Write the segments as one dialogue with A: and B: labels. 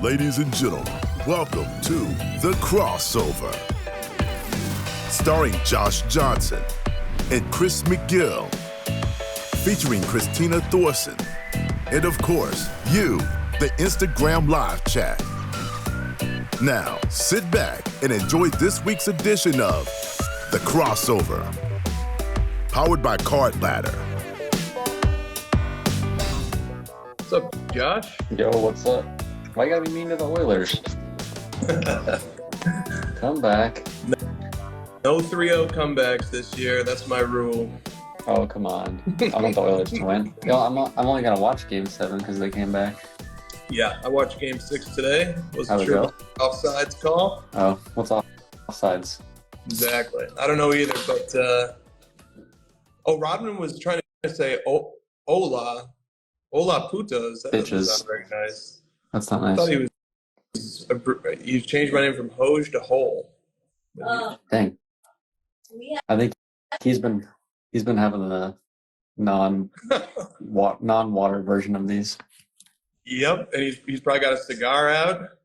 A: Ladies and gentlemen, welcome to The Crossover. Starring Josh Johnson and Chris McGill. Featuring Christina Thorson. And of course, you, the Instagram live chat. Now, sit back and enjoy this week's edition of The Crossover. Powered by Card Ladder.
B: What's up, Josh?
C: Yo, what's up? Why you gotta be mean to the Oilers? Come back.
B: No 3-0 comebacks this year. That's my rule.
C: Oh, come on. I want the Oilers to win. Yo, I'm only gonna watch Game 7 because they came back.
B: Yeah, I watched Game 6 today.
C: How'd it go?
B: Offsides call.
C: Oh, what's offsides?
B: Exactly. I don't know either, but Rodman was trying to say Hola putos. That doesn't
C: Bitches.
B: sound very nice.
C: That's not
B: I
C: nice.
B: thought he changed my name from Hoj to Hole.
C: Dang. I think he's been having the non-water version of these.
B: Yep, and he's probably got a cigar out,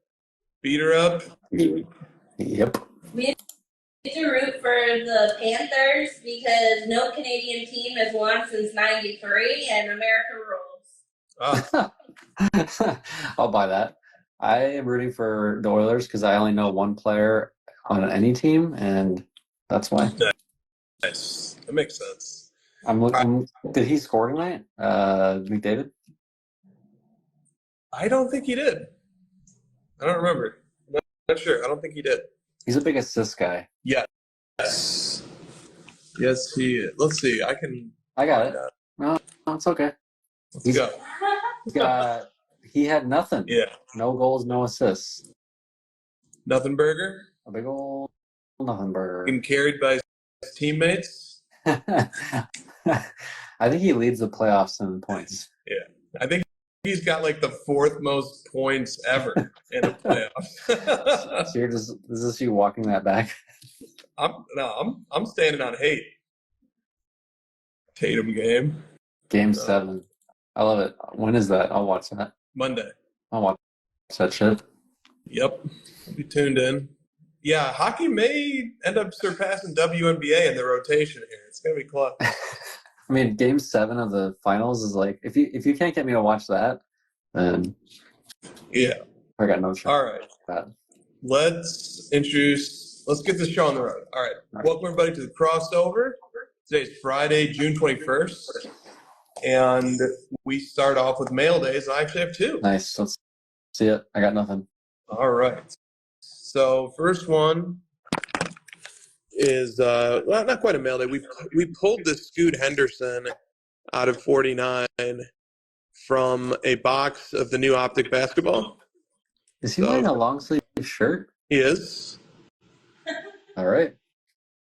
B: beat her up.
C: Yep.
D: We have to root for the Panthers because no Canadian team has won since '93, and America rules.
B: Ah,
C: I'll buy that. I am rooting for the Oilers because I only know one player on any team, and that's why.
B: nice. That makes sense.
C: Did he score tonight, McDavid?
B: I don't think he did. I don't remember. Not sure. I don't think he did.
C: He's a big assist guy.
B: Yes. Yes, he is. Let's see. I
C: got it. No, it's okay.
B: Let's go.
C: He had nothing.
B: Yeah.
C: No goals, no assists.
B: Nothing burger.
C: A big old nothing burger.
B: Getting carried by his teammates.
C: I think he leads the playoffs in points.
B: I think he's got like the fourth most points ever in a playoff.
C: So is this you walking that back?
B: I'm standing on hate. Tatum game.
C: Game 7. I love it. When is that? I'll watch that.
B: Monday.
C: I'll watch that shit.
B: Yep. I'll be tuned in. Yeah, hockey may end up surpassing WNBA in the rotation here. It's gonna be close.
C: I mean, Game 7 of the finals is like if you can't get me to watch that, then
B: Yeah.
C: I got no shot.
B: All right. Let's get this show on the road. All right. Welcome everybody to the Crossover. Today's Friday, June 21st. And we start off with mail days. I actually have two.
C: Nice. Let's see it. I got nothing.
B: All right. So first one is not quite a mail day. We pulled the Scoot Henderson out of 49 from a box of the new Optic basketball.
C: Is he wearing a long sleeve shirt?
B: He is.
C: All right.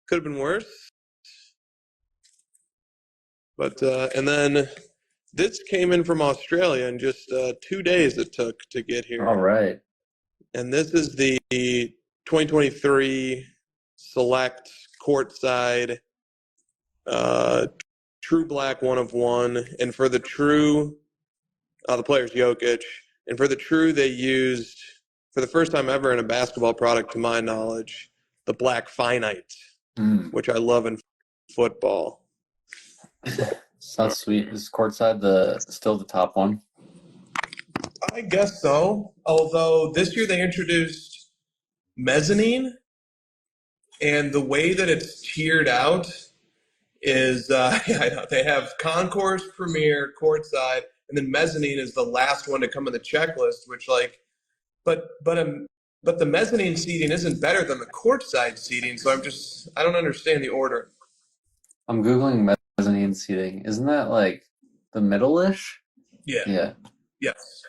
B: Could have been worse. But and then this came in from Australia in just 2 days it took to get here.
C: All right.
B: And this is the 2023 Select Courtside True Black 1 of 1. And for the True, the player's Jokic. And for the True, they used, for the first time ever in a basketball product, to my knowledge, the Black Finite, which I love in football.
C: Sounds sweet. Is Courtside still the top one?
B: I guess so. Although this year they introduced mezzanine, and the way that it's tiered out is they have concourse, premier, courtside, and then mezzanine is the last one to come in the checklist. Which but the mezzanine seating isn't better than the courtside seating. So I don't understand the order.
C: I'm Googling mezzanine seating. Isn't that like the middle-ish?
B: Yeah.
C: Yeah.
B: Yes.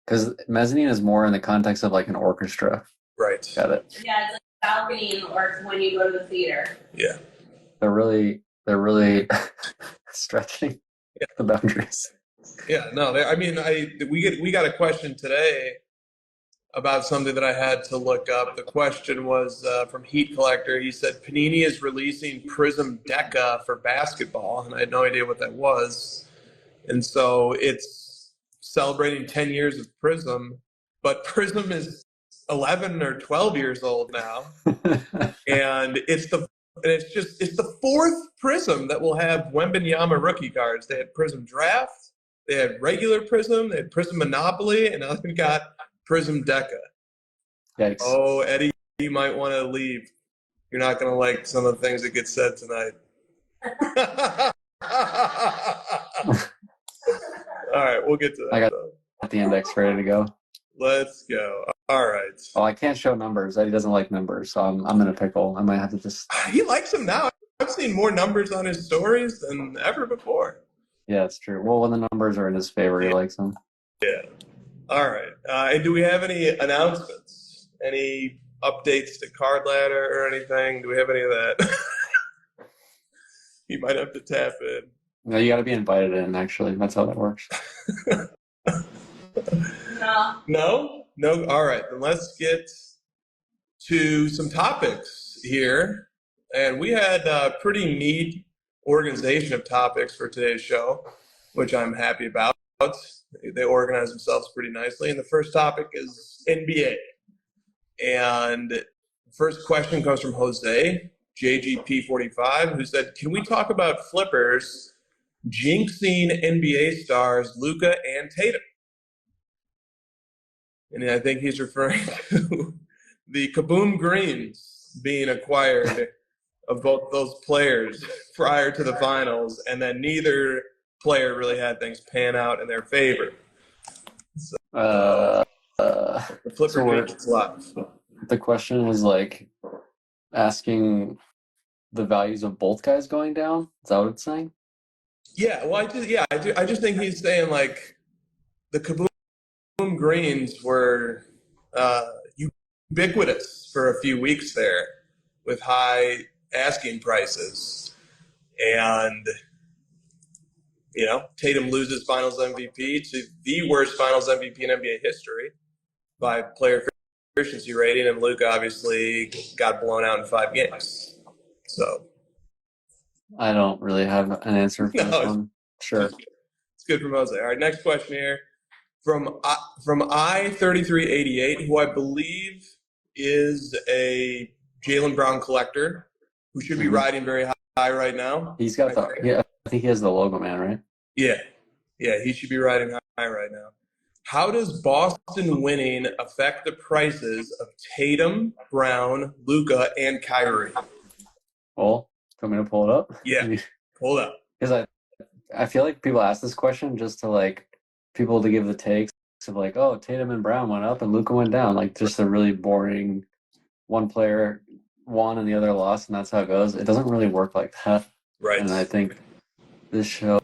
C: Because mezzanine is more in the context of like an orchestra.
B: Right.
C: Got it.
D: Yeah, it's like balcony or when you go to the theater.
B: Yeah.
C: They're really stretching the boundaries.
B: Yeah. No. We got a question today about something that I had to look up. The question was from Heat Collector. He said Panini is releasing Prism Deca for basketball, and I had no idea what that was. And so it's celebrating 10 years of Prism, but Prism is 11 or 12 years old now, and it's the fourth Prism that will have Wembanyama rookie cards. They had Prism Draft, they had regular Prism, they had Prism Monopoly, and now they've got Prism Deca.
C: Yikes.
B: Oh, Eddie, you might want to leave. You're not going to like some of the things that get said tonight. All right, we'll get to that.
C: I got
B: though.
C: the index ready to go.
B: Let's go. All right.
C: Oh, I can't show numbers. Eddie doesn't like numbers, so I'm in a pickle. I might have to just.
B: He likes them now. I've seen more numbers on his stories than ever before.
C: Yeah, it's true. Well, when the numbers are in his favor, he likes them.
B: Yeah. All right. And do we have any announcements? Any updates to Card Ladder or anything? Do we have any of that? You might have to tap in.
C: No, you got to be invited in. Actually, that's how that works.
D: No.
B: No. All right. Then let's get to some topics here. And we had a pretty neat organization of topics for today's show, which I'm happy about. They organize themselves pretty nicely. And the first topic is NBA. And the first question comes from Jose, JGP45, who said, can we talk about flippers jinxing NBA stars Luka and Tatum? And I think he's referring to the Kaboom Greens being acquired of both those players prior to the finals, and then neither player really had things pan out in their favor. So, the flipper gets left.
C: The question was like asking the values of both guys going down. Is that what it's saying?
B: Yeah, well, I just think he's saying like the Kaboom Greens were ubiquitous for a few weeks there with high asking prices, and Tatum loses Finals MVP to the worst Finals MVP in NBA history by player efficiency rating, and Luka obviously got blown out in 5 games. So
C: I don't really have an answer for this one. Sure.
B: It's good from Jose. All right, next question here from I3388, who I believe is a Jaylen Brown collector who should be riding very high right now.
C: He's got I think he has the logo man, right?
B: Yeah, he should be riding high right now. How does Boston winning affect the prices of Tatum, Brown, Luka, and Kyrie?
C: Oh, want me to pull it up?
B: Yeah, pull it up.
C: Because I feel like people ask this question just to like people to give the takes of like, oh, Tatum and Brown went up and Luka went down. Like just a really boring one player won and the other lost, and that's how it goes. It doesn't really work like that.
B: Right.
C: And I think this show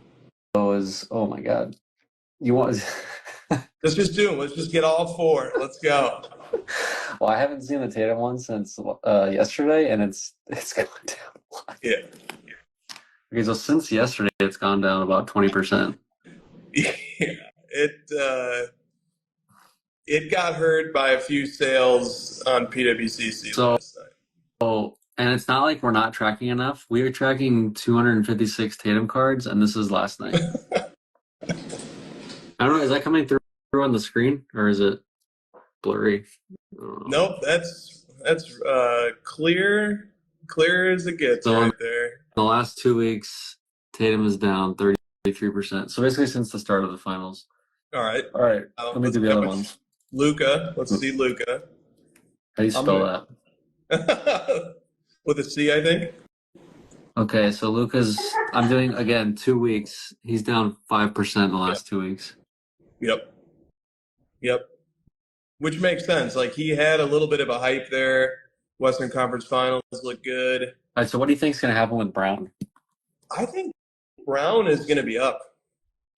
C: is, oh my God. You want
B: Let's just do them. Let's just get all four. Let's go.
C: Well, I haven't seen the Tatum one since yesterday, and it's gone down a lot.
B: Yeah.
C: Okay, so since yesterday, it's gone down about 20%.
B: Yeah. It got hurt by a few sales on PWCC last night.
C: Oh, and it's not like we're not tracking enough. We are tracking 256 Tatum cards, and this is last night. I don't know. Is that coming through on the screen, or is it blurry?
B: Nope, that's clear as it gets
C: So
B: right there.
C: The last 2 weeks, Tatum is down 33%. So basically, since the start of the finals.
B: All right.
C: Let me do the other ones.
B: Luka. Let's see Luka.
C: How do you spell that?
B: With a C, I think.
C: Okay, so Luka's. I'm doing again 2 weeks. He's down 5% in the last 2 weeks.
B: Yep. Which makes sense. Like he had a little bit of a hype there. Western Conference Finals look good.
C: All right, so what do you think is going to happen with Brown?
B: I think Brown is going to be up.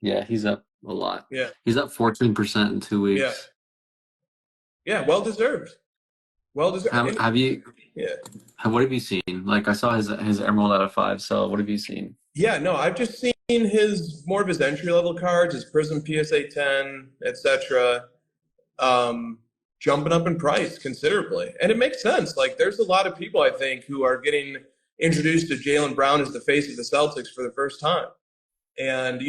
C: Yeah, he's up a lot.
B: Yeah.
C: He's up 14% in 2 weeks.
B: Yeah, well deserved.
C: Have you?
B: Yeah.
C: What have you seen? Like I saw his Emerald out of 5. So what have you seen?
B: Yeah, no, I've just seen his more of his entry level cards, his Prism PSA 10, etc. Jumping up in price considerably, and it makes sense. Like there's a lot of people I think who are getting introduced to Jaylen Brown as the face of the Celtics for the first time, and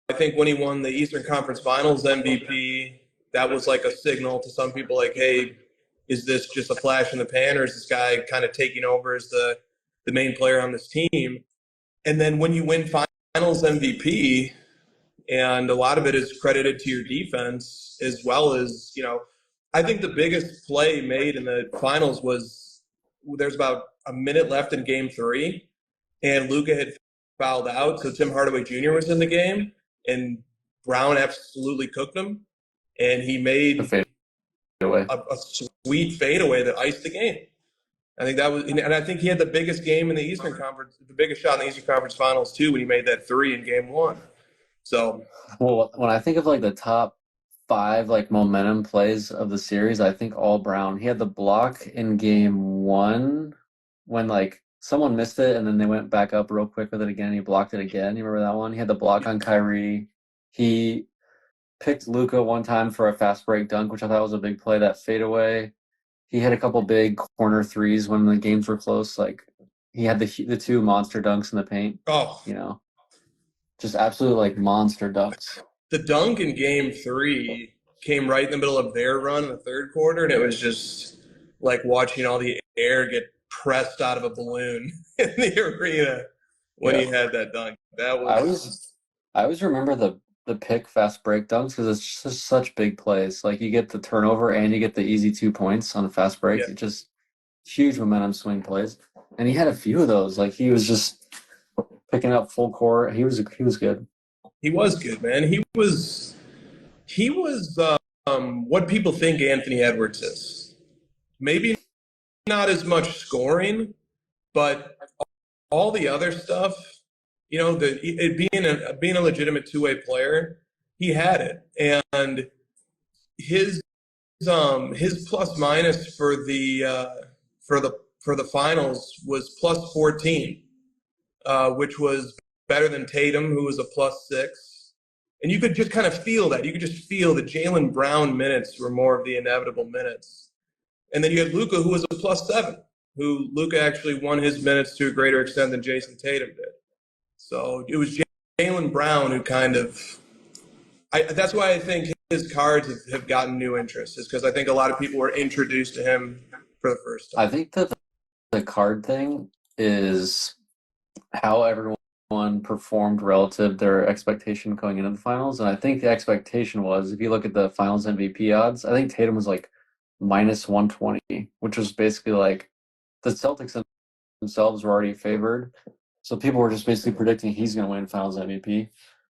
B: I think when he won the Eastern Conference Finals MVP that was like a signal to some people like, hey, is this just a flash in the pan, or is this guy kind of taking over as the main player on this team? And then when you win finals MVP, and a lot of it is credited to your defense as well as, I think the biggest play made in the finals was there's about a minute left in game 3, and Luka had fouled out, so Tim Hardaway Jr. was in the game, and Brown absolutely cooked him, and he made a sweet fadeaway that iced the game. I think that was, and I think he had the biggest game in the Eastern Conference, the biggest shot in the Eastern Conference Finals too, when he made that 3 in game 1. So,
C: well, when I think of like the top 5 like momentum plays of the series, I think all Brown. He had the block in game 1 when like someone missed it and then they went back up real quick with it again. He blocked it again. You remember that one? He had the block on Kyrie. He picked Luka one time for a fast break dunk, which I thought was a big play. That fadeaway. He had a couple big corner threes when the games were close. Like he had the 2 monster dunks in the paint.
B: Oh,
C: just absolute like monster dunks.
B: The dunk in game 3 came right in the middle of their run in the third quarter, and it was just like watching all the air get pressed out of a balloon in the arena when he had that dunk. That was.
C: I always remember the pick fast break dunks because it's just such big plays. Like you get the turnover and you get the easy 2 points on a fast break.
B: Yeah.
C: It just huge momentum swing plays, and he had a few of those. Like he was just picking up full court. He was good.
B: He was good, man. He was what people think Anthony Edwards is. Maybe not as much scoring, but all the other stuff. Being a legitimate 2-way player, he had it, and his plus minus for the finals was plus 14, which was better than Tatum, who was a plus 6. And you could just kind of feel that. You could just feel the Jaylen Brown minutes were more of the inevitable minutes. And then you had Luka, who was a plus 7, who Luka actually won his minutes to a greater extent than Jason Tatum did. So it was Jaylen Brown who kind of that's why I think his cards have gotten new interest, is because I think a lot of people were introduced to him for the first time.
C: I think that the card thing is how everyone performed relative to their expectation going into the finals. And I think the expectation was, if you look at the finals MVP odds, I think Tatum was like minus 120, which was basically like the Celtics themselves were already favored. So people were just basically predicting he's going to win finals MVP.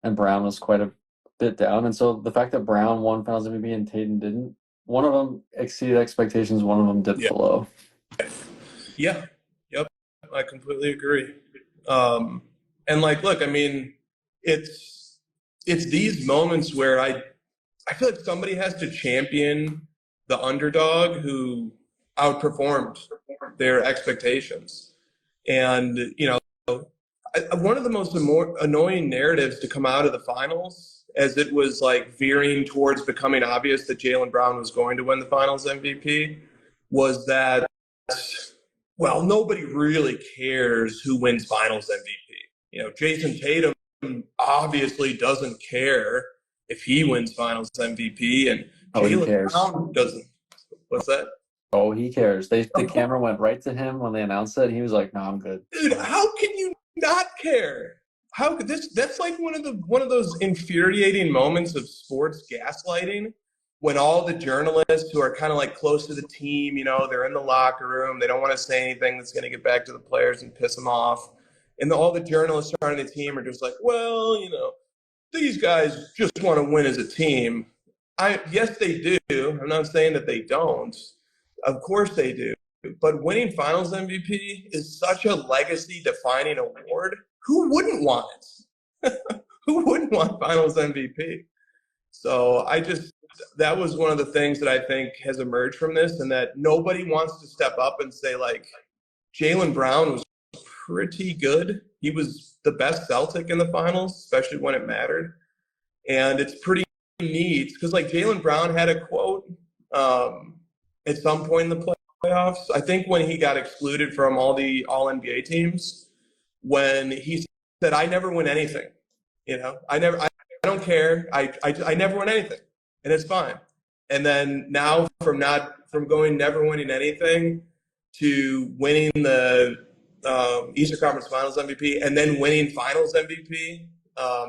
C: And Brown was quite a bit down. And so the fact that Brown won finals MVP and Tatum didn't, one of them exceeded expectations, one of them dipped below.
B: Yeah. Yep. I completely agree. And like, look, I mean, it's these moments where I feel like somebody has to champion the underdog who outperformed their expectations. And, one of the most annoying narratives to come out of the finals, as it was like veering towards becoming obvious that Jaylen Brown was going to win the finals MVP, was that, well, nobody really cares who wins finals MVP. Jason Tatum obviously doesn't care if he wins finals MVP, and Jaylen Brown doesn't. What's that?
C: Oh, he cares. The camera went right to him when they announced it. He was like, "No, I'm good."
B: Dude, how can you not care? How could that's like one of those infuriating moments of sports gaslighting, when all the journalists who are kind of like close to the team, they're in the locker room, they don't want to say anything that's going to get back to the players and piss them off. And all the journalists on the team are just like, well, these guys just want to win as a team. Yes, they do. I'm not saying that they don't. Of course they do. But winning finals MVP is such a legacy-defining award. Who wouldn't want it? Who wouldn't want finals MVP? So that was one of the things that I think has emerged from this, and that nobody wants to step up and say, like, Jaylen Brown was pretty good. He was the best Celtic in the finals, especially when it mattered. And it's pretty neat because, like, Jaylen Brown had a quote at some point in the playoffs, I think when he got excluded from all the All-NBA teams, when he said, I never win anything. I don't care. I never win anything. And it's fine. And then now from going never winning anything to winning the Eastern Conference Finals MVP and then winning Finals MVP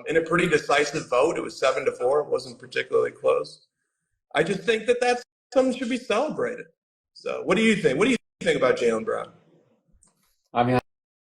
B: in a pretty decisive vote. It was 7-4. It wasn't particularly close. I just think that that's something that should be celebrated. So what do you think? What do you think about Jaylen Brown?
C: I mean,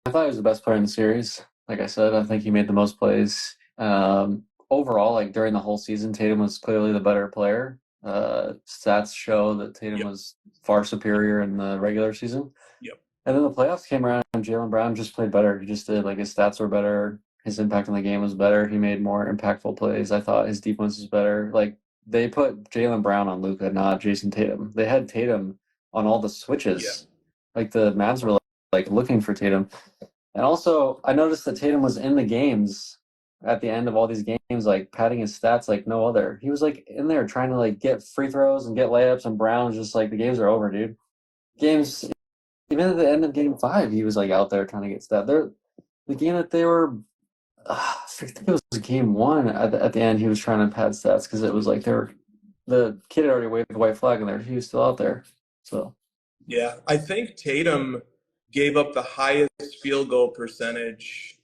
C: I thought he was the best player in the series. Like I said, I think he made the most plays. Overall, like during the whole season, Tatum was clearly the better player. Stats show that Tatum was far superior in the regular season.
B: Yep.
C: And then the playoffs came around and Jaylen Brown just played better. He just did, like, his stats were better. His impact on the game was better. He made more impactful plays. I thought his defense was better. Like, they put Jaylen Brown on Luka, not Jason Tatum. They had Tatum on all the switches.
B: Yeah.
C: Like, the Mavs were, like looking for Tatum. And also, I noticed that Tatum was in the games at the end of all these games, like, padding his stats like no other. He was, like, in there trying to, like, get free throws and get layups, and Brown was just like, the games are over, dude. Games, even at the end of Game 5, he was, like, out there trying to get stats. The game that they were, I think it was Game 1, at the end, he was trying to pad stats because it was like the kid had already waved the white flag and he was still out there. So,
B: yeah, I think Tatum gave up the highest field goal percentage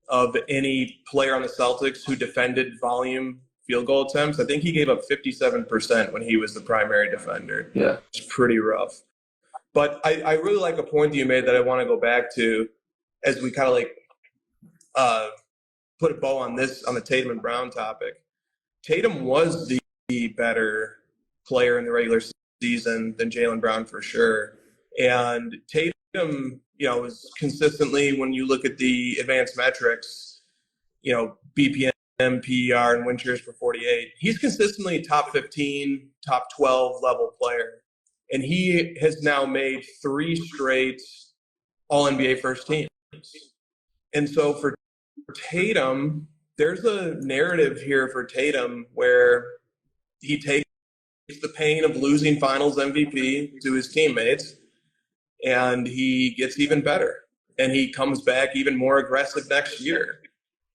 B: of any player on the Celtics who defended volume field goal attempts. I think he gave up 57% when he was the primary defender.
C: yeah.
B: It's pretty rough. But I really like a point that you made that I want to go back to as we kind of like put a bow on the Tatum and Brown topic. Tatum was the better player in the regular season than Jaylen Brown for sure. And Tatum, is consistently, when you look at the advanced metrics, BPM, PER, and win shares per 48, he's consistently top 15, top 12 level player. And he has now made 3 straight All-NBA first teams. And so for Tatum, there's a narrative here for Tatum where he takes the pain of losing Finals MVP to his teammates, and he gets even better. And he comes back even more aggressive next year.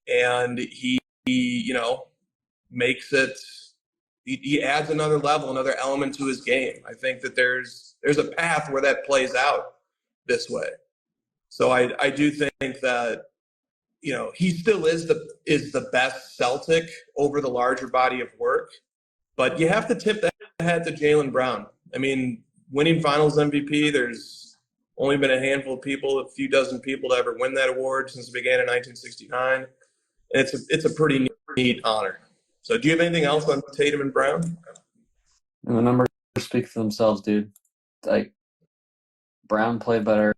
B: And he makes it – he adds another level, another element to his game. I think that there's a path where that plays out this way. So I do think that, he still is the best Celtic over the larger body of work. But you have to tip that hat to Jaylen Brown. I mean, winning Finals MVP, there's only been a handful of people, a few dozen people to ever win that award since it began in 1969. And it's a pretty neat honor. So do you have anything else on Tatum and Brown?
C: And the numbers speak for themselves, dude. Like, Brown played better.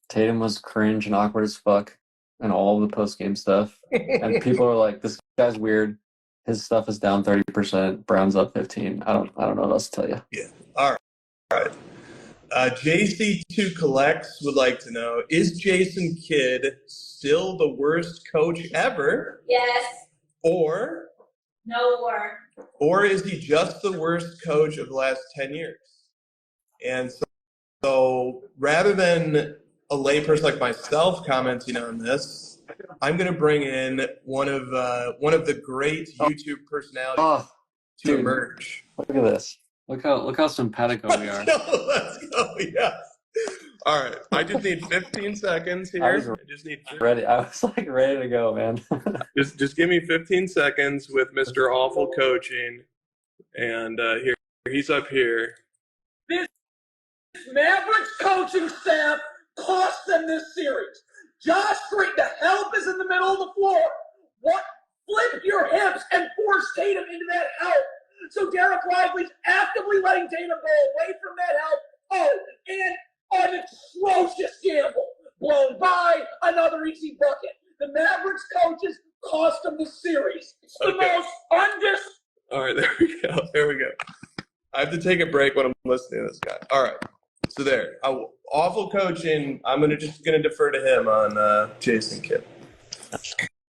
C: Tatum was cringe and awkward as fuck and all of the post-game stuff. And people are like, this guy's weird. His stuff is down 30%. Brown's up 15. I don't know what else to tell you.
B: Yeah. All right. JC2 Collects would like to know, is Jason Kidd still the worst coach ever?
D: Yes.
B: Or is he just the worst coach of the last 10 years? And so rather than a layperson like myself commenting on this, I'm going to bring in one of the great YouTube personalities to emerge.
C: Look at this. Look how simpatico we are.
B: Let's go. Yeah. All right. I just need 15 seconds here.
C: I was ready to go, man.
B: just give me 15 seconds with Mr. Awful Coaching, and here he's up here.
E: This Mavericks coaching staff cost them this series. Josh Green, the help is in the middle of the floor. Flip your hips and force Tatum into that help. So Derek Lively's actively letting Tatum go away from that help. Oh, and an atrocious gamble. Blown by, another easy bucket. The Mavericks coaches cost them the series. It's the most
B: All right, there we go. I have to take a break when I'm listening to this guy. All right. So there. Awful coaching. I'm just gonna defer to him on Jason Kidd.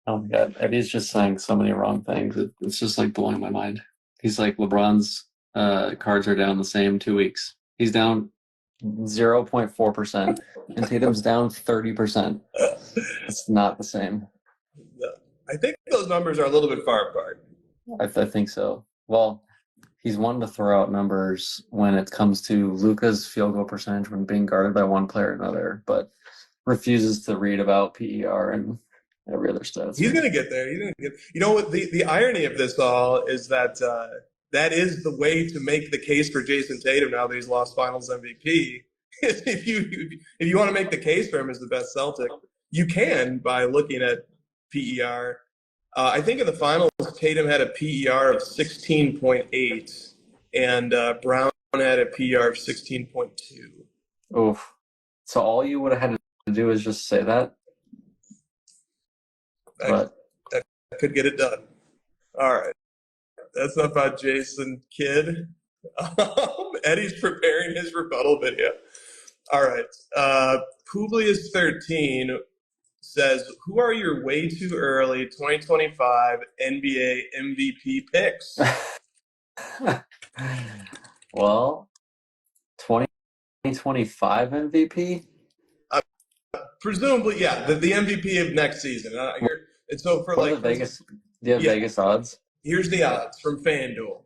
C: Oh my God, Eddie's just saying so many wrong things. It's just like blowing my mind. He's like, LeBron's cards are down the same 2 weeks. He's down 0.4%, and Tatum's down 30%. It's not the same.
B: No. I think those numbers are a little bit far apart.
C: I think so. Well, he's one to throw out numbers when it comes to Luka's field goal percentage when being guarded by one player or another, but refuses to read about PER and every other stats.
B: He's going to get there. He's going to get. You know what? The irony of this all is that that is the way to make the case for Jason Tatum now that he's lost Finals MVP. if you want to make the case for him as the best Celtic, you can by looking at PER. I think in the finals, Tatum had a PER of 16.8, and Brown had a PER of 16.2.
C: Oof. So all you would have had to do is just say that.
B: That could get it done. All right. That's enough about Jason Kidd. Eddie's preparing his rebuttal video. All right. Publius13 says, who are your way too early 2025 NBA MVP picks?
C: Well, 2025 MVP?
B: Presumably, yeah, the MVP of next season. And so for
C: What are
B: like
C: the Vegas, do you have Vegas odds?
B: Here's the odds from FanDuel.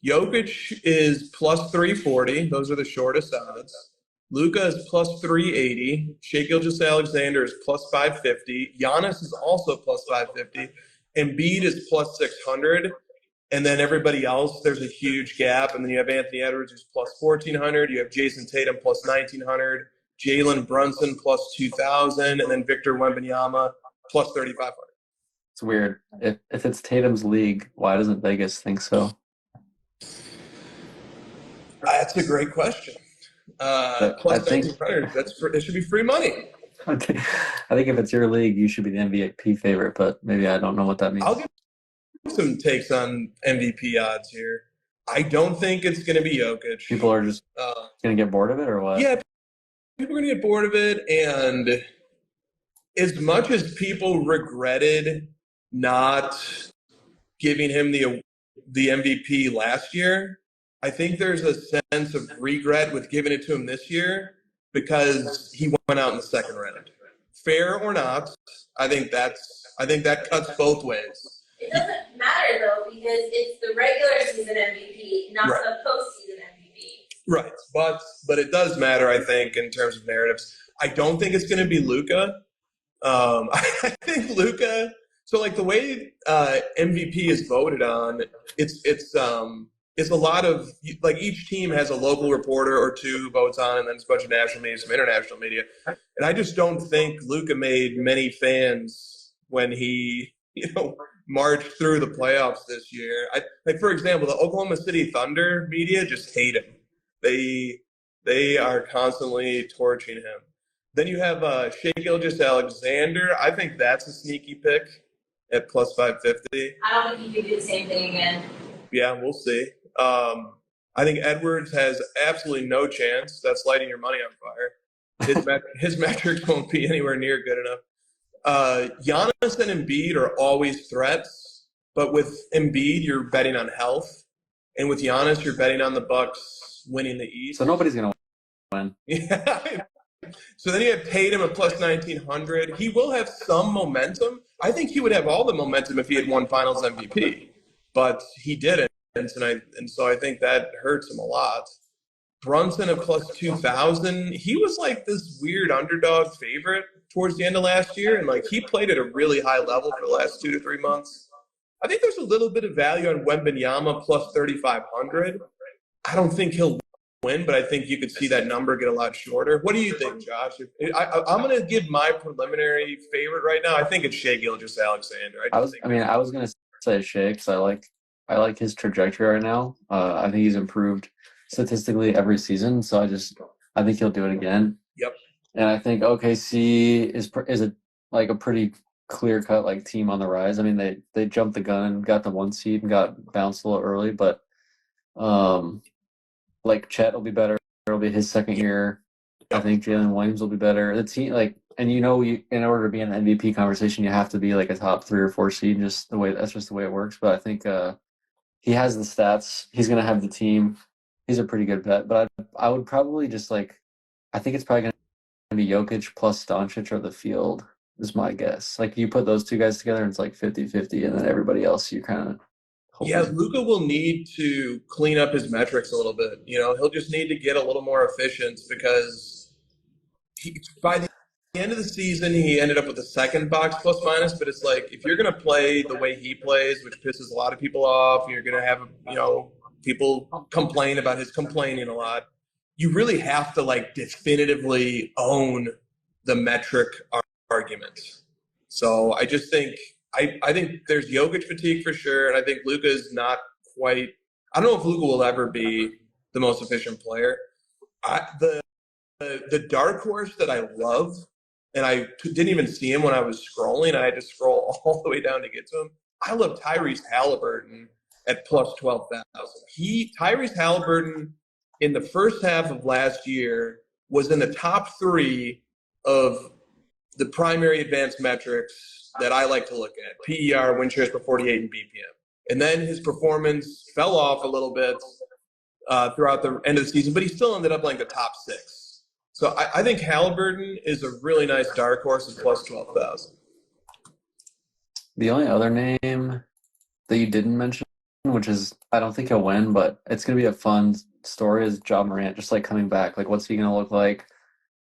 B: Jokic is plus 340. Those are the shortest odds. Luka is plus 380. Shai Gilgeous-Alexander is plus 550. Giannis is also plus 550. Embiid is plus 600. And then everybody else, there's a huge gap. And then you have Anthony Edwards, who's plus 1,400. You have Jason Tatum plus 1,900. Jalen Brunson plus 2,000. And then Victor Wembanyama plus 3,500.
C: It's weird. If it's Tatum's league, why doesn't Vegas think so?
B: That's a great question. Plus 1,900, it should be free money.
C: I think if it's your league, you should be the MVP favorite, but maybe I don't know what that means.
B: I'll give some takes on MVP odds here. I don't think it's going to be Jokic.
C: People are just going to get bored of it, or what?
B: Yeah, people are going to get bored of it. And as much as people regretted not giving him the MVP last year, I think there's a sense of regret with giving it to him this year because he went out in the second round. Fair or not, I think that cuts both ways.
D: It doesn't matter though because it's the regular season MVP, not the postseason MVP.
B: Right, but it does matter, I think, in terms of narratives. I don't think it's going to be Luka. I think Luka. So like the way MVP is voted on, it's a lot of like each team has a local reporter or two who votes on, and then it's a bunch of national media, some international media. And I just don't think Luka made many fans when he marched through the playoffs this year. Like for example, the Oklahoma City Thunder media just hate him. They are constantly torching him. Then you have Shai Gilgeous-Alexander. I think that's a sneaky pick at plus 550.
D: I don't think he could do the same thing again.
B: Yeah, we'll see. I think Edwards has absolutely no chance. That's lighting your money on fire. His metrics won't be anywhere near good enough. Giannis and Embiid are always threats, but with Embiid, you're betting on health, and with Giannis, you're betting on the Bucks winning the East.
C: So nobody's gonna win.
B: Yeah. So then you have Tatum at plus 1,900. He will have some momentum. I think he would have all the momentum if he had won Finals MVP, but he didn't. And so I think that hurts him a lot. Brunson at plus 2,000. He was like this weird underdog favorite towards the end of last year, and like he played at a really high level for the last 2 to 3 months. I think there's a little bit of value on Wembanyama plus 3,500. I don't think he'll win, but I think you could see that number get a lot shorter. What do you think, Josh? I'm going to give my preliminary favorite right now. I think it's Shai Gilgeous-Alexander.
C: I was going to say Shai because I like his trajectory right now. I think he's improved statistically every season, so I think he'll do it again.
B: Yep.
C: And I think OKC is a pretty clear-cut like team on the rise. I mean, they jumped the gun, got the 1 seed, and got bounced a little early, but like Chet will be better. It'll be his second year. I think Jalen Williams will be better. The team, and in order to be in the MVP conversation, you have to be like a top 3 or 4 seed. That's just the way it works. But I think he has the stats. He's going to have the team. He's a pretty good bet. But I would probably I think it's probably going to be Jokic plus Doncic or the field is my guess. Like you put those two guys together and it's like 50-50, and then everybody else you kind of
B: Yeah,
C: hopefully.
B: Luca will need to clean up his metrics a little bit. He'll just need to get a little more efficient because by the end of the season, he ended up with a second box plus minus. But it's like if you're going to play the way he plays, which pisses a lot of people off, you're going to have people complain about his complaining a lot. You really have to definitively own the metric argument. So I just think I think there's Jokic fatigue for sure, and I think Luka is not quite. I don't know if Luka will ever be the most efficient player. The dark horse that I love, and I didn't even see him when I was scrolling. I had to scroll all the way down to get to him. I love Tyrese Halliburton at plus 12,000. Tyrese Halliburton in the first half of last year was in the top 3 of the primary advanced metrics that I like to look at: PER, win shares per 48, and BPM. And then his performance fell off a little bit throughout the end of the season, but he still ended up the top 6. So I think Halliburton is a really nice dark horse at plus 12,000.
C: The only other name that you didn't mention, which is I don't think he'll win, but it's going to be a fun story, is Ja Morant just coming back. What's he going to look like?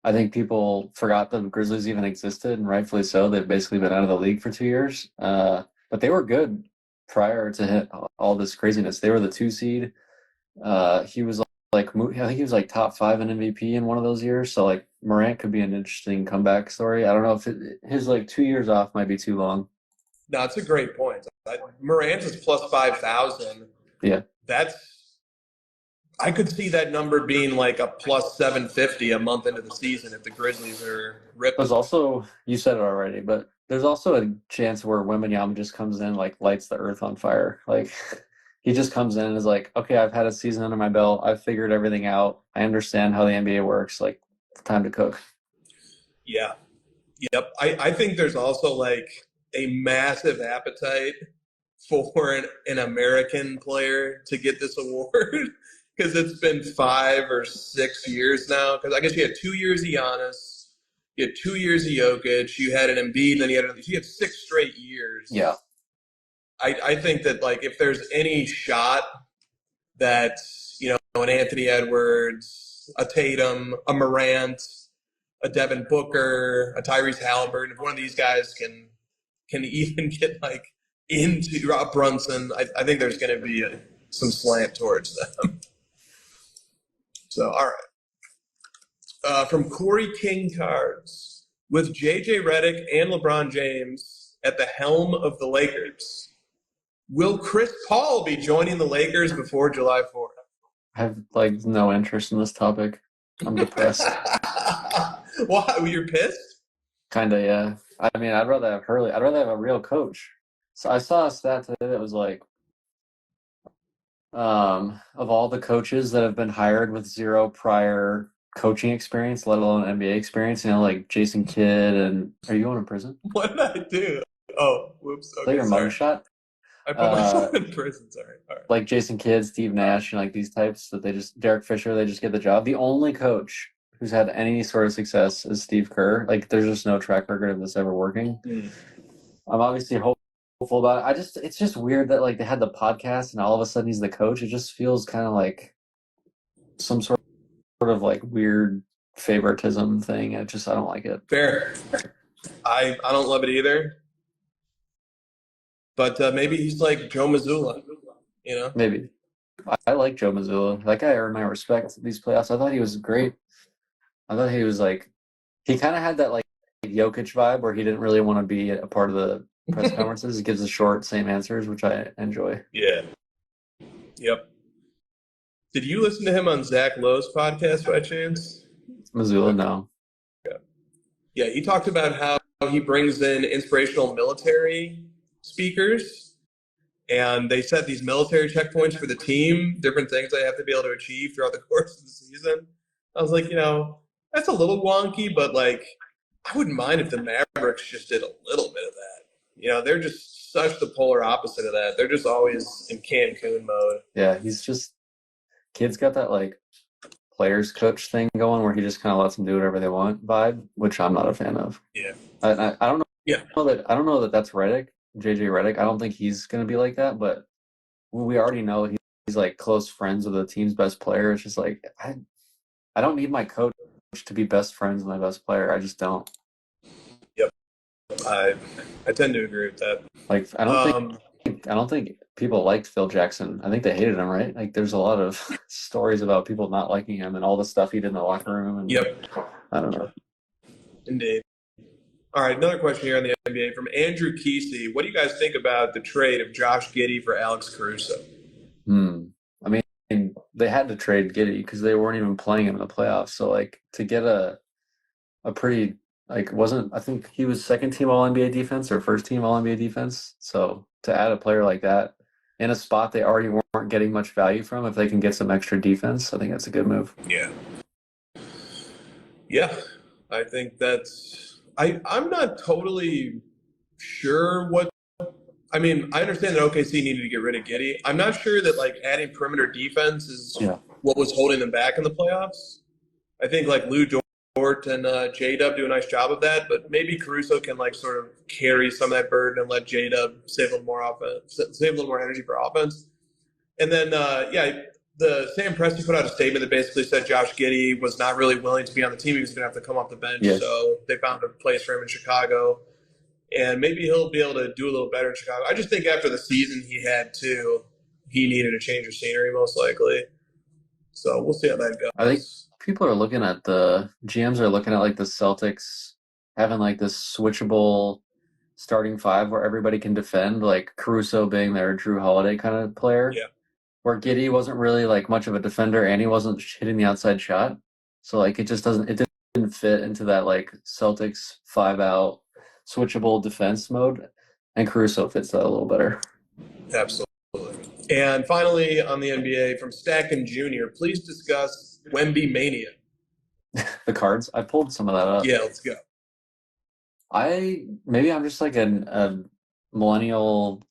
C: I think people forgot the Grizzlies even existed, and rightfully so. They've basically been out of the league for 2 years. But they were good prior to all this craziness. They were the 2 seed. He was I think he was top 5 in MVP in one of those years. So Morant could be an interesting comeback story. I don't know if his 2 years off might be too long.
B: No, it's a great point. Morant is plus 5,000.
C: Yeah.
B: I could see that number being a plus 750 a month into the season if the Grizzlies are ripping.
C: There's also, you said it already, but there's also a chance where Wembanyama just comes in, lights the earth on fire. He just comes in and is okay, I've had a season under my belt. I've figured everything out. I understand how the NBA works. Time to cook.
B: Yeah. Yep. I think there's also a massive appetite for an American player to get this award. Because it's been 5 or 6 years now. Because I guess you had 2 years of Giannis, you had 2 years of Jokic, you had an Embiid, and then you had 6 straight years.
C: Yeah.
B: I think that if there's any shot that an Anthony Edwards, a Tatum, a Morant, a Devin Booker, a Tyrese Halliburton, if one of these guys can even get into Rob Brunson, I think there's going to be some slant towards them. So, all right. From Corey King Cards, with J.J. Redick and LeBron James at the helm of the Lakers, will Chris Paul be joining the Lakers before July 4th?
C: I have no interest in this topic. I'm depressed.
B: Why? You're pissed?
C: Kinda, yeah. I mean, I'd rather have Hurley. I'd rather have a real coach. So I saw a stat today that was of all the coaches that have been hired with 0 prior coaching experience, let alone NBA experience, Jason Kidd and are you going to prison?
B: What did I do? Oh, whoops. Okay,
C: Is that your mug shot?
B: I put myself in prison. Sorry. All right.
C: Jason Kidd, Steve Nash, these types that Derek Fisher, they just get the job. The only coach who's had any sort of success is Steve Kerr. There's just no track record of this ever working. I'm obviously hopeful about it. It's just weird that they had the podcast and all of a sudden he's the coach. It just feels kind of like some sort of weird favoritism thing. I don't like it.
B: Fair. I don't love it either. But maybe he's like Joe Mazzulla,
C: Maybe. I like Joe Mazzulla. That guy earned my respect these playoffs. I thought he was great. I thought he was he kind of had that Jokic vibe where he didn't really want to be a part of the press conferences. He gives the short, same answers, which I enjoy.
B: Yeah. Yep. Did you listen to him on Zach Lowe's podcast by chance?
C: Mazzulla, no.
B: Yeah, he talked about how he brings in inspirational military speakers, and they set these military checkpoints for the team, different things they have to be able to achieve throughout the course of the season. I was that's a little wonky, but I wouldn't mind if the Mavericks just did a little bit of that. They're just such the polar opposite of that. They're just always in Cancun mode.
C: Yeah, Kid's got that players coach thing going where he just kind of lets them do whatever they want vibe, which I'm not a fan of.
B: Yeah.
C: I don't know.
B: Yeah.
C: I don't know that that's Redick, JJ Redick. I don't think he's going to be like that, but we already know he's like close friends with the team's best player. It's just like I don't need my coach to be best friends with my best player. I just don't.
B: Yep, I tend to agree with that.
C: Like I don't think people liked Phil Jackson. I think they hated him, right? Like there's a lot of stories about people not liking him and all the stuff he did in the locker room. And
B: Yep,
C: I don't know.
B: indeed. All right, another question here on the NBA from Andrew Kesey. What do you guys think about the trade of Josh Giddey for Alex Caruso?
C: I mean, they had to trade Giddey because they weren't even playing him in the playoffs. So like to get a pretty like wasn't I think he was second team All NBA defense or first team All NBA defense. So to add a player like that in a spot they already weren't getting much value from, if they can get some extra defense, I think that's a good move.
B: Yeah, I think that's. I'm not totally sure what. I mean, I understand that OKC needed to get rid of Giddey. I'm not sure that like adding perimeter defense is what was holding them back in the playoffs. I think like Lou Dort and J-Dub do a nice job of that, but maybe Caruso can like sort of carry some of that burden and let J-Dub save a little more offense, save a little more energy for offense. And then the Sam Presti put out a statement that basically said Josh Giddey was not really willing to be on the team. He was going to have to come off the bench.
C: Yes.
B: So they found a place for him in Chicago. And maybe he'll be able to do a little better in Chicago. I just think after the season he had too, he needed a change of scenery most likely. So we'll see how that goes.
C: I think people are looking at GMs are looking at like the Celtics having like this switchable starting five where everybody can defend, like Caruso being their Drew Holiday kind of player.
B: Yeah.
C: Where Giddey wasn't really like much of a defender and he wasn't hitting the outside shot. So like it didn't fit into that like Celtics 5-out switchable defense mode, and Caruso fits that a little better.
B: Absolutely. And finally, on the NBA, from Stacken Jr., please discuss Wemby Mania.
C: The cards, I pulled some of that up.
B: Yeah, let's go.
C: Maybe I'm just like a millennial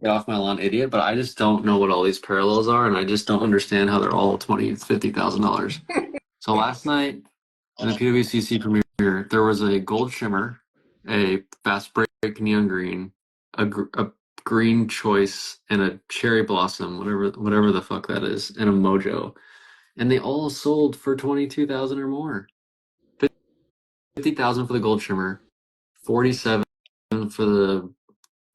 C: get off my lawn idiot, but I just don't know what all these parallels are, and I just don't understand how they're all $50,000. So last night in the PWCC premiere, there was a gold shimmer, a fast break neon green, a green choice, and a cherry blossom, whatever the fuck that is, and a mojo, and they all sold for $22,000 or more. $50,000 for the gold shimmer, $47,000 for the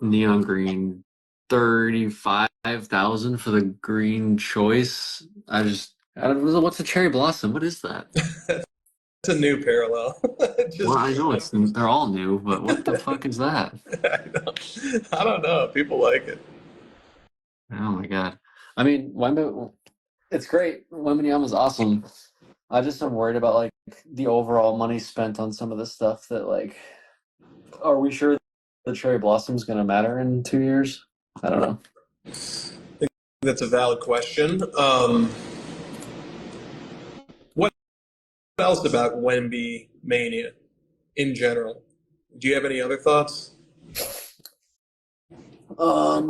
C: neon green, $35,000 for the green choice. I don't know what's a cherry blossom. What is that?
B: It's a new parallel.
C: Well, I know they're all new, but what the fuck is that?
B: I don't know. People like it.
C: Oh my god. I mean, it's great. Wembanyama's awesome. I just am worried about like the overall money spent on some of this stuff that like, are we sure the cherry blossom's going to matter in 2 years? I don't know.
B: I think that's a valid question. What else about Wemby Mania in general? Do you have any other thoughts?
C: I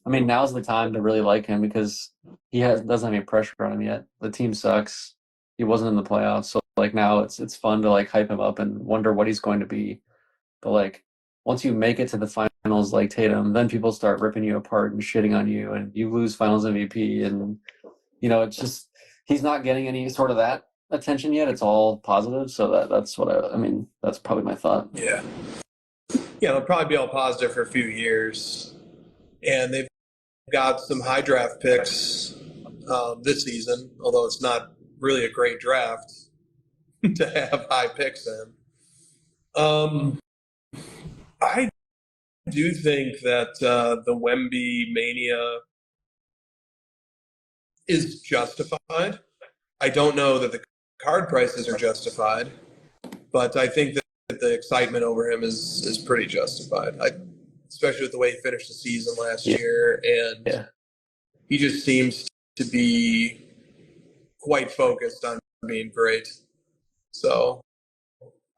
C: mean, now's the time to really like him because doesn't have any pressure on him yet. The team sucks. He wasn't in the playoffs, so like now it's fun to like hype him up and wonder what he's going to be. But like once you make it to the finals like Tatum, then people start ripping you apart and shitting on you, and you lose Finals MVP, and it's just he's not getting any sort of that attention yet. It's all positive, so that's what I mean. That's probably my thought.
B: Yeah, they'll probably be all positive for a few years, and they've got some high draft picks this season, although it's not really a great draft to have high picks in. I do think that the Wemby Mania is justified. I don't know that the card prices are justified, but I think that the excitement over him is pretty justified. Especially with the way he finished the season last year, and he just seems to be quite focused on being great. So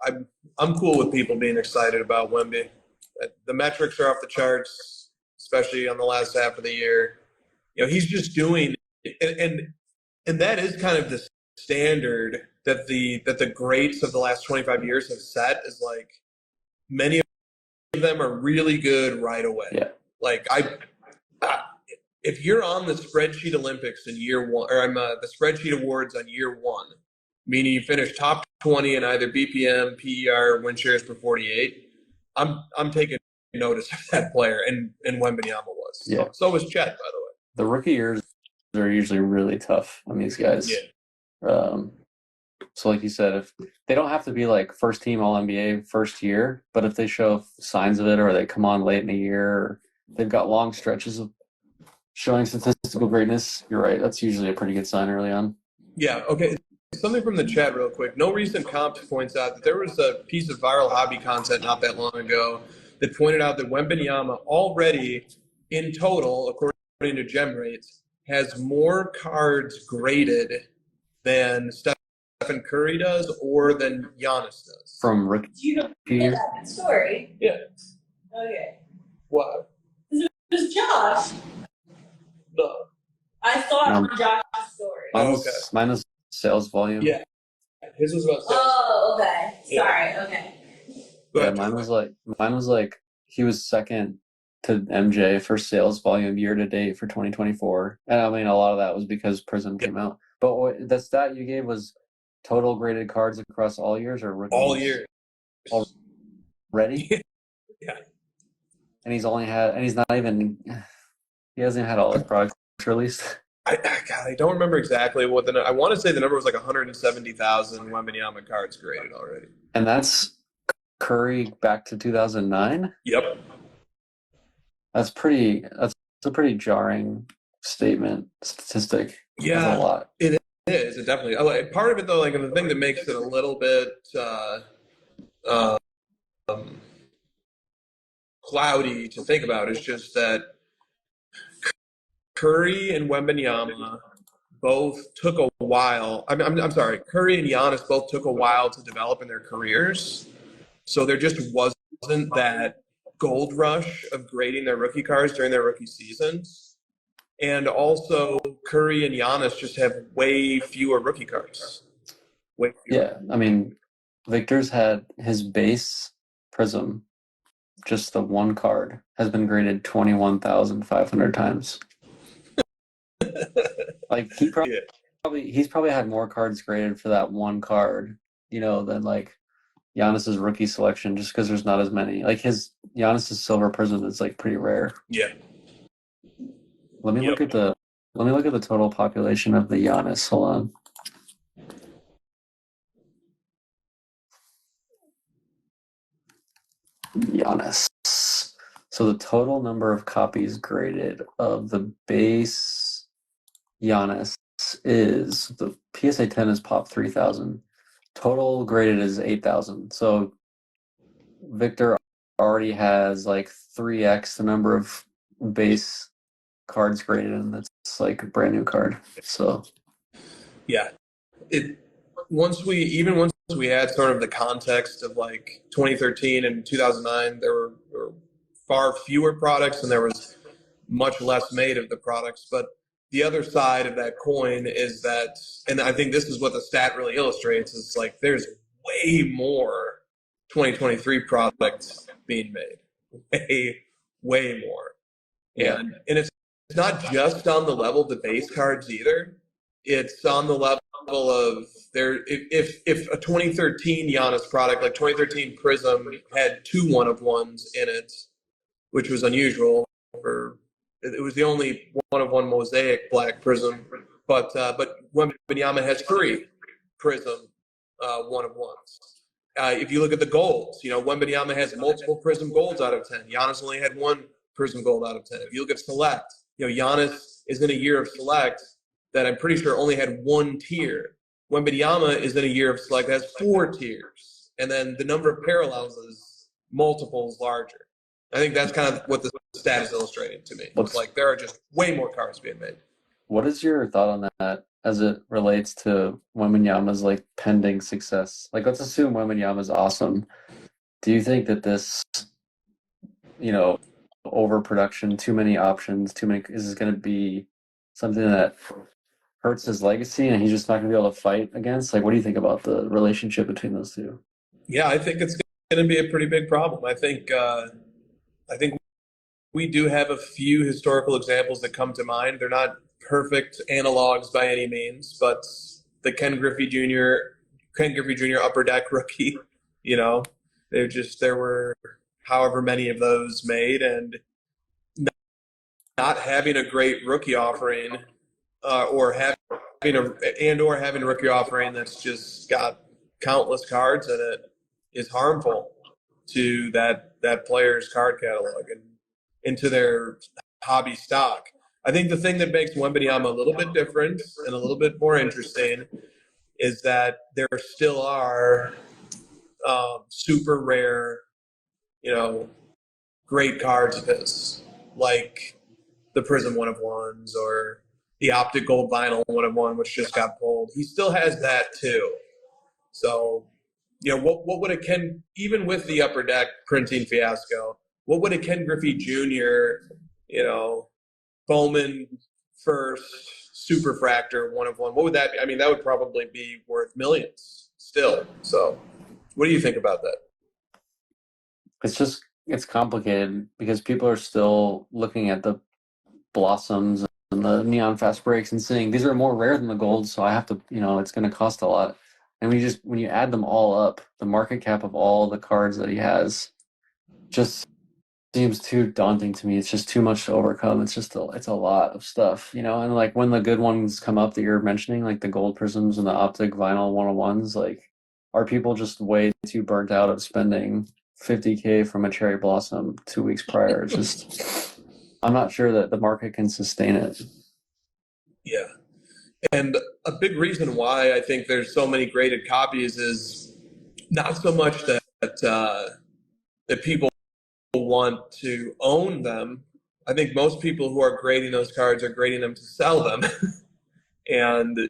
B: I'm cool with people being excited about Wemby. The metrics are off the charts, especially on the last half of the year. He's just doing, and that is kind of the standard that the greats of the last 25 years have set. Is like many of them are really good right away.
C: Yeah.
B: Like if you're on the spreadsheet Olympics in year one, or the spreadsheet awards on year one, meaning you finish top 20 in either BPM, PER, win shares per 48, I'm taking notice of that player, and Wembanyama was.
C: Yeah.
B: So was Chet, by the way.
C: The rookie years are usually really tough on these guys.
B: Yeah.
C: So like you said, if they don't have to be like first team All NBA first year, but if they show signs of it, or they come on late in the year, or they've got long stretches of showing statistical greatness, you're right. That's usually a pretty good sign early on.
B: Yeah. Okay. Something from the chat real quick. No Recent Comps points out that there was a piece of viral hobby content not that long ago that pointed out that Wembanyama already in total, according to Gem Rates, has more cards graded than Stephen Curry does or than Giannis does.
C: From rookie
D: Do you know
C: year?
D: that story?
B: Yeah.
D: Okay.
B: What?
D: It was Josh.
B: No.
D: I saw it on Josh's story.
C: Mine was sales volume.
B: Yeah. His was about sales.
D: Oh, okay.
B: Yeah.
D: Sorry. Okay.
B: Go
C: Yeah,
B: ahead.
C: mine was like he was second to MJ for sales volume year to date for 2024, and I mean a lot of that was because Prism came out. But the stat you gave was total graded cards across all years, or rookie
B: All year.
C: already?
B: Yeah.
C: And he's not even. He hasn't even had all his products released.
B: I don't remember exactly what I want to say the number was like 170,000 Wembanyama cards graded already.
C: And that's Curry back to 2009.
B: Yep.
C: That's a pretty jarring statistic.
B: Yeah.
C: That's a lot.
B: It is. It definitely. Part of it though, like the thing that makes it a little bit cloudy to think about is just that Curry and Wembanyama both took a while. I'm sorry. Curry and Giannis both took a while to develop in their careers, so there just wasn't that gold rush of grading their rookie cards during their rookie seasons. And also, Curry and Giannis just have way fewer rookie cards. Way fewer.
C: Yeah, I mean, Victor's had his base Prism, just the one card, has been graded 21,500 times. Like he's probably had more cards graded for that one card, than like Giannis's rookie selection, just because there's not as many. Like Giannis's silver Prism is like pretty rare.
B: Yeah.
C: Let me look at the total population of the Giannis. Hold on. Giannis. So the total number of copies graded of the base Giannis is, the PSA 10 is pop 3,000. Total graded is 8,000. So Victor already has like 3x the number of base cards graded, and that's like a brand new card. So
B: yeah, once we had sort of the context of like 2013 and 2009, there were far fewer products and there was much less made of the products. But the other side of that coin is that, and I think this is what the stat really illustrates, is like there's way more 2023 products being made, way more.
C: Yeah.
B: And it's not just on the level of the base cards either. It's on the level of if a 2013 Giannis product, like 2013 Prism, had 2 1-of-1s in it, which was unusual. It was the only 1-of-1 mosaic black Prism, but Wembanyama has 3 Prism 1-of-1s. If you look at the golds, Wembanyama has multiple Prism golds out of 10. Giannis only had 1 Prism gold out of 10. If you look at select, Giannis is in a year of select that I'm pretty sure only had 1 tier. Wembanyama is in a year of select that has 4 tiers. And then the number of parallels is multiples larger. I think that's kind of what the stat is illustrating to me. It's like there are just way more cards being made.
C: What is your thought on that as it relates to Wembanyama's like pending success? Like, let's assume Wembanyama's awesome. Do you think that this, overproduction, too many options, is this going to be something that hurts his legacy and he's just not going to be able to fight against? Like, what do you think about the relationship between those two?
B: Yeah, I think it's going to be a pretty big problem. I think we do have a few historical examples that come to mind. They're not perfect analogs by any means, but the Ken Griffey Jr. Upper Deck rookie, there were however many of those made, and not having a great rookie offering, or having a rookie offering that's just got countless cards in it is harmful to that player's card catalog and into their hobby stock. I think the thing that makes Wembanyama a little bit different and a little bit more interesting is that there still are super rare, great cards of his, like the Prism 1 of 1s or the Optic Gold Vinyl 1 of 1, which just got pulled. He still has that too. So, what would a Ken, even with the Upper Deck printing fiasco, what would a Ken Griffey Jr., Bowman first Super Fractor 1 of 1, what would that be? I mean, that would probably be worth millions still. So what do you think about that?
C: It's complicated because people are still looking at the Blossoms and the Neon Fast Breaks and saying these are more rare than the gold, so I have to, it's going to cost a lot. And when you add them all up, the market cap of all the cards that he has just seems too daunting to me. It's just too much to overcome. It's a lot of stuff, and like when the good ones come up that you're mentioning, like the gold prisms and the Optic Vinyl 101s, like are people just way too burnt out of spending $50K from a cherry blossom 2 weeks prior? It's just, I'm not sure that the market can sustain it.
B: Yeah. And a big reason why I think there's so many graded copies is not so much that people want to own them. I think most people who are grading those cards are grading them to sell them. And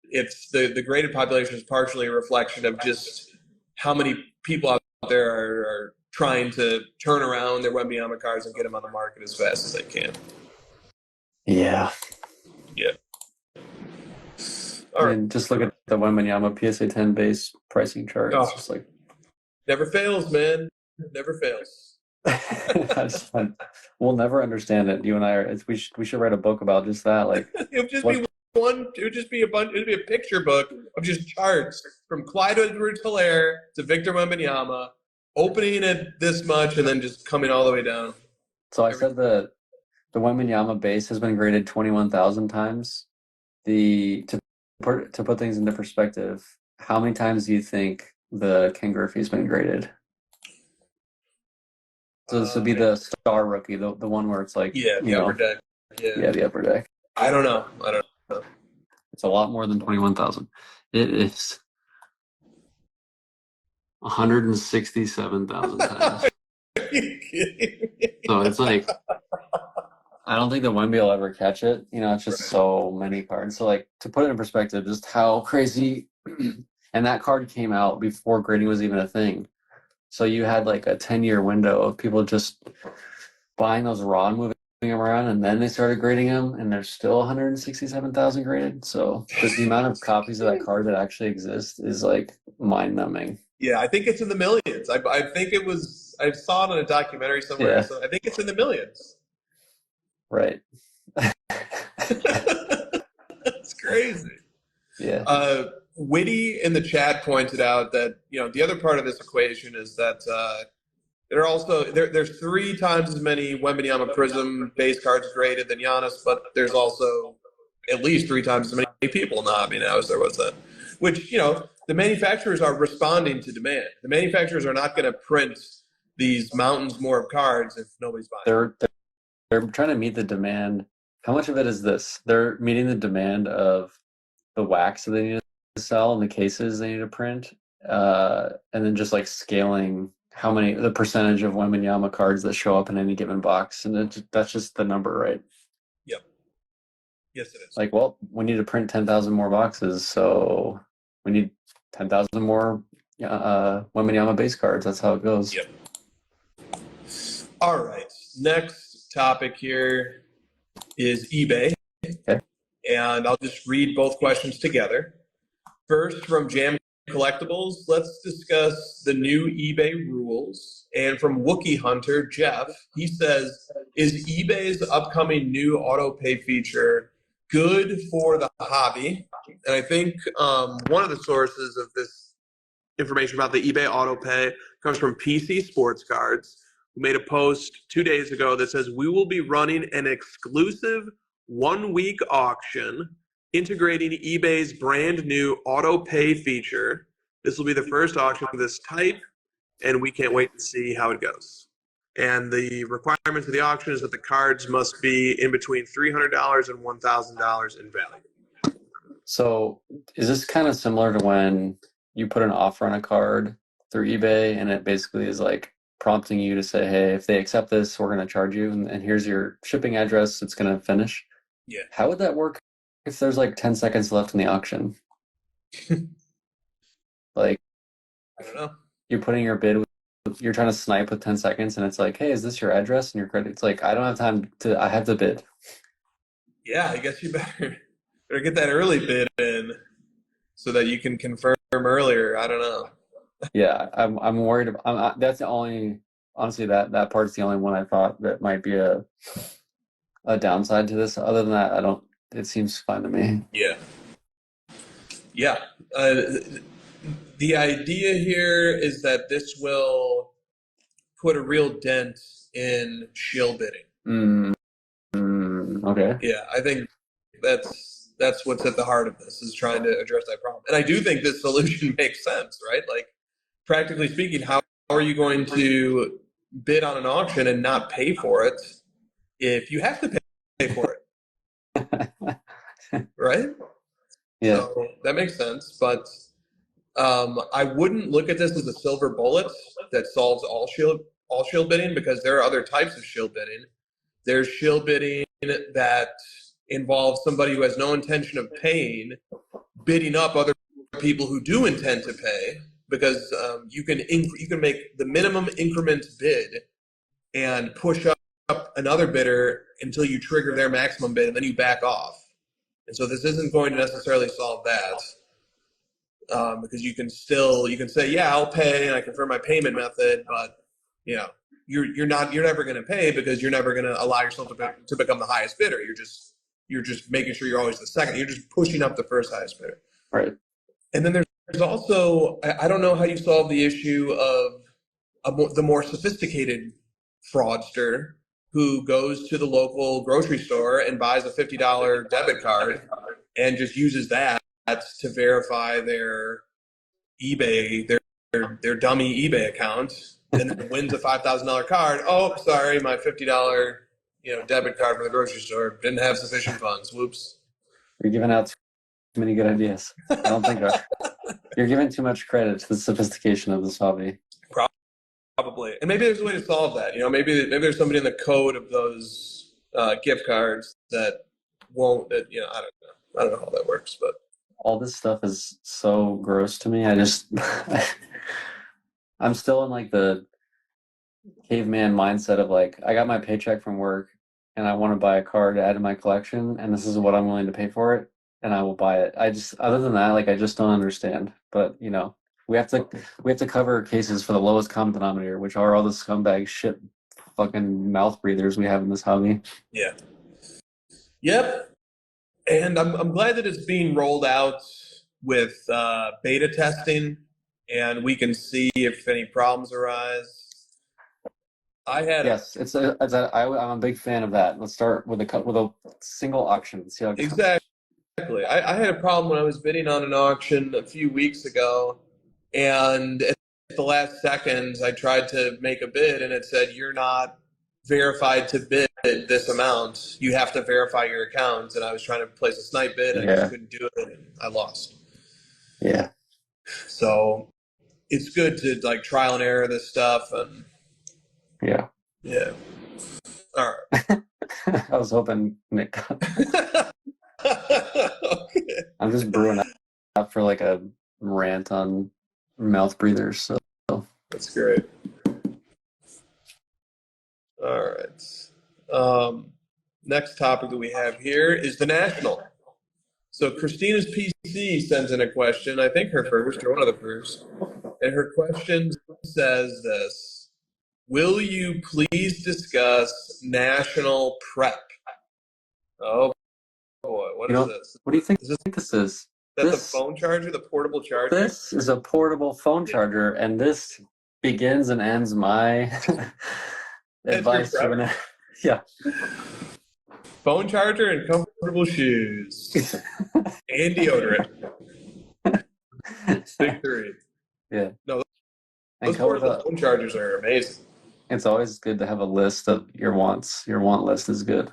B: it's the graded population is partially a reflection of just how many people out there are trying to turn around their Wembanyama cards and get them on the market as fast as they can.
C: Yeah.
B: Yeah.
C: All right. Just look at the Wembanyama PSA 10 base pricing chart. It's just like
B: never fails, man. Never fails.
C: We'll never understand it. You and I we should write a book about just that. Like
B: it would just be a picture book of just charts from Clyde Edwards-Helaire to Victor Wembanyama, opening at this much and then just coming all the way down.
C: So I said the Wembanyama base has been graded 21,000 times. To put things into perspective, how many times do you think the Ken Griffey has been graded? So this would be the star rookie, the one where it's like
B: the Upper Deck.
C: Yeah, the Upper Deck.
B: I don't know.
C: It's a lot more than 21,000. It is 167,000 times.
B: Are you kidding me?
C: So it's like, I don't think that Wemby will ever catch it. It's just so many cards. So like, to put it in perspective, just how crazy, and that card came out before grading was even a thing. So you had like a 10-year window of people just buying those raw and moving them around, and then they started grading them, and there's still 167,000 graded. So the amount of copies of that card that actually exist is like mind-numbing.
B: Yeah, I think it's in the millions. I think it was. I saw it in a documentary somewhere.
C: Yeah.
B: So I think it's in the millions.
C: Right.
B: That's crazy.
C: Yeah.
B: Witty in the chat pointed out that the other part of this equation is that there's 3 times as many Wembanyama Prism base cards graded than Giannis, but there's also at least 3 times as many people in the hobby now as there was then. Which the manufacturers are responding to demand. The manufacturers are not going to print these mountains more of cards if nobody's buying.
C: They're trying to meet the demand. How much of it is this? They're meeting the demand of the wax that they need to sell and the cases they need to print, and then just like scaling the percentage of Wembanyama cards that show up in any given box, and that's just the number, right?
B: Yep. Yes, it is.
C: Like, well, we need to print 10,000 more boxes, so we need 10,000 more Wembanyama base cards. That's how it goes.
B: Yep. All right. Next topic here is eBay.
C: Okay.
B: And I'll just read both questions together. First, from Jam collectibles, let's discuss the new eBay rules. And from Wookie Hunter, Jeff, he says, is eBay's upcoming new auto pay feature good for the hobby? And I think one of the sources of this information about the eBay auto pay comes from PC Sports Cards, who made a post 2 days ago that says, we will be running an exclusive 1-week auction integrating eBay's brand new auto pay feature. This will be the first auction of this type, and we can't wait to see how it goes. And the requirements of the auction is that the cards must be in between $300 and $1,000 in value.
C: So is this kind of similar to when you put an offer on a card through eBay and it basically is like prompting you to say, hey, if they accept this, we're going to charge you, and here's your shipping address, it's going to finish?
B: Yeah.
C: How would that work if there's like 10 seconds left in the auction? Like,
B: I don't know.
C: you're putting your bid you're trying to snipe with 10 seconds and it's like, hey, is this your address and your credit? It's like, I don't have time to, I have to bid.
B: Yeah, I guess you better get that early bid in so that you can confirm earlier. I don't know.
C: Yeah, I'm worried about, that's the only, honestly, that part's the only one I thought that might be a downside to this. Other than that, it seems fine to me.
B: Yeah. Yeah. The idea here is that this will put a real dent in shill bidding.
C: Okay.
B: Yeah, I think that's what's at the heart of this, is trying to address that problem. And I do think this solution makes sense, right? Like, practically speaking, how are you going to bid on an auction and not pay for it if you have to pay for it? Right?
C: Yeah.
B: So that makes sense, but I wouldn't look at this as a silver bullet that solves all shield bidding, because there are other types of shield bidding. There's shield bidding that involves somebody who has no intention of paying bidding up other people who do intend to pay, because you can make the minimum increment bid and push up another bidder until you trigger their maximum bid, and then you back off. And so this isn't going to necessarily solve that. Because you can say, yeah, I'll pay and I confirm my payment method, but you're never going to pay, because you're never going to allow yourself to become the highest bidder. You're just making sure you're always the second. You're just pushing up the first highest bidder.
C: Right.
B: And then there's also, I don't know how you solve the issue of the more sophisticated fraudster who goes to the local grocery store and buys a $50 debit card and just uses that to verify their eBay, their dummy eBay account, and then wins a $5,000 card. Oh, sorry, my $50 debit card from the grocery store didn't have sufficient funds. Whoops.
C: You're giving out too many good ideas. I don't think you're giving too much credit to the sophistication of this hobby.
B: Probably. And maybe there's a way to solve that. Maybe there's somebody in the code of those gift cards that won't, I don't know how that works, but
C: all this stuff is so gross to me. I'm still in like the caveman mindset of like, I got my paycheck from work and I want to buy a card to add to my collection, and this is what I'm willing to pay for it, and I will buy it. Other than that, like, I just don't understand. But we have to cover cases for the lowest common denominator, which are all the scumbag shit fucking mouth breathers we have in this hobby.
B: Yeah. Yep. And I'm glad that it's being rolled out with beta testing, and we can see if any problems arise.
C: Yes, I'm a big fan of that. Let's start with a single auction. See how it goes.
B: Exactly. I had a problem when I was bidding on an auction a few weeks ago, and at the last second, I tried to make a bid, and it said, you're not verified to bid this amount. You have to verify your account. And I was trying to place a snipe bid, and I just couldn't do it, and I lost.
C: Yeah.
B: So it's good to like trial and error this stuff, and
C: yeah.
B: All right.
C: I was hoping Nick.
B: Okay.
C: I'm just brewing up for like a rant on mouth breathers. So
B: that's great. All right. Next topic that we have here is the National. So Christina's PC sends in a question. I think her first or one of the first, and her question says this: will you please discuss national prep? Oh boy, what
C: You
B: is
C: know,
B: this?
C: what do you think
B: Is this
C: this is?
B: that the
C: This
B: phone charger, the portable charger?
C: this is a portable phone charger, and this begins and ends my
B: That's your
C: advice for the
B: prep?
C: next. Yeah.
B: Phone charger and comfortable shoes and deodorant. Big three.
C: Yeah.
B: No,
C: And
B: those
C: come with
B: portable
C: a,
B: phone chargers are amazing.
C: it's always good to have a list of your wants. Your want list is good.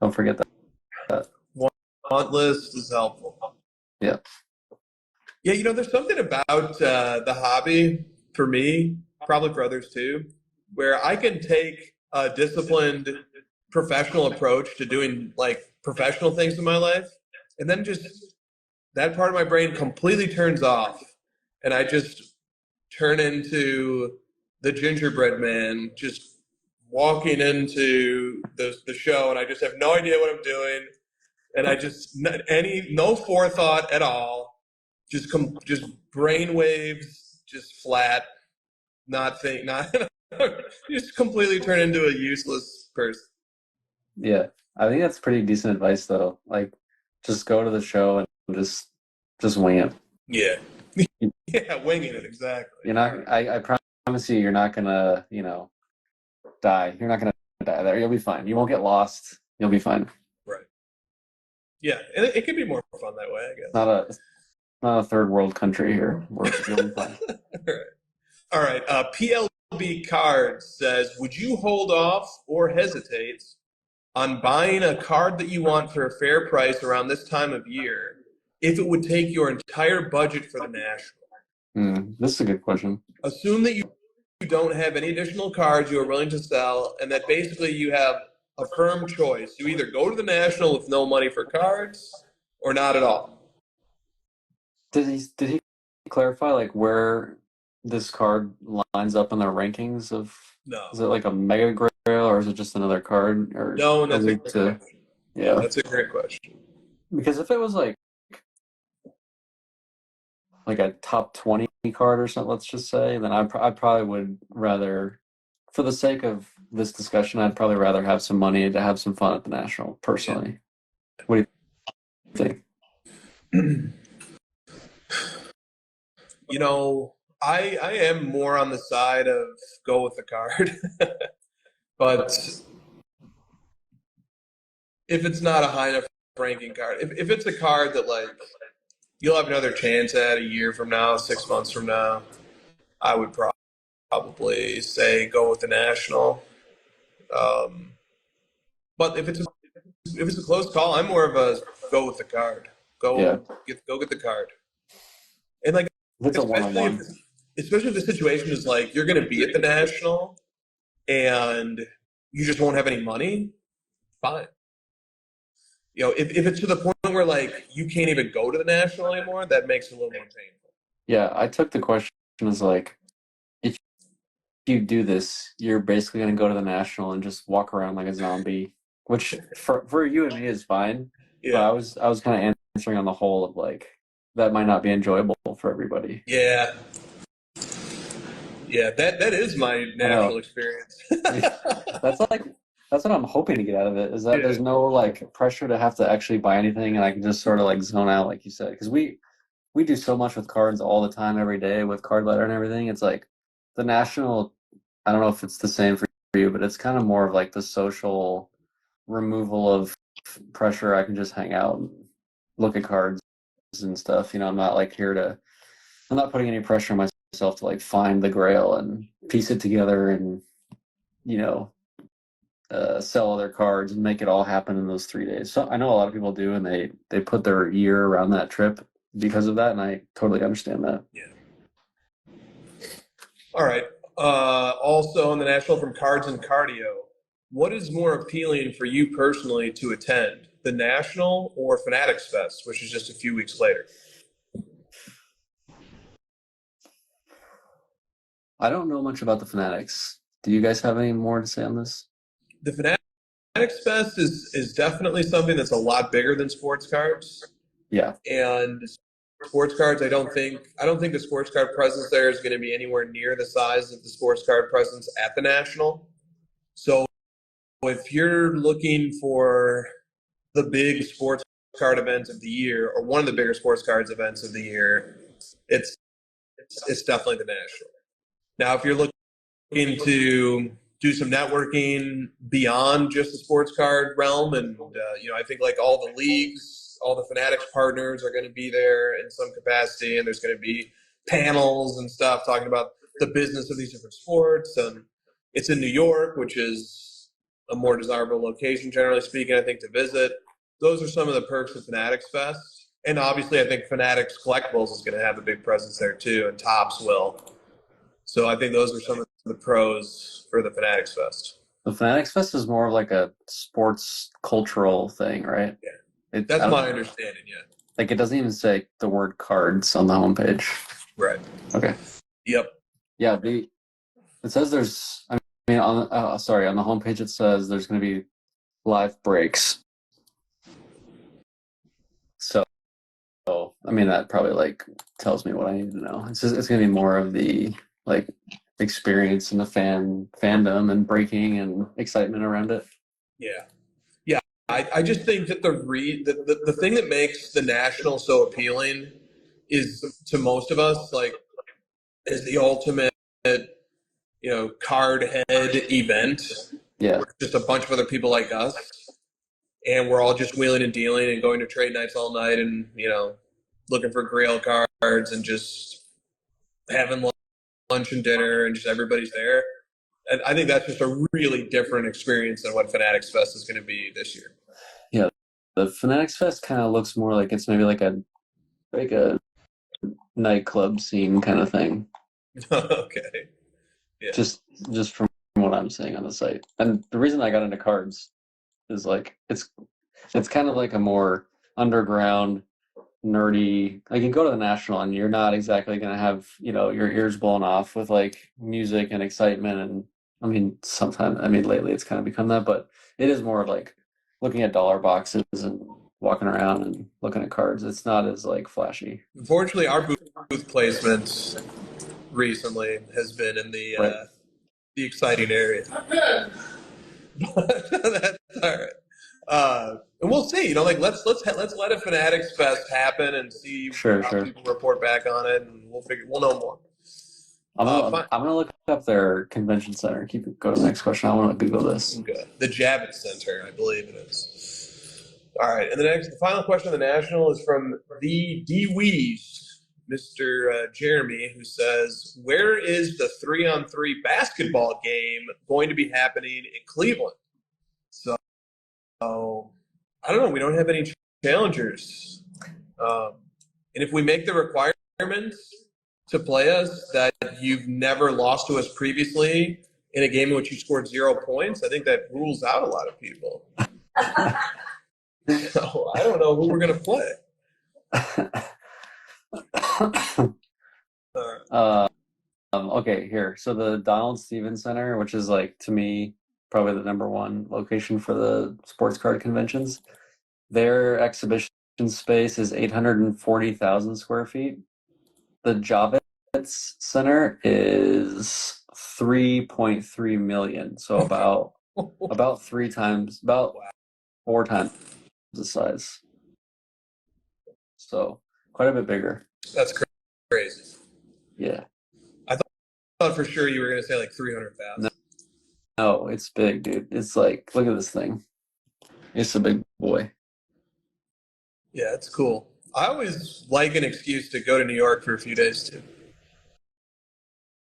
C: Don't forget that.
B: Want list is helpful.
C: Yeah.
B: Yeah, there's something about the hobby for me, probably for others too, where I can take a disciplined professional approach to doing like professional things in my life, and then just that part of my brain completely turns off, and I just turn into the gingerbread man, just walking into the show, and I just have no idea what I'm doing, and I just no forethought at all, just brain waves, just flat, not just completely turn into a useless person.
C: Yeah. I think that's pretty decent advice though. Like just go to the show and just wing it.
B: Yeah, yeah, winging it exactly.
C: You're not I promise you you're not gonna, die. You're not gonna die there. You'll be fine. You won't get lost. You'll be fine.
B: Right. Yeah, and it could be more fun that way, I guess.
C: It's not a third world country here. You'll be fine.
B: All right. PLB Cards says, would you hold off or hesitate on buying a card that you want for a fair price around this time of year if it would take your entire budget for the National?
C: This is a good question.
B: Assume that you don't have any additional cards you are willing to sell, and that basically you have a firm choice. You either go to the National with no money for cards or not at all.
C: Did he clarify like where this card lines up in the rankings of?
B: No.
C: Is it like a Mega Grail or is it just another card? Or
B: No, that's a
C: Elite
B: great
C: to-
B: question.
C: Yeah.
B: That's a great question.
C: Because if it was like a top 20 card or something, let's just say, then I probably would rather, for the sake of this discussion, I'd probably rather have some money to have some fun at the National, personally. What do you think?
B: I am more on the side of go with the card. But if it's not a high enough ranking card, if it's a card that like you'll have another chance at a year from now, 6 months from now, I would probably say go with the National. But if it's a close call, I'm more of a go with the card. Go get the card. And like
C: It's a one-on-one.
B: especially if the situation is like you're going to be at the National and you just won't have any money, fine. If it's to the point where like you can't even go to the National anymore, that makes it a little more painful.
C: Yeah, I took the question as like, if you do this, you're basically going to go to the National and just walk around like a zombie, which for you and me is fine.
B: Yeah.
C: But I was kind of answering on the whole of like, that might not be enjoyable for everybody.
B: Yeah. Yeah, that is my National experience.
C: That's what I'm hoping to get out of it, is that there's no like pressure to have to actually buy anything, and I can just sort of like zone out, like you said, because we do so much with cards all the time, every day with card letter and everything. It's like the National, I don't know if it's the same for you, but it's kind of more of like the social removal of pressure. I can just hang out and look at cards and stuff. I'm not like I'm not putting any pressure on myself to like find the grail and piece it together and sell other cards and make it all happen in those 3 days. So I know a lot of people do, and they put their year around that trip because of that, and I totally understand that.
B: Yeah. All right. Also on the National from Cards and Cardio, what is more appealing for you personally to attend, the National or Fanatics Fest, which is just a few weeks later?
C: I don't know much about the Fanatics. Do you guys have any more to say on this?
B: The Fanatics Fest is definitely something that's a lot bigger than sports cards.
C: Yeah.
B: And sports cards, I don't think the sports card presence there is going to be anywhere near the size of the sports card presence at the National. So if you're looking for the big sports card event of the year, or one of the bigger sports cards events of the year, it's definitely the National. Now, if you're looking to do some networking beyond just the sports card realm, and I think like all the leagues, all the Fanatics partners are going to be there in some capacity, and there's going to be panels and stuff talking about the business of these different sports. And it's in New York, which is a more desirable location, generally speaking, I think, to visit. Those are some of the perks of Fanatics Fest. And obviously, I think Fanatics Collectibles is going to have a big presence there too, and Topps will. So I think those are some of the pros for the Fanatics Fest.
C: The Fanatics Fest is more of like a sports cultural thing, right?
B: Yeah. That's my understanding, yeah.
C: Like it doesn't even say the word cards on the homepage.
B: Right.
C: Okay.
B: Yep.
C: Yeah, it says there's, I mean, on the homepage it says there's going to be live breaks. So, I mean, that probably like tells me what I need to know. It's going to be more of the like experience and the fandom and breaking and excitement around it.
B: Yeah. Yeah. I just think that the thing that makes the National so appealing is, to most of us, like, is the ultimate, card head event.
C: Yeah.
B: We're just a bunch of other people like us, and we're all just wheeling and dealing and going to trade nights all night and, looking for grail cards and just having lunch and dinner and just everybody's there. And I think that's just a really different experience than what Fanatics Fest is going to be this year.
C: Yeah. The Fanatics Fest kind of looks more like it's maybe like a nightclub scene kind of thing.
B: Okay. Yeah.
C: Just from what I'm seeing on the site. And the reason I got into cards is like it's kind of like a more underground, nerdy. Like you go to the National and you're not exactly gonna have, your ears blown off with like music and excitement. And I mean lately it's kind of become that, but it is more like looking at dollar boxes and walking around and looking at cards. It's not as like flashy.
B: Unfortunately, our booth placement recently has been in the
C: Right.
B: The exciting area. That's all right. And we'll see. Let's let a Fanatics Fest happen and see how people report back on it, and we'll know more.
C: I'm gonna look up their convention center. Go to the next question. I want to Google this.
B: Okay. The Javits Center, I believe it is. All right, and the final question of the National is from the DWeez, Mr. Jeremy, who says, "Where is the 3-on-3 basketball game going to be happening in Cleveland?" So I don't know. We don't have any challengers, and if we make the requirements to play us that you've never lost to us previously in a game in which you scored 0 points, I think that rules out a lot of people. So I don't know who we're going to play.
C: Okay, here. So the Donald Stevens Center, which is like, to me, probably the number one location for the sports card conventions, their exhibition space is 840,000 square feet. The Javits Center is 3.3 million. So about 4 times the size. So quite a bit bigger.
B: That's crazy.
C: Yeah.
B: I thought for sure you were going to say like 300,000.
C: No, it's big, dude. It's like, look at this thing. It's a big boy.
B: Yeah, it's cool. I always like an excuse to go to New York for a few days too.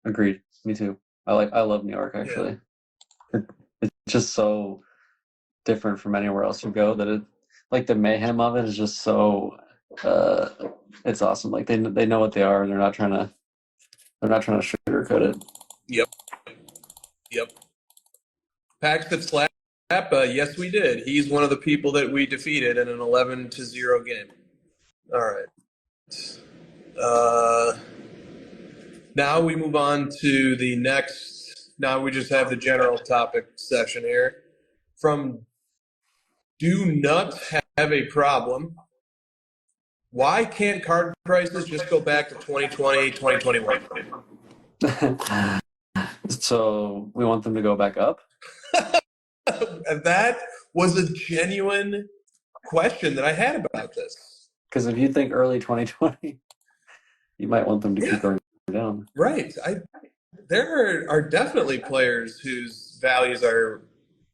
C: Agreed. Me too. I love New York, actually. Yeah. It's just so different from anywhere else you go that it, like, the mayhem of it is just so it's awesome. Like they know what they are and they're not trying to sugarcoat it.
B: Yep. Paxton Slap, yes we did. He's one of the people that we defeated in an 11-0 game. All right. Now we move on to the next. Now we just have the general topic session here. From Do Nuts Have a Problem? Why can't card prices just go back to 2020, 2021?
C: So we want them to go back up?
B: And that was a genuine question that I had about this.
C: Because if you think early 2020, you might want them to keep going down.
B: Right. There are definitely players whose values are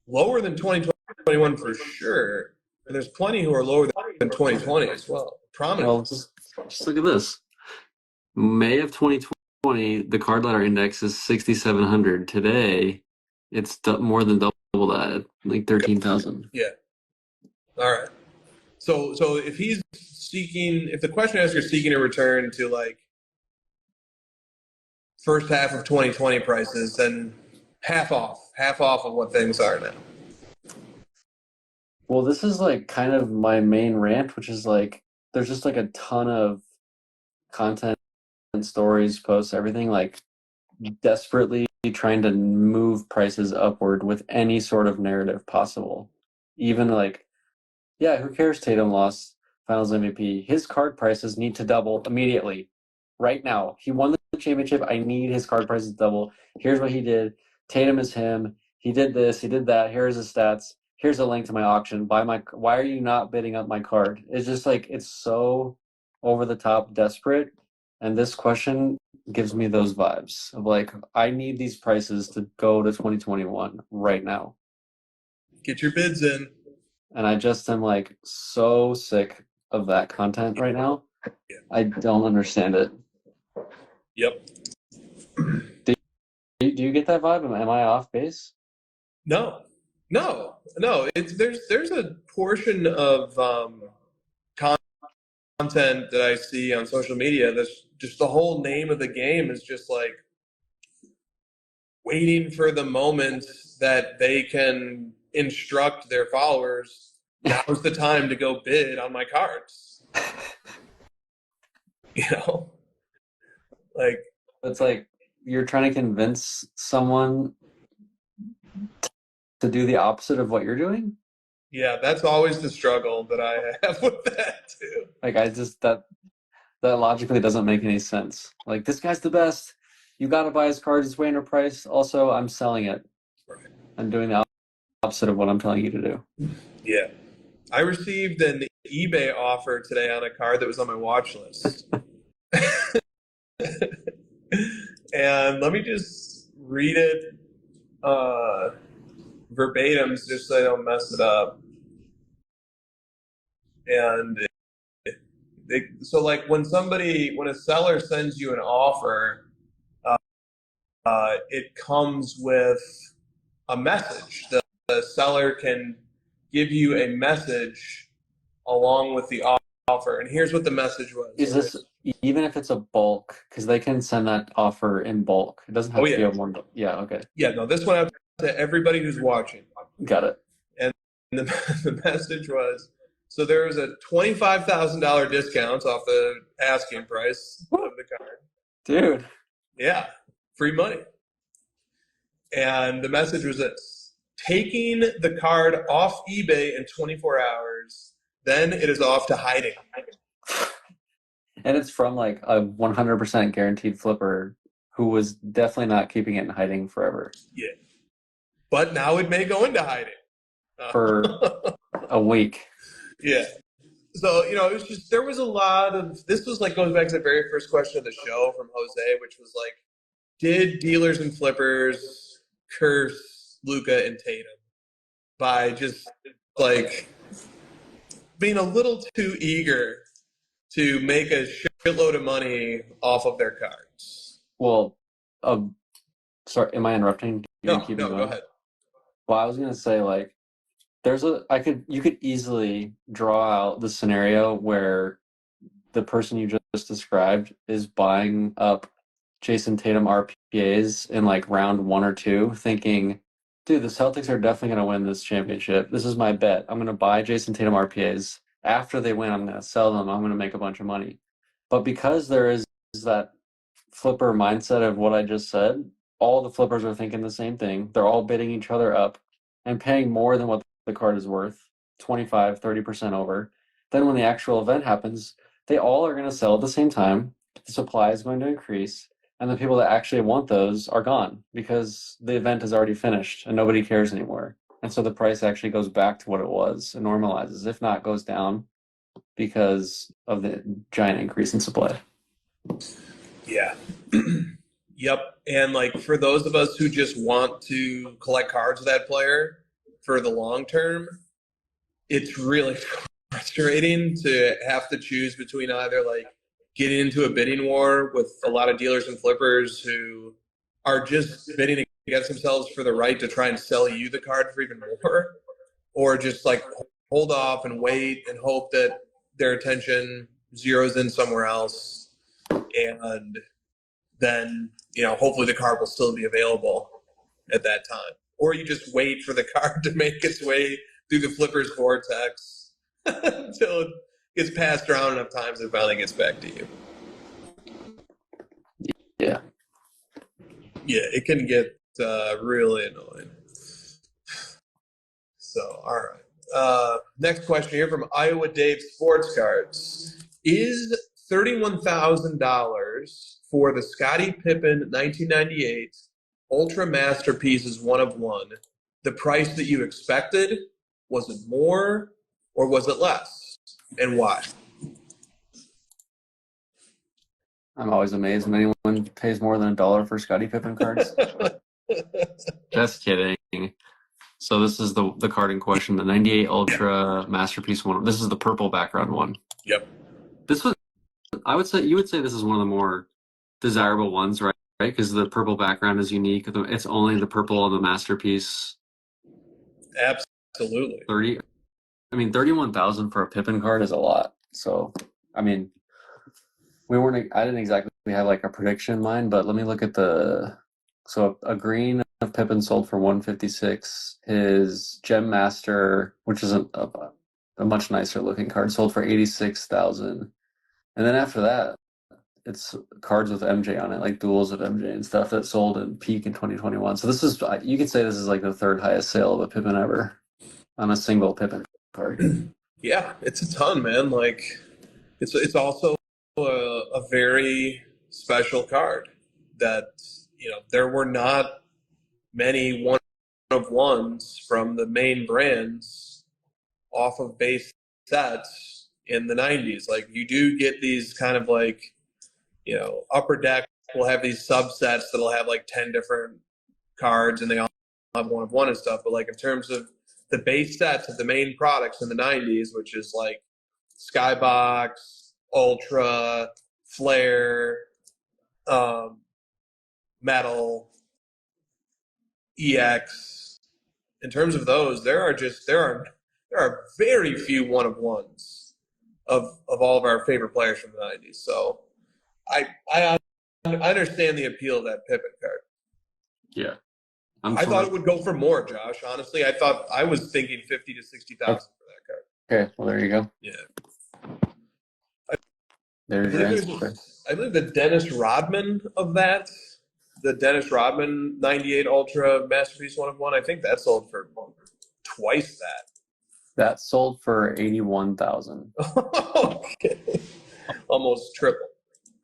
B: lower than 2021 for sure. And there's plenty who are lower than 2020 as well. Prominent.
C: Well, just look at this. May of 2020, the card ladder index is 6,700. Today, it's more than double that, like 13,000.
B: Yeah. All right. So if the question asker is seeking a return to like first half of 2020 prices, then half off of what things are now.
C: Well, this is like kind of my main rant, which is like there's just like a ton of content and stories, posts, everything like desperately trying to move prices upward with any sort of narrative possible. Even like, yeah, who cares? Tatum lost Finals MVP. His card prices need to double immediately, right now. He won the championship. I need his card prices to double. Here's what he did. Tatum is him. He did this. He did that. Here's his stats. Here's a link to my auction. Why are you not bidding up my card? It's just like it's so over the top, desperate. And this question gives me those vibes of like I need these prices to go to 2021 right now.
B: Get your bids in.
C: And I just am like so sick of that content right now.
B: Yeah.
C: I don't understand it.
B: Yep.
C: Do you get that vibe? Am I off base?
B: No. There's a portion of content that I see on social media that's just the whole name of the game is just like waiting for the moment that they can instruct their followers, now's the time to go bid on my cards. Like
C: It's like you're trying to convince someone to do the opposite of what you're doing.
B: Yeah, that's always the struggle that I have with that too.
C: Like I just that logically doesn't make any sense. Like this guy's the best. You gotta buy his cards. It's way underpriced. Also, I'm selling it.
B: Right.
C: I'm doing the opposite of what I'm telling you to do.
B: Yeah. I received an eBay offer today on a card that was on my watch list. And let me just read it verbatim just so I don't mess it up. And so like when a seller sends you an offer, it comes with a message. The seller can give you a message along with the offer. And here's what the message was.
C: Is this even if it's a bulk? Because they can send that offer in bulk. It doesn't have to be a one. Yeah. Okay.
B: Yeah. No. This went out to everybody who's watching.
C: Got it.
B: And the message was, so there was a $25,000 discount off the asking price of the card.
C: Dude.
B: Yeah. Free money. And the message was this: taking the card off eBay in 24 hours, then it is off to hiding.
C: And it's from like a 100% guaranteed flipper who was definitely not keeping it in hiding forever.
B: Yeah. But now it may go into hiding.
C: For a week.
B: Yeah. So, it was just, there was a lot of, this was like, goes back to the very first question of the show from Jose, which was like, did dealers and flippers curse Luka and Tatum by just like being a little too eager to make a shitload of money off of their cards?
C: Well, sorry, am I interrupting?
B: No, go ahead.
C: Well, I was gonna say like, you could easily draw out the scenario where the person you just described is buying up Jason Tatum RPAs in like round 1 or 2, thinking, dude, the Celtics are definitely going to win this championship. This is my bet. I'm going to buy Jason Tatum RPAs. After they win, I'm going to sell them. I'm going to make a bunch of money. But because there is that flipper mindset of what I just said, all the flippers are thinking the same thing. They're all bidding each other up and paying more than what the card is worth, 25, 30% over. Then when the actual event happens, they all are going to sell at the same time. The supply is going to increase, and the people that actually want those are gone because the event is already finished and nobody cares anymore. And so the price actually goes back to what it was and normalizes, if not goes down, because of the giant increase in supply.
B: Yeah. Yep. And like for those of us who just want to collect cards of that player for the long term, it's really frustrating to have to choose between either like getting into a bidding war with a lot of dealers and flippers who are just bidding against themselves for the right to try and sell you the card for even more, or just like hold off and wait and hope that their attention zeroes in somewhere else, and then hopefully the card will still be available at that time, or you just wait for the card to make its way through the flipper's vortex until it gets passed around enough times and finally gets back to you.
C: Yeah.
B: Yeah, it can get really annoying. So, all right. Next question here from Iowa Dave Sports Cards. Is $31,000 for the Scottie Pippen 1998 Ultra Masterpieces 1/1 the price that you expected? Was it more or was it less? And why?
C: I'm always amazed when anyone pays more than $1 for Scottie Pippen cards. Just kidding. So this is the card in question, the 98 Ultra Masterpiece 1. This is the purple background one.
B: Yep.
C: This was, you would say this is one of the more desirable ones, right? Right? Because the purple background is unique. It's only the purple on the Masterpiece.
B: Absolutely.
C: 31,000 for a Pippen card is a lot. So, I mean, I didn't exactly have like a prediction in mind, but let me look at so a green of Pippen sold for 156. His Gem Master, which is a much nicer looking card, sold for 86,000. And then after that, it's cards with MJ on it, like duels of MJ and stuff that sold in peak in 2021. So you could say this is like the third highest sale of a Pippen ever on a single Pippen card.
B: Yeah, it's a ton, man. Like, it's also a very special card that there were not many one of ones from the main brands off of base sets in the 90s. Like, you do get these kind of like Upper Deck will have these subsets that'll have like 10 different cards and they all have one of one and stuff, but like in terms of the base sets of the main products in the 90s, which is like Skybox, Ultra, Flare, Metal, EX. In terms of those, there are very few one of ones of all of our favorite players from the 90s. So I understand the appeal of that Pippen card.
C: Yeah.
B: I thought it would go for more, Josh. Honestly, I was thinking 50 to 60,000 for that card.
C: Okay, well there you go.
B: Yeah.
C: There's your answer.
B: I believe the Dennis Rodman of that, the Dennis Rodman 98 Ultra Masterpiece 1/1, I think that sold for twice that.
C: That sold for 81,000.
B: Okay. Almost triple.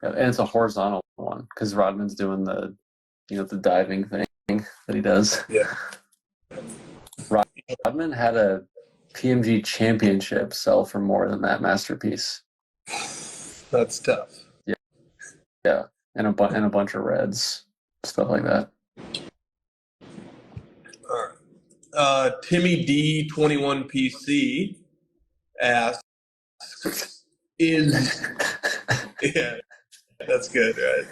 C: And it's a horizontal one because Rodman's doing the diving thing that he does.
B: Yeah.
C: Rodman had a PMG championship sell for more than that Masterpiece.
B: That's tough.
C: Yeah, and a bunch of reds, stuff like that.
B: All right. Timmy D 21 PC asks, yeah, that's good, right?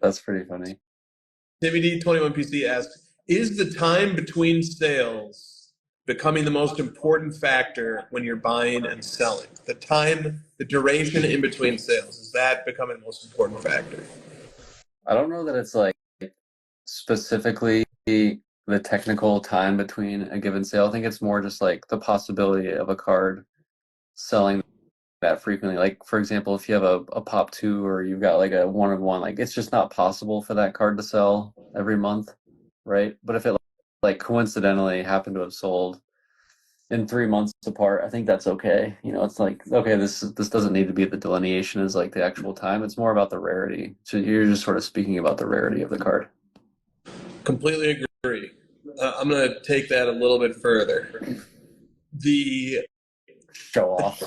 C: That's pretty funny.
B: Timmy D 21 PC asks, is the time between sales becoming the most important factor when you're buying and selling? The duration in between sales, is that becoming the most important factor?
C: I don't know that it's like specifically the technical time between a given sale. I think it's more just like the possibility of a card selling that frequently. Like, for example, if you have a Pop 2 or you've got like a 1/1, like it's just not possible for that card to sell every month, right? But if it like coincidentally happened to have sold in 3 months apart, I think that's okay. You know, it's like, okay, this doesn't need to be the delineation as like the actual time. It's more about the rarity. So you're just sort of speaking about the rarity of the card.
B: Completely agree. I'm going to take that a little bit further.
C: Show off.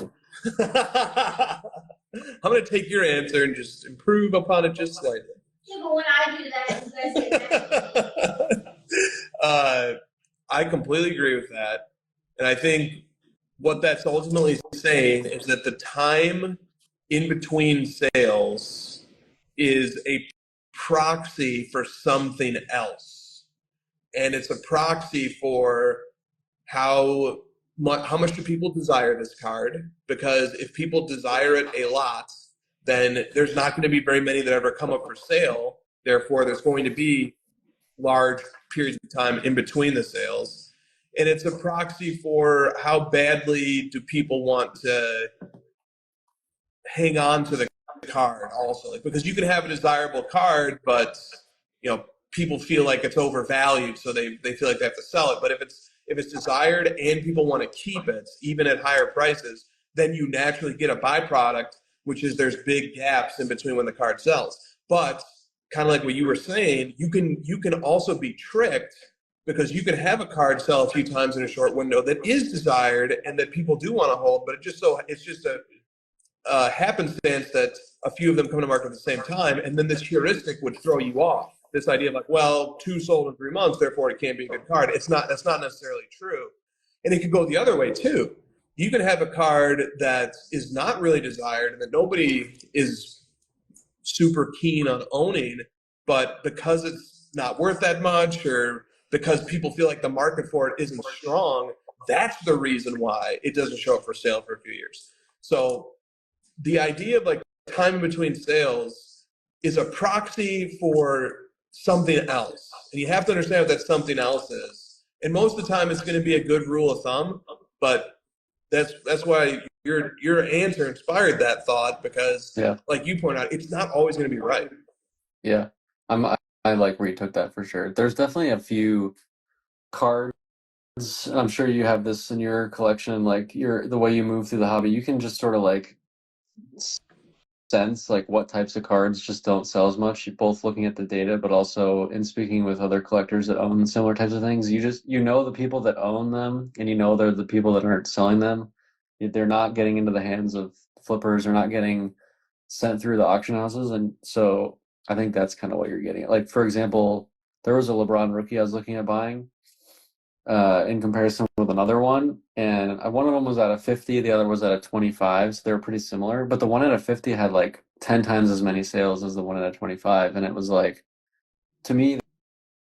B: I'm going to take your answer and just improve upon it just slightly.
D: Yeah, but when I do that, you guys get mad.
B: I completely agree with that. And I think what that's ultimately saying is that the time in between sales is a proxy for something else. And it's a proxy for how much do people desire this card? Because if people desire it a lot, then there's not going to be very many that ever come up for sale. Therefore, there's going to be large periods of time in between the sales. And it's a proxy for how badly do people want to hang on to the card also. Like, because you can have a desirable card, but people feel like it's overvalued, so they feel like they have to sell it. But if it's desired and people want to keep it, even at higher prices, then you naturally get a byproduct, which is there's big gaps in between when the card sells. But kind of like what you were saying, you can also be tricked, because you can have a card sell a few times in a short window that is desired and that people do want to hold, but it's just a happenstance that a few of them come to market at the same time, and then this heuristic would throw you off. This idea of like, well, 2 sold in 3 months, therefore it can't be a good card. That's not necessarily true. And it could go the other way too. You can have a card that is not really desired and that nobody is super keen on owning, but because it's not worth that much, or because people feel like the market for it isn't strong, that's the reason why it doesn't show up for sale for a few years. So the idea of like time in between sales is a proxy for something else. And you have to understand what that something else is. And most of the time it's going to be a good rule of thumb, but that's why your answer inspired that thought, because like you point out, it's not always going to be right.
C: Yeah. I like where you took that for sure. There's definitely a few cards. I'm sure you have this in your collection, like the way you move through the hobby, you can just sort of like sense like what types of cards just don't sell as much. You're both looking at the data, but also in speaking with other collectors that own similar types of things, you know the people that own them, and you know they're the people that aren't selling them. They're not getting into the hands of flippers. They're not getting sent through the auction houses, and so I think that's kind of what you're getting at. Like, for example, there was a LeBron rookie I was looking at buying in comparison with another one, and one of them was at a 50, the other was at a 25, so they were pretty similar, but the one at a 50 had like 10 times as many sales as the one at a 25, and it was like, to me,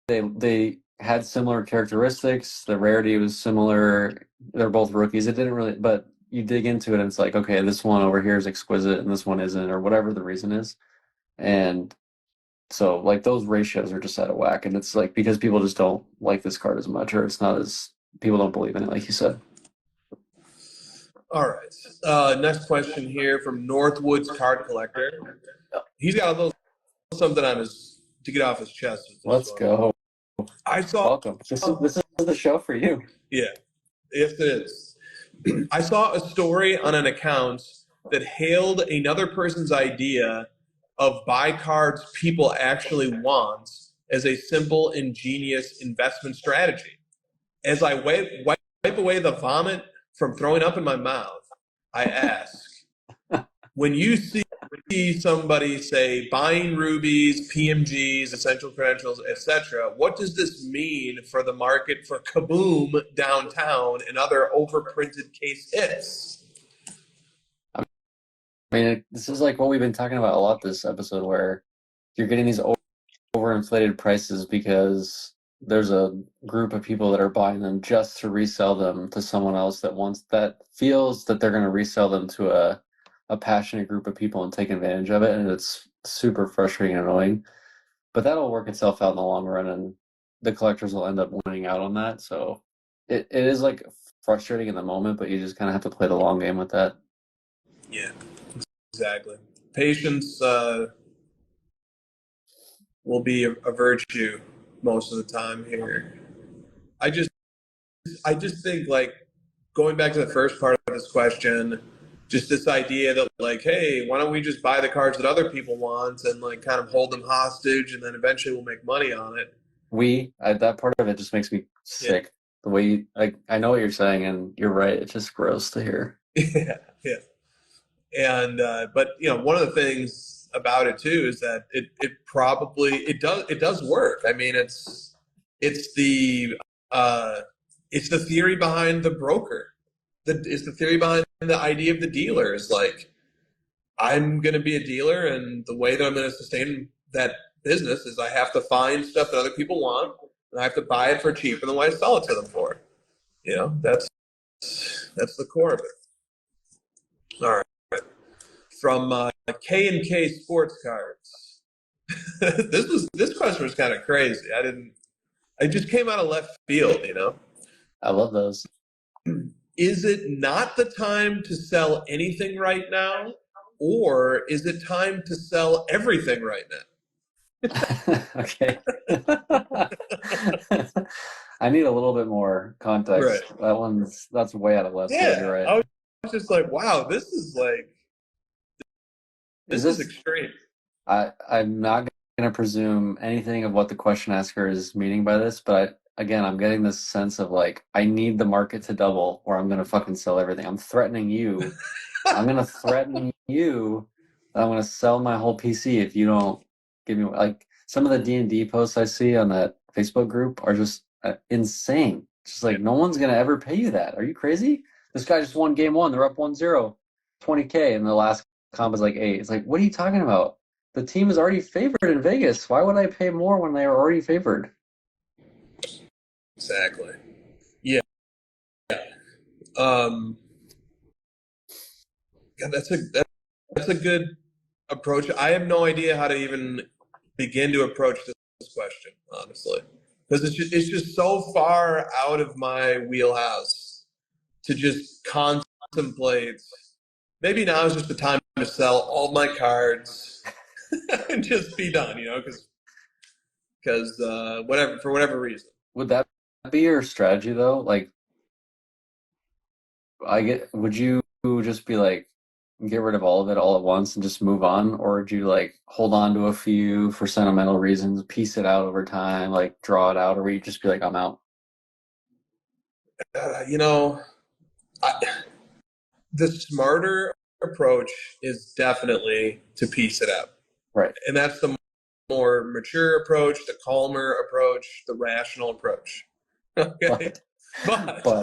C: they had similar characteristics, the rarity was similar, they're both rookies, it didn't really, but you dig into it and it's like, okay, this one over here is exquisite and this one isn't, or whatever the reason is. And so like those ratios are just out of whack, and it's like because people just don't like this card as much, or it's not as, people don't believe in it, like you said.
B: All right. Next question here from Northwoods Card Collector. He's got a little something on to get off his chest.
C: Let's go. Welcome. This is the show for you.
B: Yeah. Yes, it is. I saw a story on an account that hailed another person's idea of buy cards people actually want as a simple, ingenious investment strategy. As I wipe away the vomit from throwing up in my mouth, I ask, when you see somebody say buying rubies, PMGs, essential credentials, etc., what does this mean for the market for Kaboom downtown and other overprinted case hits?
C: I mean, this is like what we've been talking about a lot this episode, where you're getting these overinflated prices because there's a group of people that are buying them just to resell them to someone else that feels that they're going to resell them to a passionate group of people and take advantage of it, and it's super frustrating and annoying. But that'll work itself out in the long run, and the collectors will end up winning out on that. So it is like frustrating in the moment, but you just kind of have to play the long game with that.
B: Yeah, exactly. Patience will be a virtue most of the time here. I just think like going back to the first part of this question, just this idea that like, hey, why don't we just buy the cards that other people want and like kind of hold them hostage, and then eventually we'll make money on it.
C: That part of it just makes me sick. The way you, like, I know what you're saying, and you're right. It's just gross to hear.
B: Yeah, yeah. And but you know, one of the things about it too is that it does work. I mean, it's the theory behind the broker. It's the theory behind the idea of the dealer. Is like, I'm going to be a dealer, and the way that I'm going to sustain that business is I have to find stuff that other people want, and I have to buy it for cheaper than what I sell it to them for. You know, that's the core of it. All right. From K&K Sports Cards. this question was kind of crazy. I just came out of left field, you know.
C: I love those.
B: Is it not the time to sell anything right now, or is it time to sell everything right now?
C: Okay. I need a little bit more context.
B: Right.
C: That's way out of left field.
B: Yeah,
C: You're right.
B: I was just like, wow, this is extreme.
C: I'm not going to presume anything of what the question asker is meaning by this, but again, I'm getting this sense of like, I need the market to double or I'm going to fucking sell everything. I'm threatening you. I'm going to threaten you that I'm going to sell my whole PC if you don't give me, like, some of the D&D posts I see on that Facebook group are just insane. Just like, no one's going to ever pay you that. Are you crazy? This guy just won game 1. They're up 1-0, 20K, and the last comp is like 8. It's like, what are you talking about? The team is already favored in Vegas. Why would I pay more when they are already favored?
B: Exactly. Yeah. God, that's a good approach. I have no idea how to even begin to approach this question, honestly, because it's just so far out of my wheelhouse to just contemplate. Maybe now is just the time to sell all my cards and just be done, you know, because for whatever reason.
C: Would that be your strategy though? Like, would you just be like, get rid of all of it all at once and just move on, or would you like hold on to a few for sentimental reasons, piece it out over time, like draw it out, or would you just be like, I'm out?
B: You know, the smarter approach is definitely to piece it out.
C: Right.
B: And that's the more mature approach, the calmer approach, the rational approach. Okay. But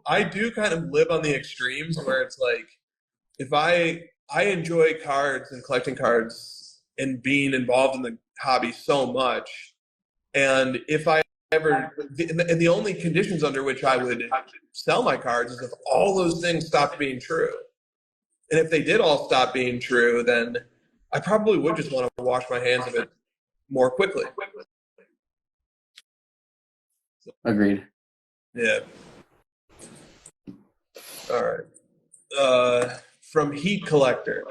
B: I do kind of live on the extremes where it's like, if I enjoy cards and collecting cards and being involved in the hobby so much, and if I ever, and the only conditions under which I would sell my cards is if all those things stopped being true. And if they did all stop being true, then I probably would just want to wash my hands of it more quickly.
C: Agreed.
B: Yeah. All right. From Heat Collector.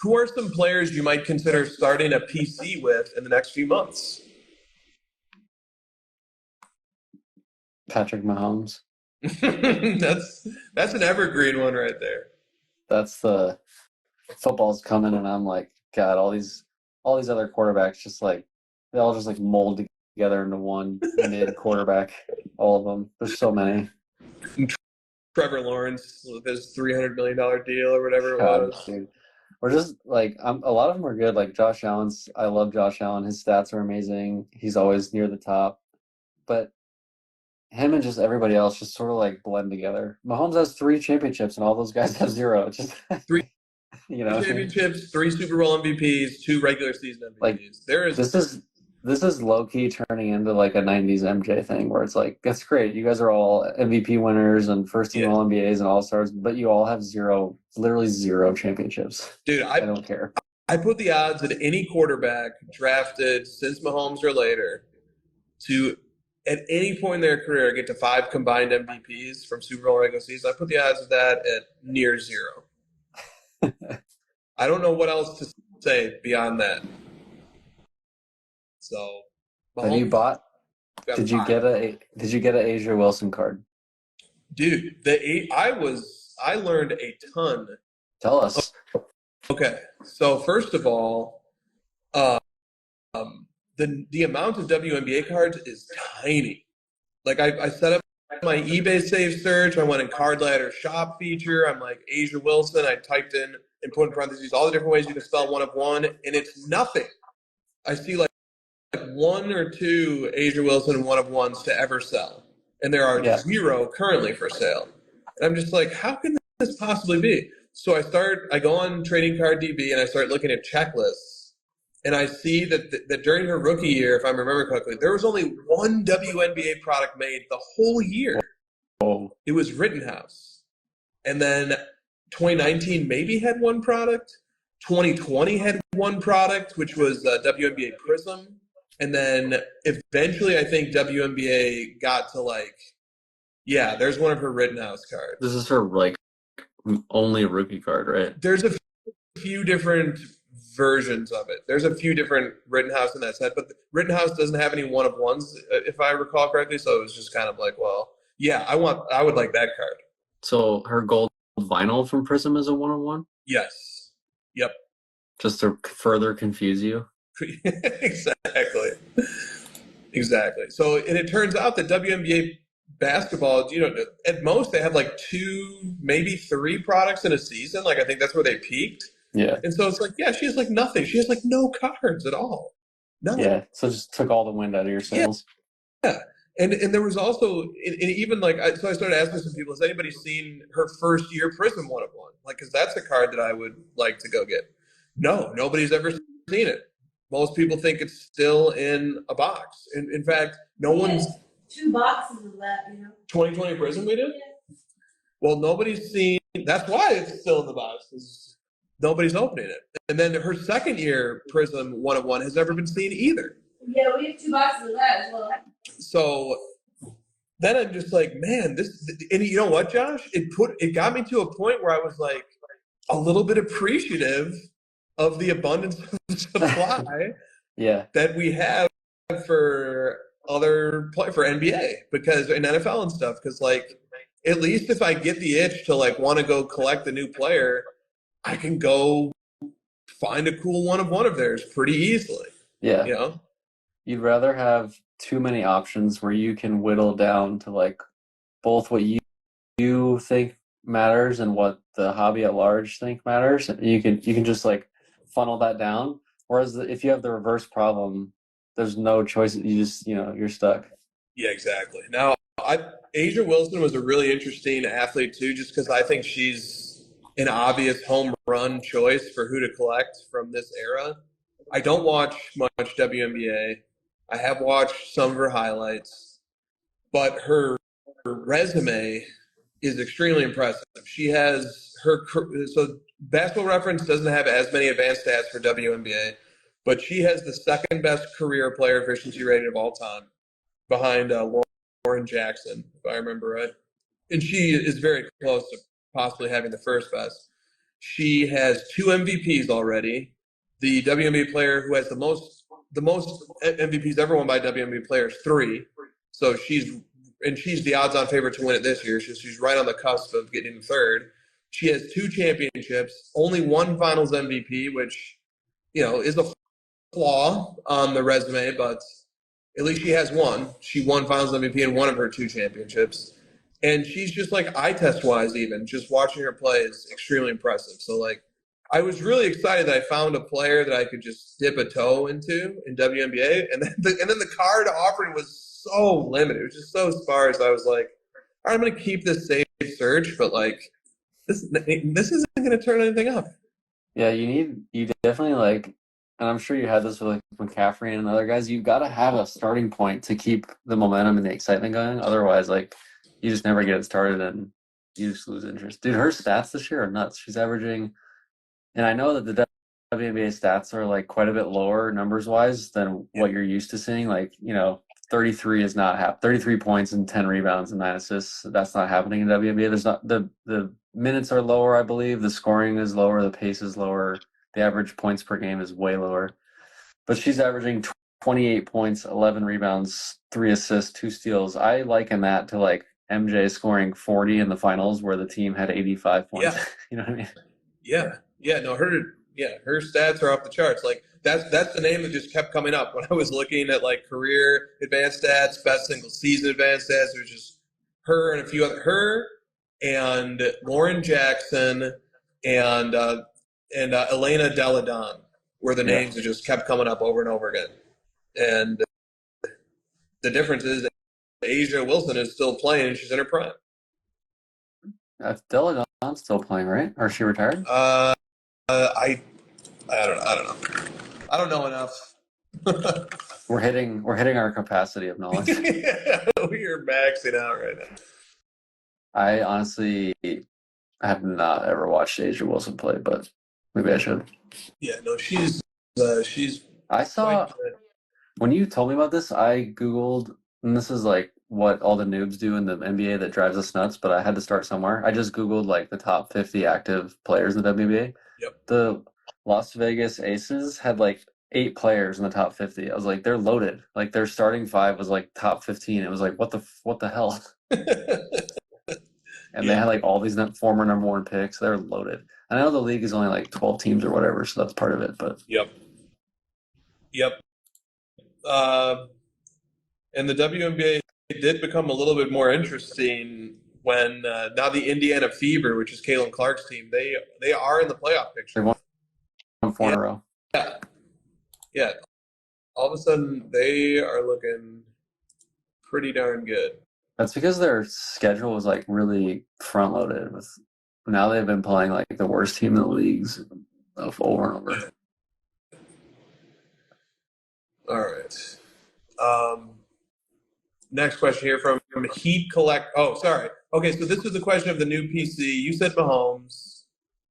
B: Who are some players you might consider starting a PC with in the next few months?
C: Patrick Mahomes.
B: That's an evergreen one right there.
C: That's the football's coming, and I'm like, God, all these other quarterbacks just like they all just like mold together into one mid quarterback. All of them. There's so many.
B: Trevor Lawrence with his $300 million deal or whatever it was.
C: Dude. We're just like a lot of them are good. Like Josh Allen's. I love Josh Allen. His stats are amazing. He's always near the top, but him and just everybody else just sort of like blend together. Mahomes has 3 championships, and all those guys have 0. It's just
B: 3
C: you know,
B: championships, 3 Super Bowl MVPs, 2 regular season MVPs.
C: Like, this is low key turning into like a '90s MJ thing, where it's like, that's great. You guys are all MVP winners and first team All NBAs and All Stars, but you all have literally 0 championships.
B: Dude,
C: I don't care.
B: I put the odds at any quarterback drafted since Mahomes or later to, at any point in their career, get to 5 combined MVPs from Super Bowl regular season. I put the odds of that at near 0. I don't know what else to say beyond that. So,
C: Mahomes,
B: Got
C: Did you
B: 5.
C: get an Asia Wilson card?
B: Dude, I learned a ton.
C: Tell us.
B: Okay, so first of all, um, the amount of WNBA cards is tiny. Like I set up my eBay save search. I went in card ladder shop feature. I'm like Asia Wilson. I typed in and put in parentheses all the different ways you can spell one of one, and it's nothing. I see like 1 or 2 Asia Wilson one of ones to ever sell, and there are 0 currently for sale. And I'm just like, how can this possibly be? So I go on Trading Card DB and I start looking at checklists, and I see that during her rookie year, if I remember correctly, there was only 1 WNBA product made the whole year.
C: Oh.
B: It was Rittenhouse. And then 2019 maybe had 1 product. 2020 had 1 product, which was WNBA Prism. And then eventually I think WNBA got to like, yeah, there's one of her Rittenhouse cards.
C: This is her like only rookie card, right?
B: There's a few different versions of it. There's a few different Rittenhouse in that set, but Rittenhouse doesn't have any one of ones, if I recall correctly. So it was just kind of like, well, yeah, I would like that card.
C: So her gold vinyl from Prism is a 1-on-1?
B: Yes. Yep.
C: Just to further confuse you.
B: Exactly. So, and it turns out that WNBA basketball, at most they have like 2, maybe 3 products in a season. Like I think that's where they peaked.
C: Yeah.
B: And so it's like, yeah, she has like nothing. She has like no cards at all. No.
C: Yeah. So it just took all the wind out of your sails.
B: Yeah. And there was also, and even like, so I started asking some people, has anybody seen her first year Prism 1-of-1? Like, because that's a card that I would like to go get. No, nobody's ever seen it. Most people think it's still in a box. In fact, no one's
D: 2 boxes of that,
B: 2020 Prism we did? Yeah. Well, nobody's seen, that's why it's still in the box, because nobody's opening it. And then her second year Prism 1-of-1 has never been seen either.
D: Yeah, we have 2 boxes of that as well.
B: So then I'm just like, man, and you know what, Josh? It got me to a point where I was like a little bit appreciative of the abundance of supply that we have for NBA because in NFL and stuff. Because like, at least if I get the itch to like want to go collect a new player, I can go find a cool 1-of-1 of theirs pretty easily.
C: Yeah. You'd rather have too many options where you can whittle down to like both what you think matters and what the hobby at large think matters. You can just like funnel that down. Whereas if you have the reverse problem, there's no choice. You just, you're stuck.
B: Yeah, exactly. Now, Asia Wilson was a really interesting athlete too, just because I think she's an obvious home run choice for who to collect from this era. I don't watch much WNBA. I have watched some of her highlights, but her resume is extremely impressive. She has so Basketball Reference doesn't have as many advanced stats for WNBA, but she has the second best career player efficiency rating of all time behind Lauren Jackson, if I remember right. And she is very close to possibly having the first best. She has 2 MVPs already. The WNBA player who has the most MVPs ever won by WNBA players, 3. So she's the odds-on favorite to win it this year. She's right on the cusp of getting 3rd. She has 2 championships, only 1 Finals MVP, which is a flaw on the resume, but at least she has 1. She won Finals MVP in 1 of her 2 championships, and she's just like eye test wise, even just watching her play is extremely impressive. So like, I was really excited that I found a player that I could just dip a toe into in WNBA, and then the card offering was so limited. It was just so sparse. I was like, all right, I'm going to keep this safe search, but like, this isn't going to turn anything up.
C: Yeah, you definitely like, and I'm sure you had this with like McCaffrey and other guys. You've got to have a starting point to keep the momentum and the excitement going. Otherwise, like, you just never get it started and you just lose interest. Dude, her stats this year are nuts. She's averaging. And I know that the WNBA stats are like quite a bit lower numbers wise than what you're used to seeing. Like, 33 is not 33 points and 10 rebounds and 9 assists. That's not happening in WNBA. There's not the minutes are lower, I believe. The scoring is lower. The pace is lower. The average points per game is way lower. But she's averaging 28 points, 11 rebounds, 3 assists, 2 steals. I liken that to like MJ scoring 40 in the finals where the team had 85 points.
B: Yeah.
C: You know what I mean?
B: Yeah. No, her stats are off the charts. Like that's the name that just kept coming up when I was looking at like career advanced stats, best single season advanced stats. It was just her and a few other her and Lauren Jackson and Elena Deladon were the names that just kept coming up over and over again. And the difference is Asia Wilson is still playing and she's in her prime.
C: Deladon's still playing, right? Or is she retired?
B: I don't know. I don't know enough.
C: We're hitting our capacity of knowledge.
B: Yeah, we are maxing out right now.
C: I honestly have not ever watched Asia Wilson play, but maybe I should.
B: Yeah, no, she's
C: I saw
B: quite good.
C: when you told me about this, I Googled, and this is like what all the noobs do in the NBA that drives us nuts, but I had to start somewhere. I just Googled like the top 50 active players in the WNBA.
B: Yep.
C: The Las Vegas Aces had like 8 players in the top 50. I was like, they're loaded. Like their starting 5 was like top 15. It was like, what the hell? And they had like all these former number 1 picks. They're loaded. I know the league is only like 12 teams or whatever, so that's part of it. But
B: Yep. And the WNBA did become a little bit more interesting when now the Indiana Fever, which is Caitlin Clark's team, they are in the playoff picture.
C: they won 4 in a row.
B: Yeah. All of a sudden, they are looking pretty darn good.
C: That's because their schedule was like really front loaded. With now they've been playing like the worst team in the leagues over and over.
B: All right. Next question here from Heat Collect. Oh, sorry. Okay, so this was the question of the new PC. You said Mahomes.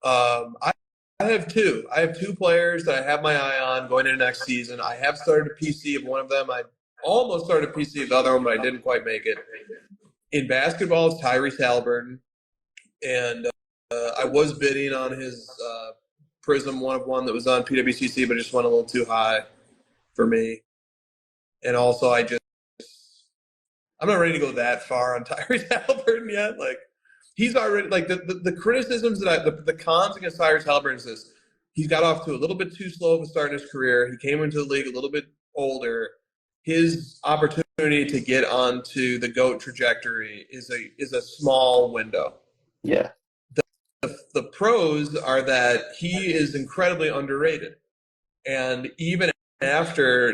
B: I have 2. I have 2 players that I have my eye on going into next season. I have started a PC of one of them. I almost started a PC of the other one, but I didn't quite make it. In basketball, it's Tyrese Halliburton. And I was bidding on his Prism 1-of-1 that was on PWCC, but it just went a little too high for me. And also, I'm not ready to go that far on Tyrese Halliburton yet. Like, he's already, like, the criticisms the cons against Tyrese Halliburton is this. He's got off to a little bit too slow of a start in his career. He came into the league a little bit older. His opportunity to get onto the GOAT trajectory is a small window.
C: Yeah.
B: The pros are that he is incredibly underrated. And even after,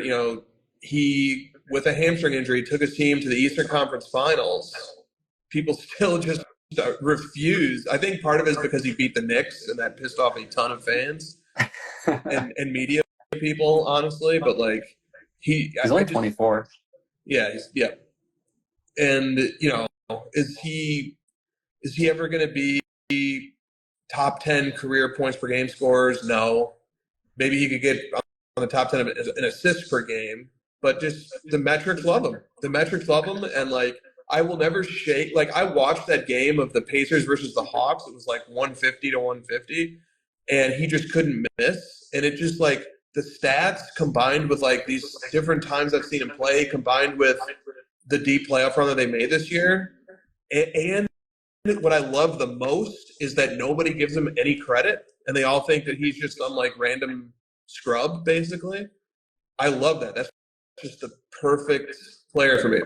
B: he, with a hamstring injury, took his team to the Eastern Conference Finals, people still just refuse. I think part of it is because he beat the Knicks, and that pissed off a ton of fans and media people, honestly. But, like, he's
C: only 24.
B: Yeah, and is he ever going to be top 10 career points per game scorers? No. Maybe he could get on the top 10 in assists per game, but just the metrics love him. And like, I will never shake. Like, I watched that game of the Pacers versus the Hawks. It was like 150 to 150, and he just couldn't miss. And it just, like, the stats combined with like these different times I've seen him play, combined with the deep playoff run that they made this year, and what I love the most is that nobody gives him any credit, and they all think that he's just some like random scrub, basically. I love that. That's just the perfect player for me.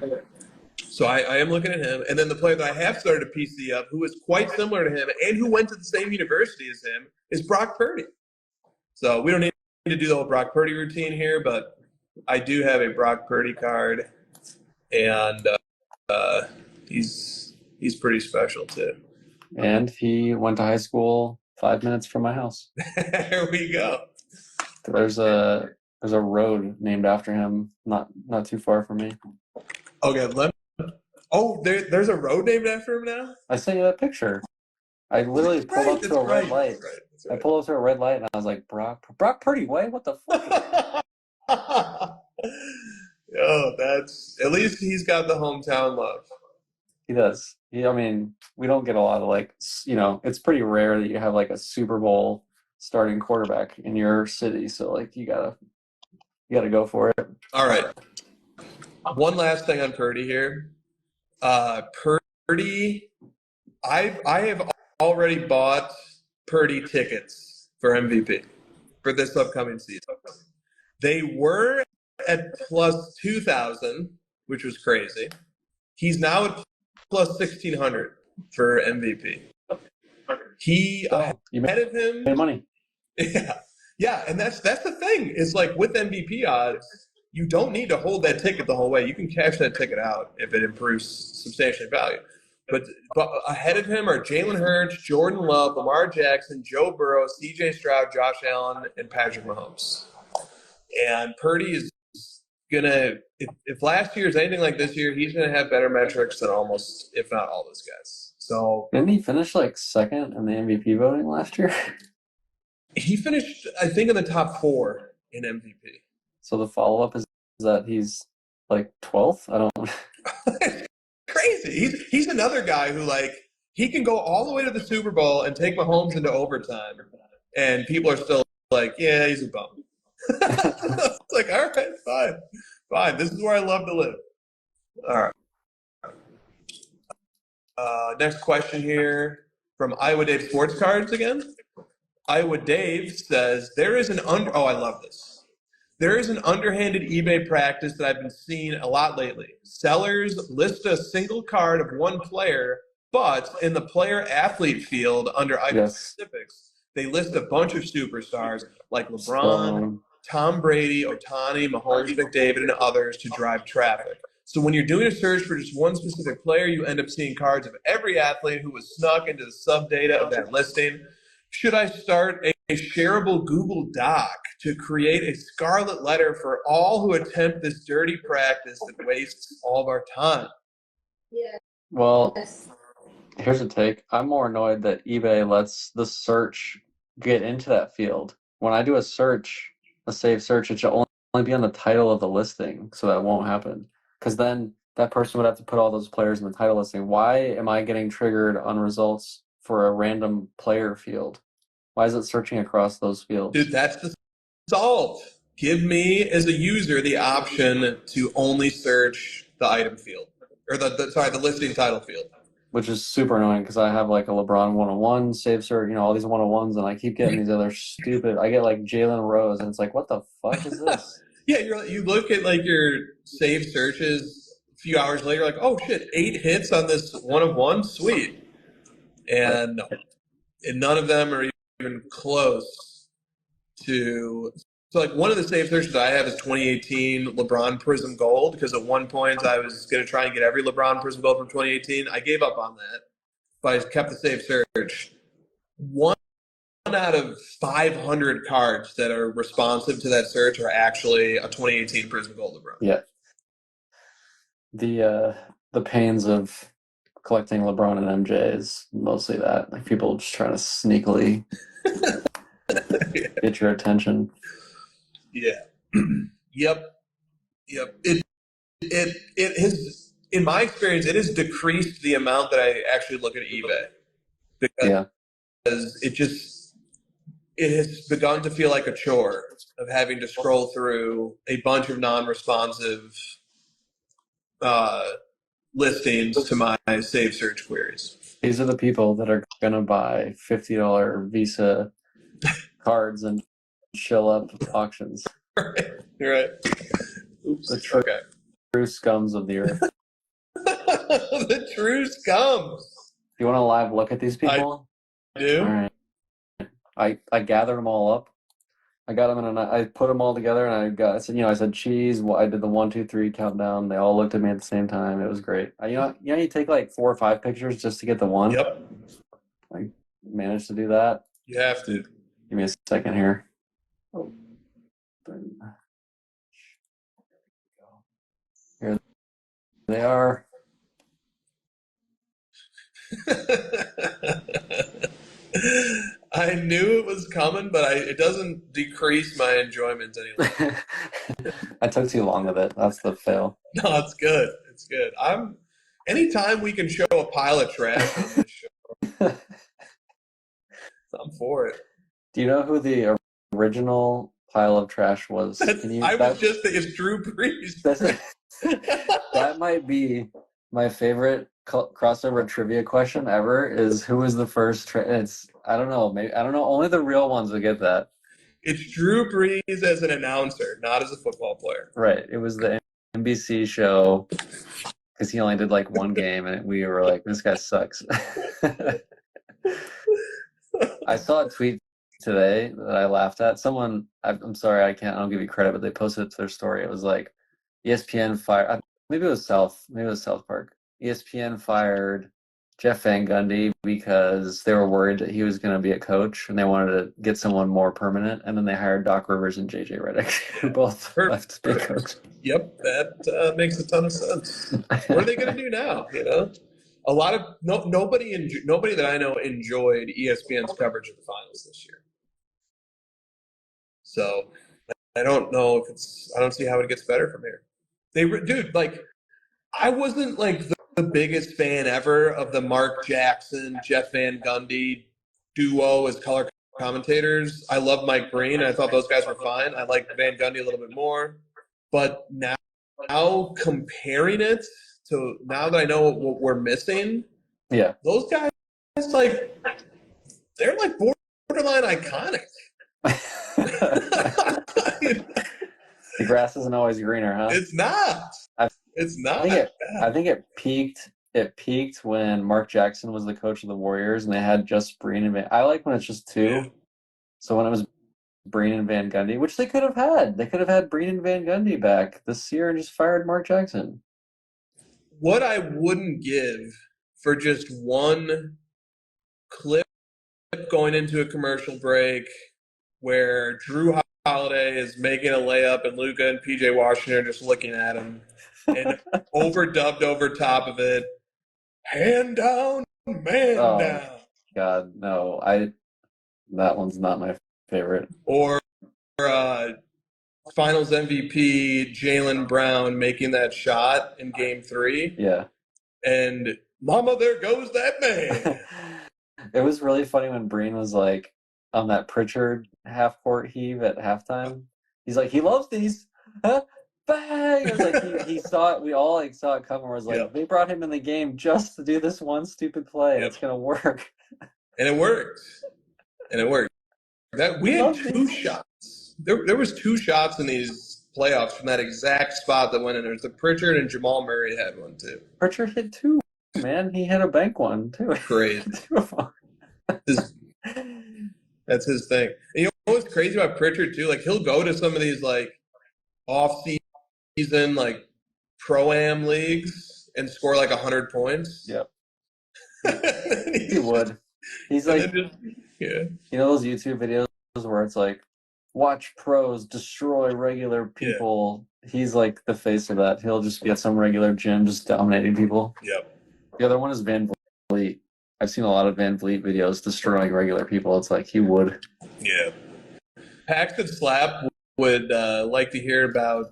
B: So I am looking at him. And then the player that I have started a PC of, who is quite similar to him and who went to the same university as him, is Brock Purdy. So we don't need to do the whole Brock Purdy routine here, but I do have a Brock Purdy card, and he's pretty special too.
C: And he went to high school 5 minutes from my house.
B: There we go.
C: There's a road named after him, not too far from me.
B: Okay, there's a road named after him now?
C: I sent you that picture. I literally pulled up to a red light.
B: That's right.
C: I pulled up to a red light and I was like, Brock Purdy Way? What the fuck?
B: That's at least he's got the hometown love.
C: He does. I mean, we don't get a lot of it's pretty rare that you have like a Super Bowl starting quarterback in your city. So like you gotta You got to go for it.
B: All right. One last thing on Purdy here. Purdy, I have already bought Purdy tickets for MVP for this upcoming season. They were at plus 2,000, which was crazy. He's now at plus 1,600 for MVP. He
C: You
B: ahead of him.
C: made money.
B: Yeah, and that's the thing. Is like with MVP odds, you don't need to hold that ticket the whole way. You can cash that ticket out if it improves substantially value. But ahead of him are Jalen Hurts, Jordan Love, Lamar Jackson, Joe Burrow, C.J. Stroud, Josh Allen, and Patrick Mahomes. And Purdy is gonna, if last year is anything like this year, he's gonna have better metrics than almost, if not all, those guys. So
C: Didn't he finish like second in the MVP voting last year?
B: he finished, I think, in the top 4 in MVP.
C: So the follow up is that he's like 12th. I don't.
B: Crazy. He's another guy who, like, he can go all the way to the Super Bowl and take Mahomes into overtime, and people are still like, yeah, he's a bum. It's like, all right, fine. This is where I love to live. All right. Next question here from Iowa Dave Sports Cards again. Iowa Dave says, I love this. There is an underhanded eBay practice that I've been seeing a lot lately. Sellers list a single card of one player, but in the player-athlete field under item specifics, they list a bunch of superstars like LeBron, Tom Brady, Ohtani, Mahomes, McDavid, and others to drive traffic. So when you're doing a search for just one specific player, you end up seeing cards of every athlete who was snuck into the sub-data of that listing. Should I start a shareable Google Doc to create a scarlet letter for all who attempt this dirty practice that wastes all of our time?
D: Yeah.
C: Well, here's a take. I'm more annoyed that eBay lets the search get into that field. When I do a search, a saved search, it should only be on the title of the listing, so that won't happen. Because then that person would have to put all those players in the title listing. Why am I getting triggered on results for a random player field? Why is it searching across those fields?
B: Dude, that's the solve. Give me, as a user, the option to only search the item field. Or the listing title field.
C: Which is super annoying because I have like a LeBron 101 save search, all these 101s, and I keep getting these other stupid. I get like Jalen Rose, and it's like, what the fuck is this?
B: Yeah, you look at like your saved searches a few hours later, like, oh shit, 8 hits on this 101, sweet. And none of them are even close to. So like one of the saved searches I have is 2018 LeBron Prism Gold, because at one point I was going to try and get every LeBron Prism Gold from 2018. I gave up on that, but I kept the saved search. One out of 500 cards that are responsive to that search are actually a 2018 Prism Gold LeBron.
C: Yeah. The pains of collecting LeBron and MJ is mostly that. Like people just trying to sneakily get your attention.
B: Yeah. Yep. It has, in my experience, it has decreased the amount that I actually look at eBay, because it has begun to feel like a chore of having to scroll through a bunch of non-responsive listings to my save search queries.
C: These are the people that are gonna buy $50 Visa cards and show up at auctions.
B: Right. Oops.
C: The true scums of the earth.
B: The true scums.
C: You want a live look at these people?
B: I do.
C: All right. I gathered them all up. I got them I put them all together, and I said cheese. I did the 1, 2, 3 countdown. They all looked at me at the same time. It was great. You take like 4 or 5 pictures just to get the one.
B: Yep.
C: I managed to do that.
B: You have to.
C: Give me a second here. Here they are.
B: I knew it was coming, but it doesn't decrease my enjoyment anymore.
C: I took too long with it. That's the fail.
B: No, it's good. It's good. Anytime we can show a pile of trash on this show, I'm for it.
C: Do you know who the original pile of trash was.
B: I was just thinking it's Drew Brees.
C: That might be my favorite crossover trivia question ever. Is who was the first? It's I don't know. Maybe I don't know. Only the real ones would get that.
B: It's Drew Brees as an announcer, not as a football player.
C: Right. It was the NBC show because he only did like one game, and we were like, "This guy sucks." I saw a tweet today that I laughed at. Someone, I'm sorry, I don't give you credit, but they posted it to their story. It was like ESPN fired, maybe it was South Park. ESPN fired Jeff Van Gundy because they were worried that he was going to be a coach and they wanted to get someone more permanent. And then they hired Doc Rivers and JJ Redick, who both left to be coach.
B: Yep, that makes a ton of sense. What are they going to do now? You know, a lot of nobody that I know enjoyed ESPN's coverage of the finals this year. So I don't know if I don't see how it gets better from here. Dude, like I wasn't like the biggest fan ever of the Mark Jackson, Jeff Van Gundy duo as color commentators. I love Mike Breen. I thought those guys were fine. I like Van Gundy a little bit more. But now comparing it to now that I know what we're missing,
C: yeah,
B: those guys like they're like borderline iconic.
C: The grass isn't always greener, huh?
B: It's not. It's not.
C: I think it peaked. It peaked when Mark Jackson was the coach of the Warriors, and they had just Breen and I like when it's just two.
B: Yeah.
C: So when it was Breen and Van Gundy, which they could have had Breen and Van Gundy back this year and just fired Mark Jackson.
B: What I wouldn't give for just one clip going into a commercial break where Drew Holiday is making a layup and Luka and PJ Washington are just looking at him and overdubbed over top of it, hand down, man down.
C: God, no, that one's not my favorite.
B: Or Finals MVP Jaylen Brown making that shot in Game 3.
C: Yeah.
B: And mama, there goes that man.
C: It was really funny when Breen was like on that Pritchard half-court heave at halftime. He's like, he loves these. Huh? Bang! It was like he saw it. We all like saw it coming. Was like,
B: Yep.
C: They brought him in the game just to do this one stupid play.
B: Yep.
C: It's gonna work.
B: And it worked. That we had two shots. There was two shots in these playoffs from that exact spot that went in. There's the Pritchard and Jamal Murray had one too.
C: Pritchard hit two, man. He hit a bank one too.
B: Crazy.
C: Two of them.
B: That's his thing. And you know what's crazy about Pritchard too? Like he'll go to some of these like off-season like pro-am leagues and score like 100 points.
C: Yep. He would. He's like,
B: yeah.
C: You know those YouTube videos where it's like, watch pros destroy regular people. Yeah. He's like the face of that. He'll just be at some regular gym just dominating people.
B: Yep.
C: The other one is Van Vliet. I've seen a lot of Van Vliet videos destroying regular people. It's like he would.
B: Yeah. Paxton Slap would like to hear about.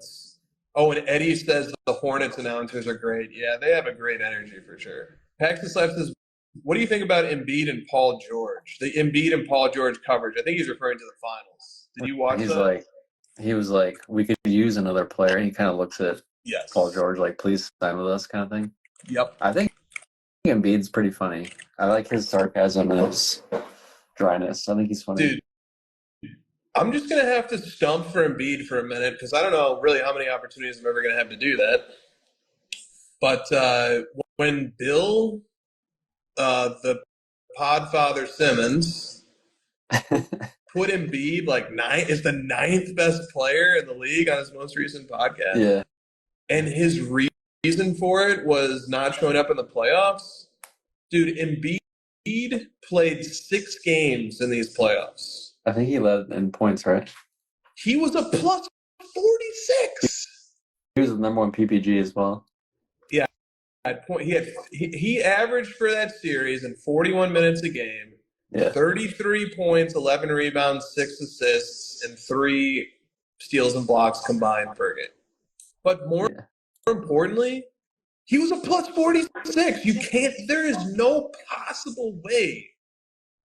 B: Oh, and Eddie says the Hornets announcers are great. Yeah, they have a great energy for sure. Paxton Slap says, what do you think about Embiid and Paul George? The Embiid and Paul George coverage. I think he's referring to the finals. Did you watch that?
C: He was like, we could use another player. And he kind of looks at Paul George like, please sign with us kind of thing.
B: Yep.
C: I think Embiid's pretty funny. I like his sarcasm and his dryness. I think he's funny.
B: Dude, I'm just going to have to stump for Embiid for a minute because I don't know really how many opportunities I'm ever going to have to do that. But when Bill, the Podfather Simmons, put Embiid is the ninth best player in the league on his most recent podcast.
C: Yeah.
B: And his reason for it was not showing up in the playoffs. Dude, Embiid played 6 games in these playoffs.
C: I think he led in points, right?
B: He was a plus 46.
C: He was the number one PPG as well.
B: Yeah. At point, he averaged for that series in 41 minutes a game.
C: Yeah.
B: 33 points, 11 rebounds, 6 assists, and 3 steals and blocks combined per game. But more importantly, he was a plus 46. There is no possible way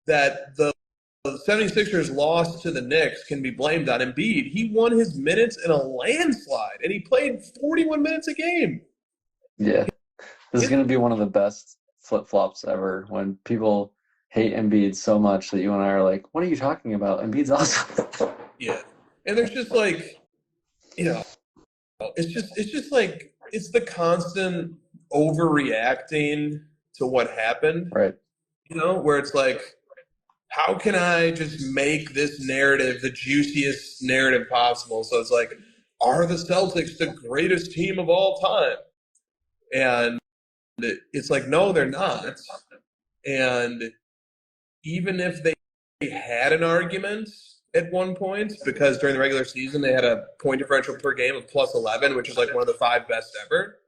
B: that the the 76ers loss to the Knicks can be blamed on Embiid. He won his minutes in a landslide, and he played 41 minutes a game.
C: Yeah. This is going to be one of the best flip-flops ever when people hate Embiid so much that you and I are like, what are you talking about? Embiid's awesome.
B: Yeah. And there's just like, it's just like, it's the constant overreacting to what happened.
C: Right.
B: Where it's like, how can I just make this narrative the juiciest narrative possible? So it's like, are the Celtics the greatest team of all time? And it's like, no, they're not. And even if they had an argument at one point, because during the regular season they had a point differential per game of plus 11, which is like one of the 5 best ever,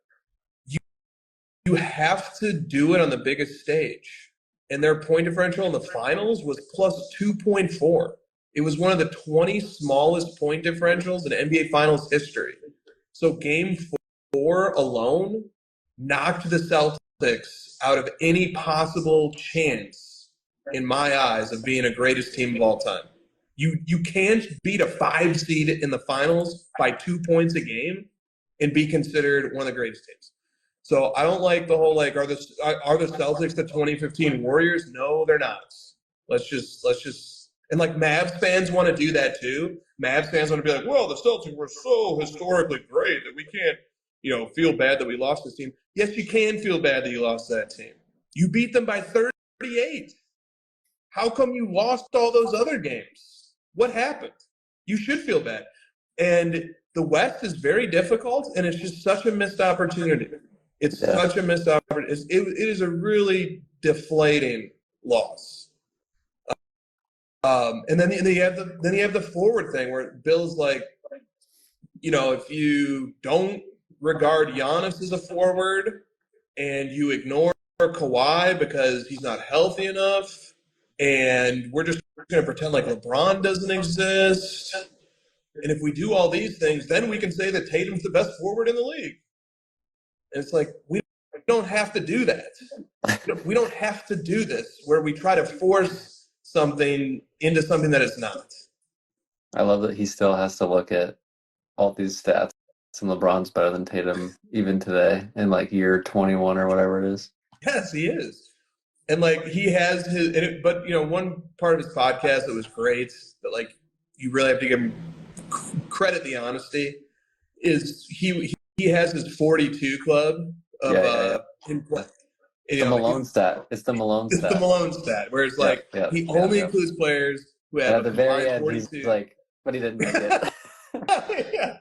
B: you have to do it on the biggest stage. And their point differential in the finals was plus 2.4. It was one of the 20 smallest point differentials in NBA Finals history. So game 4 alone knocked the Celtics out of any possible chance, in my eyes, of being a greatest team of all time. You can't beat a 5 seed in the finals by 2 points a game and be considered one of the greatest teams. So I don't like the whole like, are the Celtics the 2015 Warriors? No, they're not. Let's just and like Mavs fans want to do that too. Mavs fans want to be like, well, the Celtics were so historically great that we can't, feel bad that we lost this team. Yes, you can feel bad that you lost that team. You beat them by 38. How come you lost all those other games? What happened? You should feel bad. And the West is very difficult, and it's just such a missed opportunity. It's such a missed opportunity. It is a really deflating loss. And then you have the forward thing where Bill's like, if you don't regard Giannis as a forward and you ignore Kawhi because he's not healthy enough, and we're just going to pretend like LeBron doesn't exist, and if we do all these things, then we can say that Tatum's the best forward in the league. And it's like, we don't have to do that. We don't have to do this where we try to force something into something that it's not.
C: I love that he still has to look at all these stats, and LeBron's better than Tatum even today in like year 21 or whatever it is.
B: Yes, he is. And like he has but one part of his podcast that was great, that like you really have to give him credit, the honesty, is he has his 42 club of him playing.
C: It's the Malone stat. It's the Malone stat.
B: It's the Malone stat, where it's like he only includes players who have
C: at the very end.
B: 42.
C: He's like, but he didn't make it.
B: Yeah.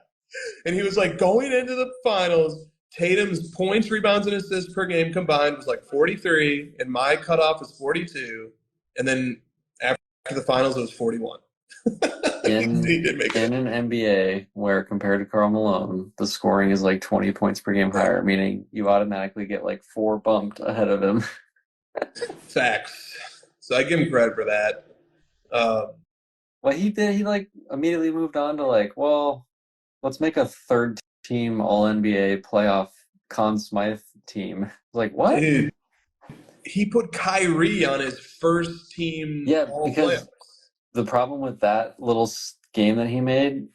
B: And he was like, going into the finals, Tatum's points, rebounds, and assists per game combined was like 43, and my cutoff was 42. And then after the finals, it was 41. He did make it.
C: In an NBA where compared to Karl Malone, the scoring is like 20 points per game higher, meaning you automatically get like 4 bumped ahead of him.
B: Facts. So I give him credit for that.
C: What he did, he like immediately moved on to like, well, let's make a third team All NBA playoff Conn Smythe team. Like, what?
B: Dude, he put Kyrie on his first team.
C: Yeah,
B: all
C: because
B: playoffs.
C: the problem with that little game that he made,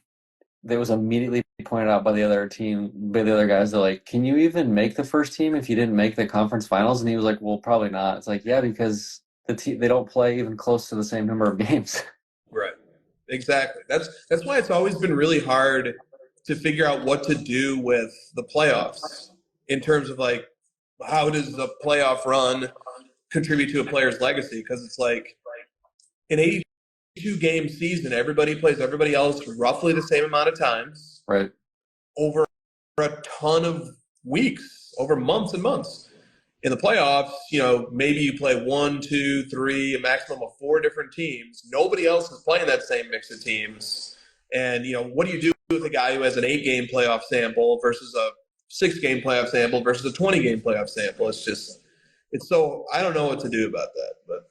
C: that was immediately pointed out by the other team, by the other guys. They're like, can you even make the first team if you didn't make the conference finals? And he was like, well, probably not. It's like, yeah, because they don't play even close to the same number of games.
B: Right. Exactly. That's why it's always been really hard to figure out what to do with the playoffs in terms of like, how does the playoff run contribute to a player's legacy? Because it's like an 82-game season, everybody plays everybody else roughly the same amount of times.
C: Right.
B: Over a ton of weeks, over months and months. In the playoffs, maybe you play 1, 2, 3, a maximum of 4 different teams. Nobody else is playing that same mix of teams. And, what do you do with a guy who has an 8-game playoff sample versus a 6-game playoff sample versus a 20-game playoff sample? It's so, I don't know what to do about that. But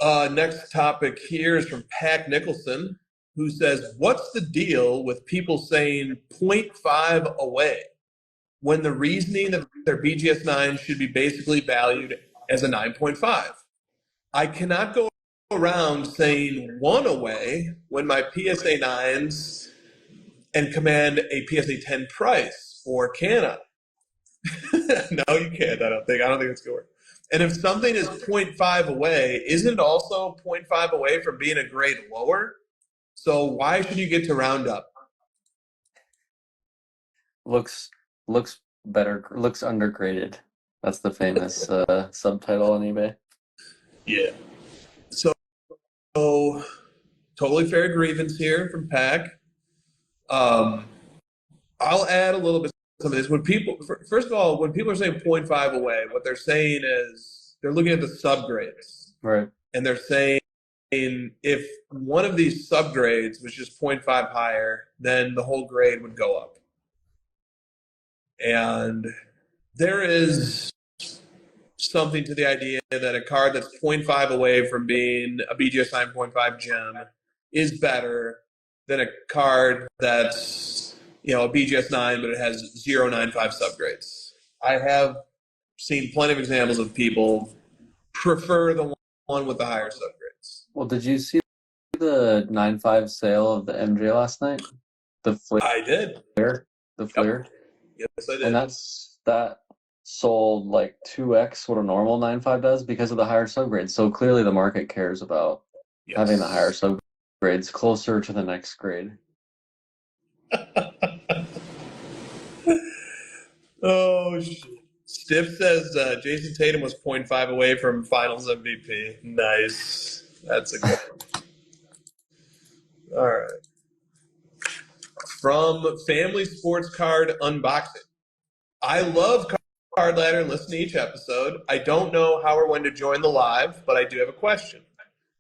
B: all right. Next topic here is from Pac Nicholson, who says, what's the deal with people saying 0.5 away when the reasoning of their BGS 9 should be basically valued as a 9.5. I cannot go around saying 1 away when my PSA 9s and command a PSA 10 price, or can I? No, you can't. I don't think it's gonna work. And if something is 0.5 away, isn't it also 0.5 away from being a grade lower? So why should you get to round up?
C: Looks better. Looks undergraded. That's the famous subtitle on eBay.
B: Yeah. So totally fair grievance here from Pack. I'll add a little bit of some of this. When people, first of all, when people are saying 0.5 away, what they're saying is they're looking at the subgrades.
C: Right.
B: And they're saying if one of these subgrades was just 0.5 higher, then the whole grade would go up. And there is something to the idea that a card that's 0.5 away from being a BGS 9.5 gem is better than a card that's, a BGS 9, but it has 0.95 subgrades. I have seen plenty of examples of people prefer the one with the higher subgrades.
C: Well, did you see the 9.5 sale of the MJ last night? The Fleer?
B: I did.
C: The Fleer?
B: Yes, I did.
C: And that sold like 2x what a normal 9.5 does because of the higher subgrades. So clearly the market cares about having the higher subgrades closer to the next grade.
B: Oh, shit. Stiff says Jason Tatum was 0.5 away from Finals MVP. Nice. That's a good one. All right. From Family Sports Card Unboxing. I love Card Ladder and listen to each episode. I don't know how or when to join the live, but I do have a question.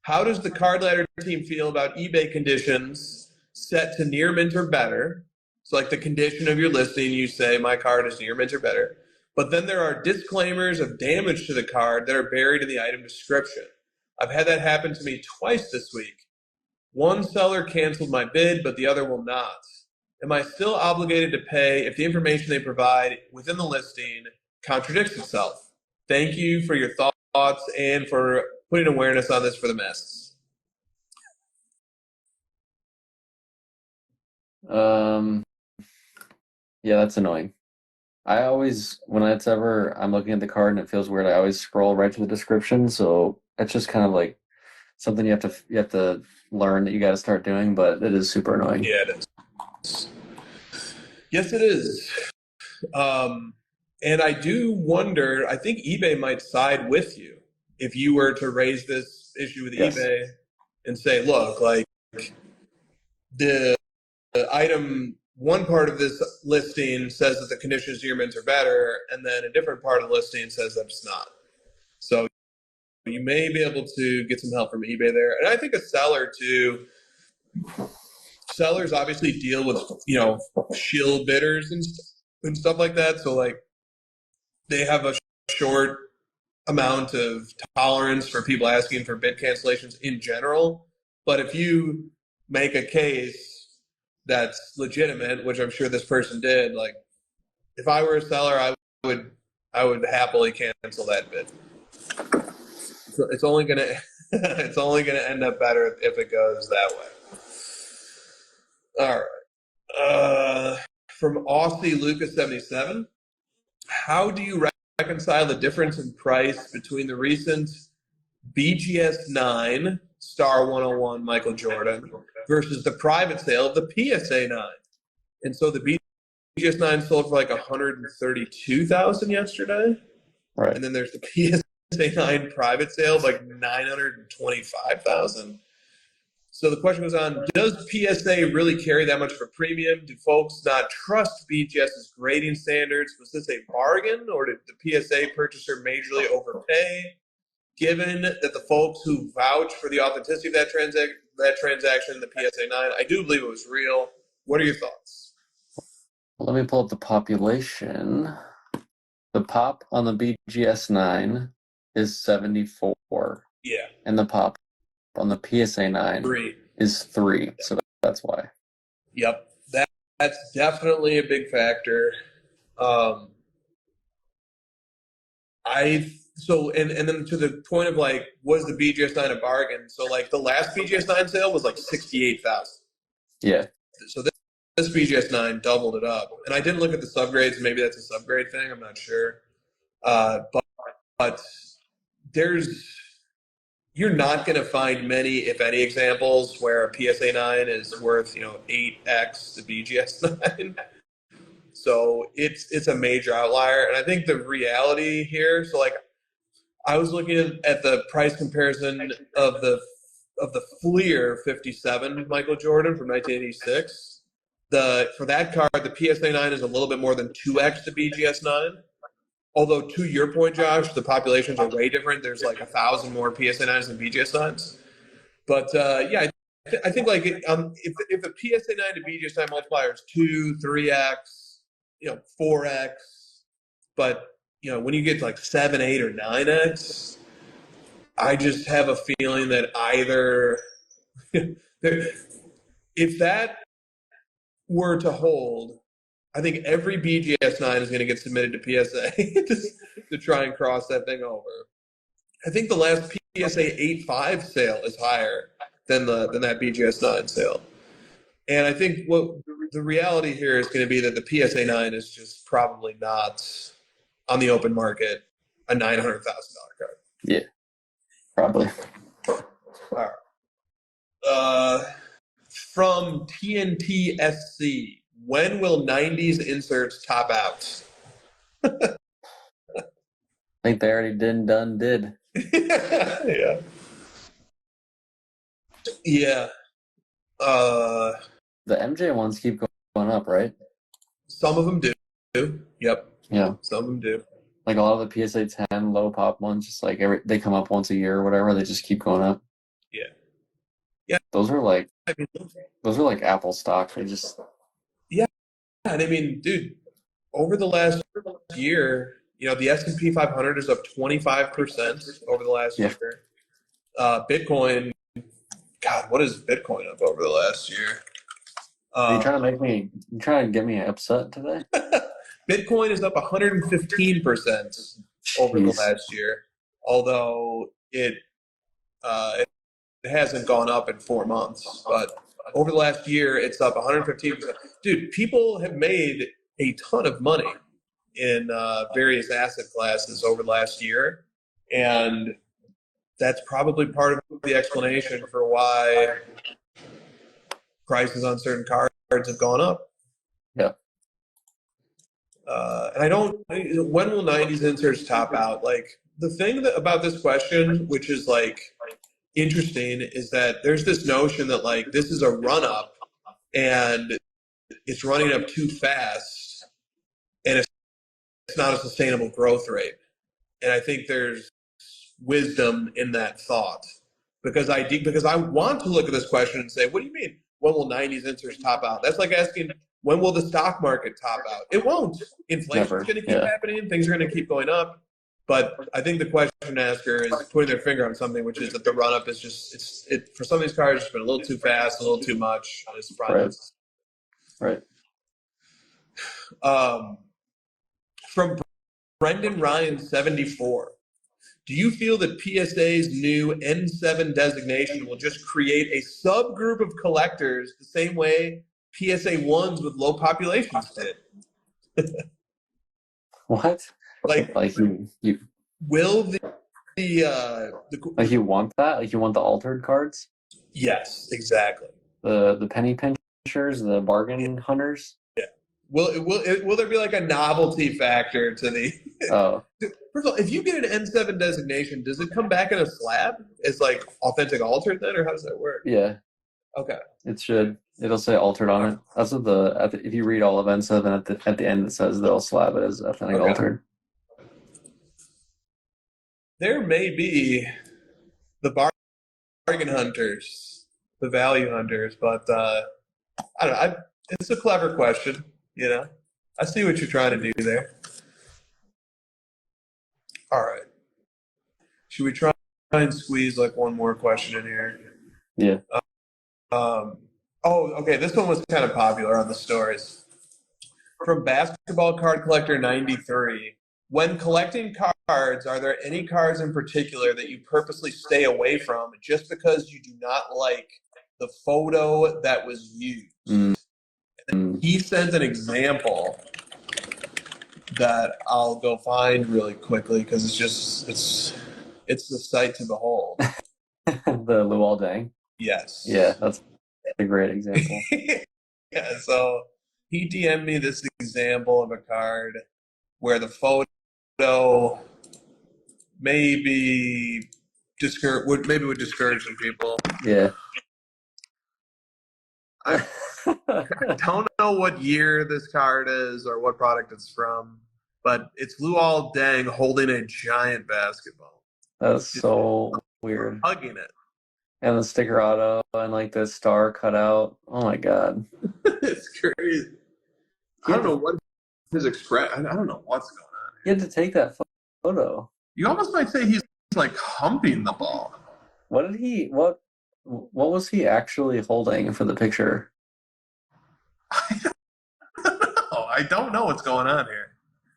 B: How does the Card Ladder team feel about eBay conditions set to near mint or better? So like the condition of your listing, you say my card is near mint or better. But then there are disclaimers of damage to the card that are buried in the item description. I've had that happen to me twice this week. One seller canceled my bid, but the other will not. Am I still obligated to pay if the information they provide within the listing contradicts itself? Thank you for your thoughts and for putting awareness on this for the masses.
C: Yeah, that's annoying. I always, when I'm looking at the card and it feels weird, I always scroll right to the description. So it's just kind of like something you have to learn that you got to start doing, but it is super annoying.
B: Yeah, it is. Yes, it is. And I do wonder, I think eBay might side with you if you were to raise this issue with eBay and say, look, like the item, one part of this listing says that the conditions near mint are better, and then a different part of the listing says that it's not. So you may be able to get some help from eBay there. And I think a seller too, sellers obviously deal with, shield bidders and stuff like that. So like they have a short amount of tolerance for people asking for bid cancellations in general. But if you make a case that's legitimate, which I'm sure this person did, like if I were a seller, I would happily cancel that bid. So it's only gonna end up better if it goes that way. All right. From Aussie Lucas 77, how do you reconcile the difference in price between the recent BGS 9 Star 101 Michael Jordan versus the private sale of the PSA 9? And so the BGS 9 sold for like 132,000 yesterday,
C: right?
B: And then there's the PSA 9 private sale of like 925,000. So the question goes on, does PSA really carry that much of a premium? Do folks not trust BGS's grading standards? Was this a bargain, or did the PSA purchaser majorly overpay? Given that the folks who vouch for the authenticity of that transaction, the PSA 9, I do believe it was real. What are your thoughts?
C: Let me pull up the population. The pop on the BGS 9 is 74.
B: Yeah.
C: And the pop on the PSA 9 is 3. So that's why.
B: Yep. That's definitely a big factor. I So and then to the point of like, was the BGS9 a bargain? So like the last BGS9 sale was like 68,000.
C: Yeah.
B: So this BGS9 doubled it up. And I didn't look at the subgrades. Maybe that's a subgrade thing. I'm not sure. But you're not going to find many, if any, examples where a PSA 9 is worth 8x the BGS 9. So it's a major outlier, and I think the reality here. So like, I was looking at the price comparison of the Fleer 57 Michael Jordan from 1986. For that card, the PSA 9 is a little bit more than 2x the BGS 9. Although, to your point, Josh, the populations are way different. There's like 1,000 more PSA 9s than BGS 9s. But yeah, I think like if the PSA 9 to BGS 9 multiplier is 2, 3x, 4x, but when you get to like 7, 8, or 9x, I just have a feeling that either if that were to hold, I think every BGS 9 is going to get submitted to PSA to try and cross that thing over. I think the last PSA 8.5 sale is higher than that BGS 9 sale. And I think what the reality here is going to be that the PSA 9 is just probably not on the open market a $900,000 card.
C: Yeah, probably.
B: All right. From TNT SC, when will 90s inserts top out?
C: I think they already did.
B: Yeah. Yeah.
C: The MJ ones keep going up, right?
B: Some of them do. Yep.
C: Yeah.
B: Some of them do.
C: Like a lot of the PSA 10 low pop ones, just like they come up once a year or whatever. They just keep going up.
B: Yeah. Yeah.
C: Those are like Apple stock. They just.
B: Yeah. And I mean, dude, over the last year, the S&P 500 is up 25% over the last year. Bitcoin, God, what is Bitcoin up over the last year?
C: Are you trying to get me upset today?
B: Bitcoin is up 115% over the last year, although it hasn't gone up in 4 months. But over the last year, it's up 115%. Dude, people have made a ton of money in various asset classes over the last year, and that's probably part of the explanation for why prices on certain cards have gone up.
C: Yeah.
B: And when will 90s inserts top out? Like, the thing about this question, which is like interesting, is that there's this notion that like this is a run up and it's running up too fast and it's not a sustainable growth rate. And I think there's wisdom in that thought because I want to look at this question and say, what do you mean? When will 90s inserts top out? That's like asking, when will the stock market top out? It won't. Inflation's going to keep happening. Things are going to keep going up. But I think the question asker is putting their finger on something, which is that the run up is just for some of these cards, it's been a little too fast, a little too much.
C: Right.
B: From Brendan Ryan 74. Do you feel that PSA's new N7 designation will just create a subgroup of collectors the same way PSA 1s with low populations did?
C: What? Like you
B: will the
C: like you want that? Like you want the altered cards?
B: Yes, exactly.
C: The penny pinchers, the bargain hunters?
B: Yeah. Will there be like a novelty factor to the
C: Oh.
B: First of all, if you get an N7 designation, does it come back in a slab? It's like authentic altered then, or how does that work?
C: Yeah.
B: Okay.
C: It should. It'll say altered on it. That's what if you read all of N7 at the end it says they'll slab it as authentic altered.
B: There may be the bargain hunters, the value hunters, but I don't know. It's a clever question, I see what you're trying to do there. All right. Should we try and squeeze like one more question in here?
C: Yeah.
B: Okay. This one was kind of popular on the stories. From Basketball Card Collector 93, when collecting cards, are there any cards in particular that you purposely stay away from just because you do not like the photo that was used?
C: Mm.
B: He sent an example that I'll go find really quickly because it's the sight to behold.
C: The Luol Deng.
B: Yes.
C: Yeah, that's a great example.
B: Yeah, so he DM'd me this example of a card where the photo maybe would discourage some people.
C: Yeah.
B: I don't know what year this card is or what product it's from, but it's Luol Deng holding a giant basketball,
C: That's so weird.
B: hugging it.
C: And the sticker auto and like the star cut out. Oh my god.
B: It's crazy. I don't know what his expression. I don't know what's going on.
C: You had to take that photo.
B: You almost might say he's like humping the ball.
C: What was he actually holding for the picture?
B: I don't know what's going on here.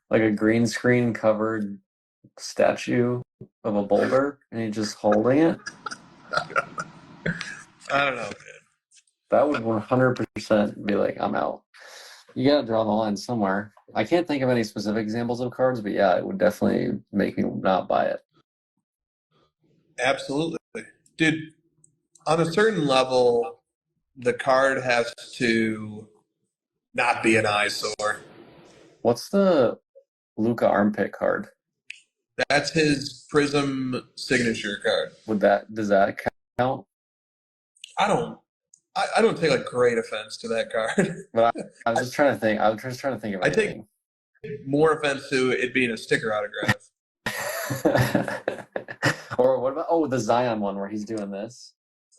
C: Like a green screen covered statue of a boulder and he's just holding it?
B: I don't know, man.
C: That would 100% be like, I'm out. You gotta draw the line somewhere. I can't think of any specific examples of cards, but yeah, it would definitely make me not buy it.
B: Absolutely. Dude, on a certain level, the card has to not be an eyesore.
C: What's the Luca armpit card?
B: That's his Prism signature card.
C: Does that count?
B: I don't take like great offense to that card.
C: But I was just trying to think. I was just trying to think of
B: I take
C: anything.
B: more offense to it being a sticker autograph.
C: Or what about the Zion one where he's doing this?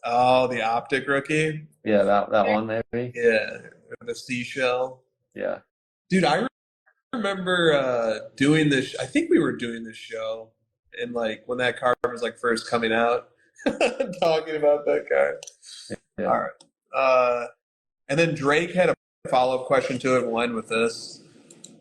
B: Oh, the Optic rookie?
C: Yeah, that one maybe.
B: Yeah, the seashell.
C: Yeah.
B: Dude, I remember doing this. I think we were doing this show, and like when that card was like first coming out, talking about that card.
C: Yeah.
B: All right. And then Drake had a follow-up question to it. We'll end with this.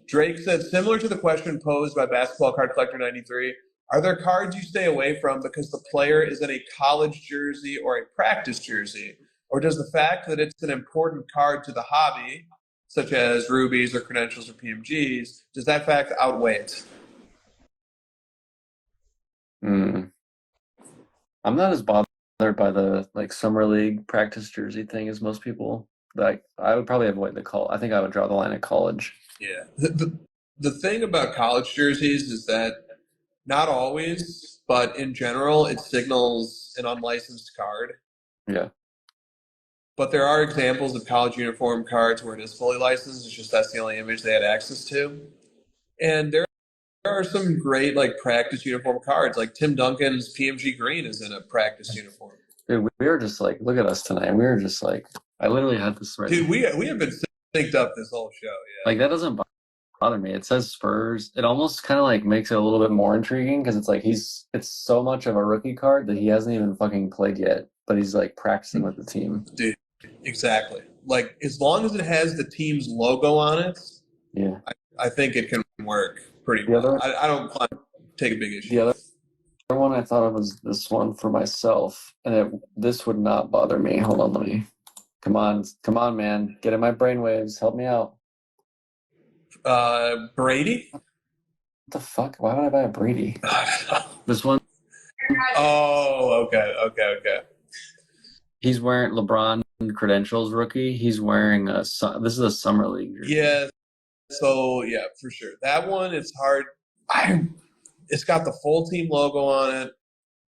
B: Drake said, similar to the question posed by Basketball Card Collector 93, are there cards you stay away from because the player is in a college jersey or a practice jersey? Or does the fact that it's an important card to the hobby, such as rubies or credentials or PMGs, does that fact outweigh it?
C: I'm not as bothered by the like summer league practice jersey thing as most people. Like I would probably avoid I think I would draw the line at college.
B: Yeah. The thing about college jerseys is that not always, but in general, it signals an unlicensed card.
C: Yeah.
B: But there are examples of college uniform cards where it is fully licensed. It's just that's the only image they had access to. And there are some great like practice uniform cards. Like Tim Duncan's PMG Green is in a practice uniform.
C: Dude, we were just like, look at us tonight. We were just like, I literally had this right.
B: Dude, we have been synced up this whole show. Yeah.
C: Like that doesn't bother me. It says Spurs. It almost kind of like makes it a little bit more intriguing because it's like it's so much of a rookie card that he hasn't even fucking played yet, but he's like practicing with the team.
B: Dude, exactly. Like as long as it has the team's logo on it,
C: yeah,
B: I think it can work pretty well. I don't take a big issue.
C: The other one I thought of was this one for myself, and this would not bother me. Hold on, let me. Come on, man, get in my brainwaves. Help me out.
B: Brady?
C: What the fuck? Why would I buy a Brady? This one.
B: Oh, okay.
C: He's wearing LeBron credentials rookie. He's wearing this is a summer league jersey.
B: Yeah. So yeah, for sure. That one, it's hard. It's got the full team logo on it.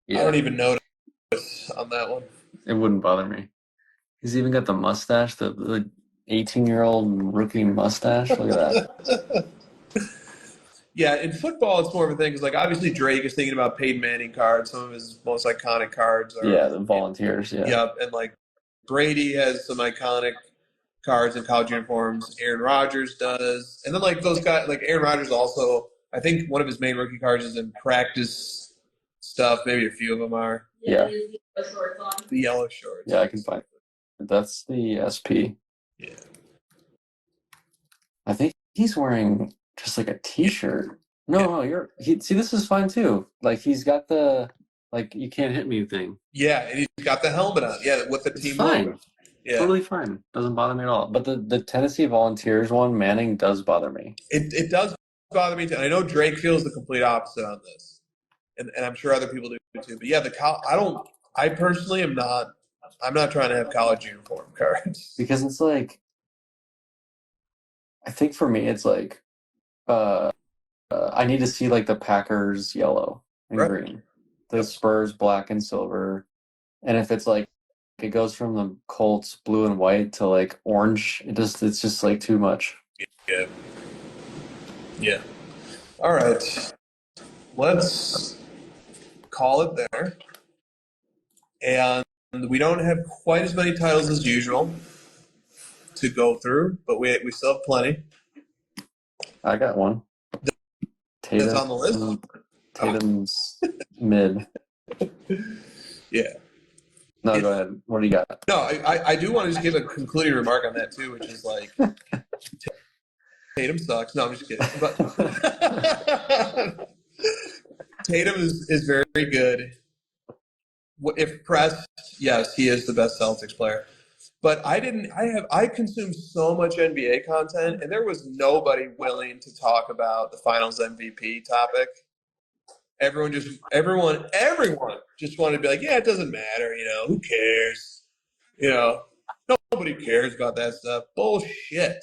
B: Yeah. I don't even notice on that one.
C: It wouldn't bother me. He's even got the mustache, the 18-year-old rookie mustache. Look at that.
B: Yeah, in football, it's more of a thing because, like, obviously Drake is thinking about Peyton Manning cards. Some of his most iconic cards are
C: the Volunteers. Yeah.
B: Yep, and like Brady has some iconic cards in college uniforms. Aaron Rodgers does, and then like those guys, like Aaron Rodgers also. I think one of his main rookie cards is in practice stuff. Maybe a few of them are.
C: Yeah.
B: The yellow shorts.
C: Yeah, I can find it. That's the SP.
B: Yeah.
C: I think he's wearing just like a t-shirt No, see, this is fine too. Like he's got the like you can't hit me thing.
B: Yeah, and he's got the helmet on. Yeah, with the
C: It's
B: team
C: fine.
B: logo. Yeah.
C: Totally fine. Doesn't bother me at all. But the Tennessee Volunteers one, Manning, does bother me.
B: It does bother me too. And I know Drake feels the complete opposite on this, and I'm sure other people do too. But yeah, I personally am not. I'm not trying to have college uniform cards.
C: Because it's like, I think for me, it's like, I need to see like the Packers yellow and
B: Right.
C: green, the Spurs black and silver, and if it's like it goes from the Colts blue and white to like orange, it's just like too much.
B: Yeah. Yeah. All right. Let's call it there. And we don't have quite as many titles as usual to go through, but we still have plenty.
C: I got one.
B: That's on the list?
C: Tatum's mid.
B: Yeah.
C: No, go ahead. What do you got?
B: No, I do want to just give a concluding remark on that too, which is like Tatum sucks. No, I'm just kidding. But Tatum is very good. If pressed, yes, he is the best Celtics player. But I consumed so much NBA content, and there was nobody willing to talk about the Finals MVP topic. Everyone just wanted to be like, yeah, it doesn't matter, who cares? Nobody cares about that stuff. Bullshit.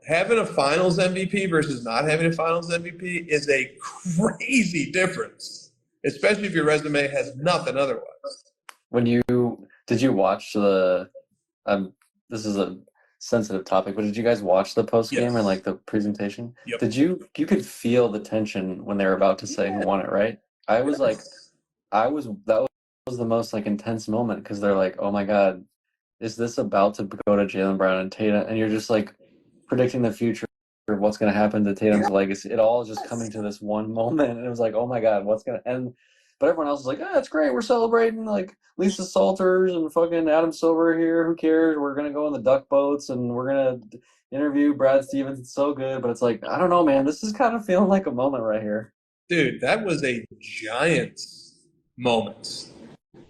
B: Having a Finals MVP versus not having a Finals MVP is a crazy difference, especially if your resume has nothing otherwise.
C: Did you watch the? This is a sensitive topic, but did you guys watch the post game
B: Yes.
C: and like the presentation?
B: Yep.
C: You could feel the tension when they were about to say who won it, right? That was the most like intense moment because they're like, oh my God, is this about to go to Jaylen Brown and Tatum? And you're just like predicting the future of what's going to happen to Tatum's legacy. It all is just coming to this one moment, and it was like, oh my God, what's going to end? But everyone else is like, it's great. We're celebrating like Lisa Salters and fucking Adam Silver here. Who cares? We're going to go in the duck boats and we're going to interview Brad Stevens. It's so good. But it's like, I don't know, man. This is kind of feeling like a moment right here.
B: Dude, that was a giant moment.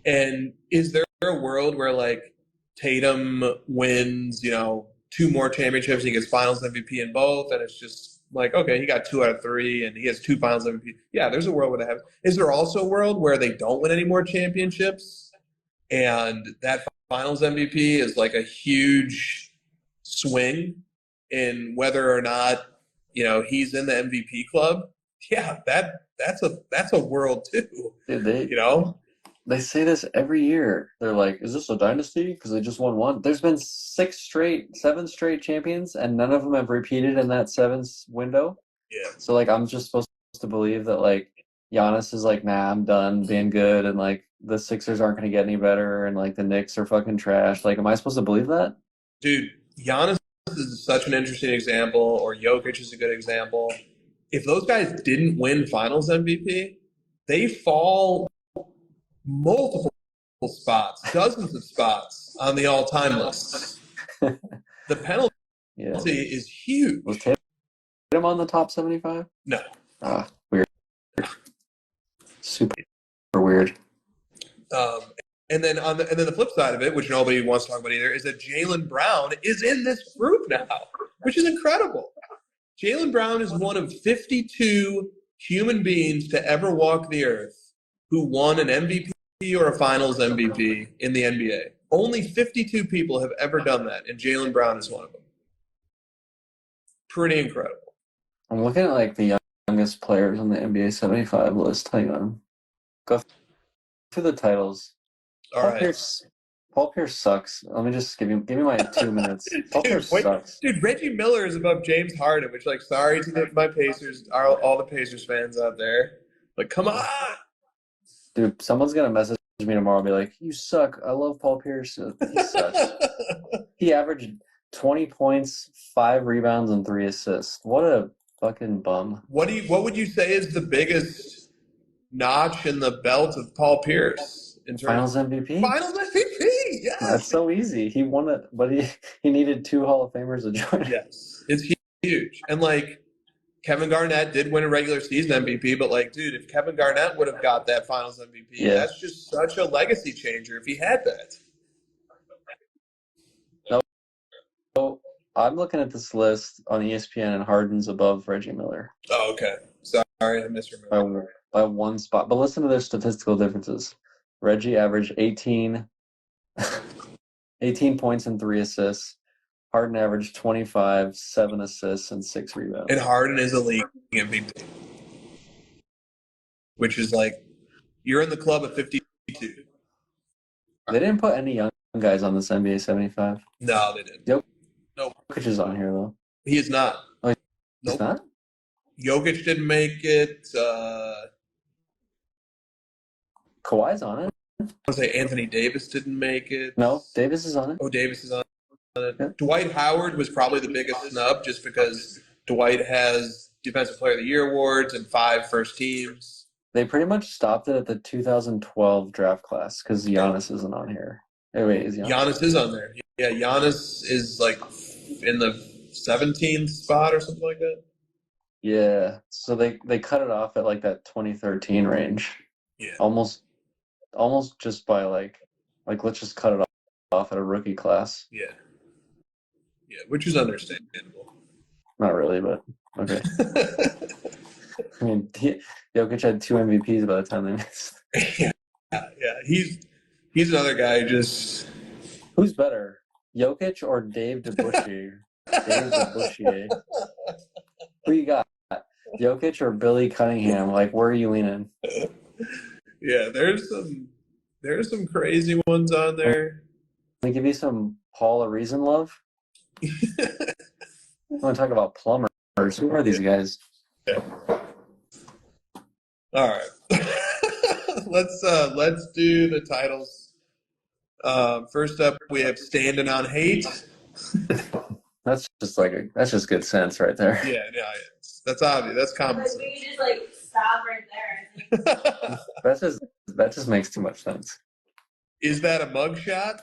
B: And is there a world where like Tatum wins, 2 more championships and he gets Finals MVP in both, and it's just like, okay, he got 2 out of 3 and he has 2 Finals MVP. Yeah, there's a world where that happens. Is there also a world where they don't win any more championships and that Finals MVP is like a huge swing in whether or not, he's in the MVP club? Yeah, that's a world too.
C: Dude, they say this every year. They're like, is this a dynasty? Because they just won one. There's been 7 straight champions, and none of them have repeated in that 7th window.
B: Yeah.
C: So, like, I'm just supposed to believe that, like, Giannis is like, nah, I'm done being good, and, like, the Sixers aren't going to get any better, and, like, the Knicks are fucking trash. Like, am I supposed to believe that?
B: Dude, Giannis is such an interesting example, or Jokic is a good example. If those guys didn't win Finals MVP, they fall multiple spots, dozens of spots on the all-time list. The penalty is huge.
C: Was Tatum on the top 75?
B: No.
C: Weird. Super weird.
B: And then the flip side of it, which nobody wants to talk about either, is that Jaylen Brown is in this group now, which is incredible. Jaylen Brown is one of 52 human beings to ever walk the earth who won an MVP or a Finals MVP in the NBA. Only 52 people have ever done that, and Jaylen Brown is one of them. Pretty incredible.
C: I'm looking at like the youngest players on the NBA 75 list. Hang on. Go through the titles.
B: All right.
C: Paul Pierce sucks. Let me just give me my 2 minutes. Paul Pierce sucks.
B: Dude, Reggie Miller is above James Harden, which, like, sorry to my Pacers, all the Pacers fans out there. But come on.
C: Dude, someone's going to message me tomorrow and be like, you suck. I love Paul Pierce. He sucks. He averaged 20 points, 5 rebounds, and 3 assists. What a fucking bum.
B: What would you say is the biggest notch in the belt of Paul Pierce?
C: Finals MVP?
B: Finals MVP, yes.
C: That's so easy. He won it, but he needed 2 Hall of Famers to join.
B: Yes, it's huge. And, like, Kevin Garnett did win a regular season MVP, but like, dude, if Kevin Garnett would have got that Finals MVP,
C: Yeah.
B: that's just such a legacy changer if he had that.
C: So I'm looking at this list on ESPN, and Harden's above Reggie Miller
B: Oh, okay. Sorry, I misremembered.
C: by one spot. But listen to their statistical differences. Reggie averaged 18 points and 3 assists. Harden averaged 25, 7 assists, and 6 rebounds.
B: And Harden is a league MVP, which is like, you're in the club at 52.
C: They didn't put any young guys on this NBA 75.
B: No, they didn't.
C: Yep.
B: Nope.
C: Jokic is on here, though.
B: He is not.
C: Oh, he's
B: Nope.
C: not?
B: Jokic didn't make it.
C: Kawhi's on it.
B: I want to say Anthony Davis didn't make it.
C: No, Davis is on it.
B: Oh, Davis is on it.
C: Yeah.
B: Dwight Howard was probably the biggest snub just because Dwight has Defensive Player of the Year awards and 5 first teams.
C: They pretty much stopped it at the 2012 draft class because Giannis isn't on here. Hey, wait, is Giannis?
B: Giannis is on there. Yeah, Giannis is like in the 17th spot or something like that.
C: Yeah, so they cut it off at like that 2013 range.
B: Yeah.
C: Almost just by like let's just cut it off at a rookie class.
B: Yeah. Yeah, which is understandable.
C: Not really, but okay. I mean, Jokic had 2 MVPs by the time they missed.
B: yeah. He's another guy just.
C: Who's better, Jokic or Dave DeBusschere? Dave DeBusschere. Who you got? Jokic or Billy Cunningham? Like, where are you leaning?
B: Yeah, there's some crazy ones on there.
C: Let me give you some Paul Reason love. I want to talk about plumbers. Who are these guys?
B: Yeah. All right. Let's do the titles. First up, we have Standing on Hate.
C: That's just good sense right there.
B: Yeah, that's obvious. That's common
D: Like, we can just like stop right there.
B: sense.
C: That just makes too much sense.
B: Is that a mugshot?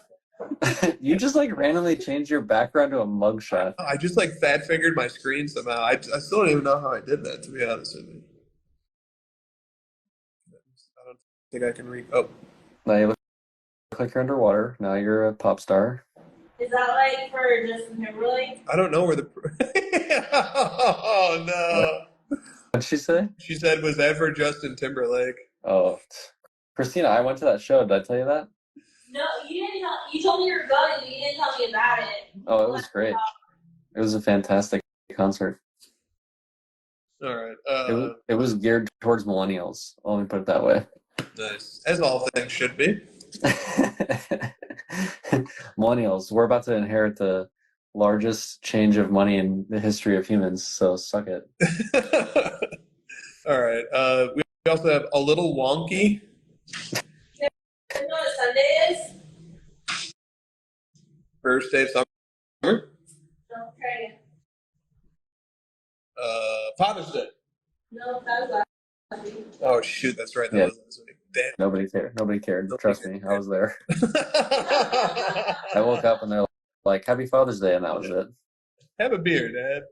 C: You just like randomly changed your background to a mugshot.
B: I just like fat fingered my screen somehow. I still don't even know how I did that, to be honest with you. I don't think I can read. Oh,
C: Now you look like you're underwater. Now you're a pop star.
D: Is that like for Justin Timberlake?
B: I don't know where the. Oh no!
C: What'd she say?
B: She said, "Was that for Justin Timberlake?"
C: Oh, Christina, I went to that show. Did I tell you that?
D: No, you didn't tell. You told me you were going, but you didn't tell me about it.
C: Oh, it was great. It was a fantastic concert.
B: All right.
C: It was geared towards millennials. Let me put it that way.
B: Nice, as all things should be.
C: Millennials, we're about to inherit the largest change of money in the history of humans, so suck it.
B: All right. We also have A Little Wonky.
D: You know what a Sunday is?
B: First day of summer.
D: No, try again.
B: Father's Day.
D: No, that was last week.
B: Oh shoot, that's right. That
C: Yeah.
B: was last week. Damn.
C: Nobody cared. Trust me, I was there. I
B: Have
C: woke up and they're like, "Happy Father's Day," and that was it.
B: a beer, Dad.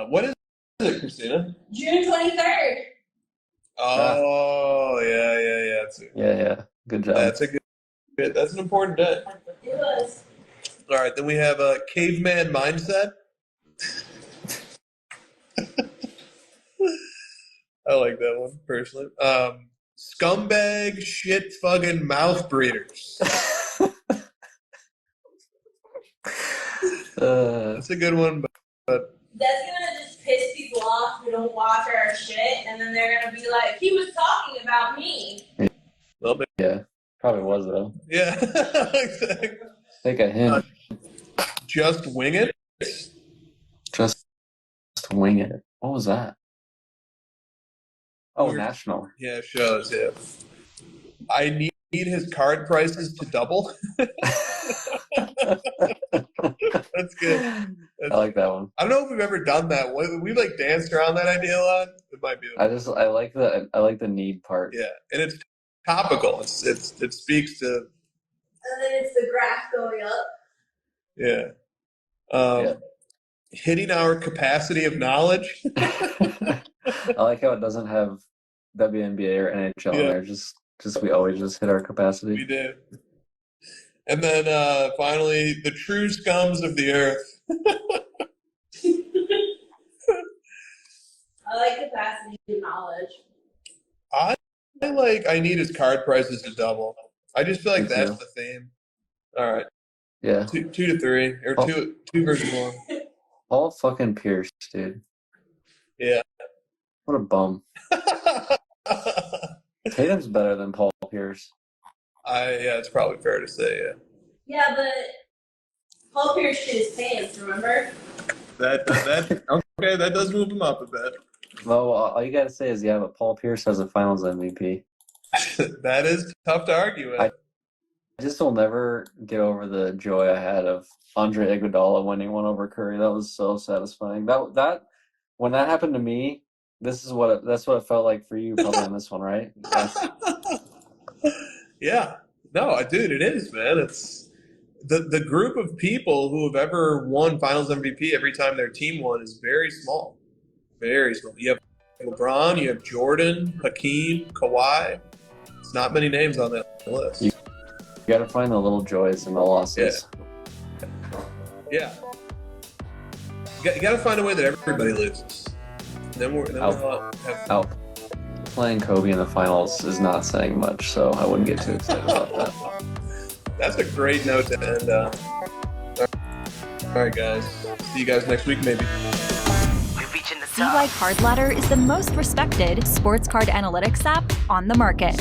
B: What is it, Christina?
D: June 23rd.
B: Oh, yeah.
C: Yeah. Good job.
B: That's a good. That's an important day.
D: It was.
B: All right, then we have a Caveman Mindset. I like that one personally. Scumbag shit fucking mouth breeders. That's a good one, but
D: That's gonna just piss people off who don't watch our shit, and then they're gonna be like, "He was talking about me."
B: well,
C: Yeah, probably was though.
B: yeah, exactly.
C: Take a hint.
B: Just wing it.
C: Just wing it. What was that? Oh,
B: Weird.
C: National.
B: Yeah, shows. Yeah, I need his card prices to double. That's good.
C: I like that one.
B: I don't know if we've ever done that. We've like danced around that idea a lot. It might be.
C: I like the need part.
B: Yeah, and it's topical. It speaks to.
D: And then it's the graph going up.
B: Yeah.
C: Yeah.
B: hitting our capacity of knowledge.
C: I like how it doesn't have WNBA or NHL in
B: Yeah.
C: there. Just we always just hit our
B: We
C: capacity.
B: do. And then finally, the true scums of the earth.
D: I like capacity and knowledge.
B: I need his card prices to double. I just feel like
C: Me
B: that's
C: too.
B: the theme. All right,
C: Yeah.
B: 2 to 3 or
C: Oh.
B: two versus 1.
C: Paul fucking Pierce, dude.
B: Yeah.
C: What a bum. Tatum's better than Paul Pierce.
B: Yeah, it's probably fair to say. Yeah.
D: Yeah, but Paul Pierce shit his pants, remember?
B: That okay. That does move him up a bit.
C: Well, all you gotta say is, yeah, but Paul Pierce has a Finals MVP.
B: That is tough to argue with.
C: I just will never get over the joy I had of Andre Iguodala winning one over Curry. That was so satisfying. That when that happened to me, that's what it felt like for you probably on this one, right? Yes.
B: Yeah. No, dude, it is, man. It's the group of people who have ever won Finals MVP every time their team won is very small. Very small. You have LeBron, you have Jordan, Hakeem, Kawhi. It's not many names on that list.
C: You gotta find the little joys in the losses.
B: Yeah. You got to find a way that everybody loses. Then we'll have
C: Out. Playing Kobe in the finals is not saying much, so I wouldn't get too excited about that.
B: That's a great note to end on. All right, guys. See you guys next week, maybe.
F: CY Card Ladder is the most respected sports card analytics app on the market.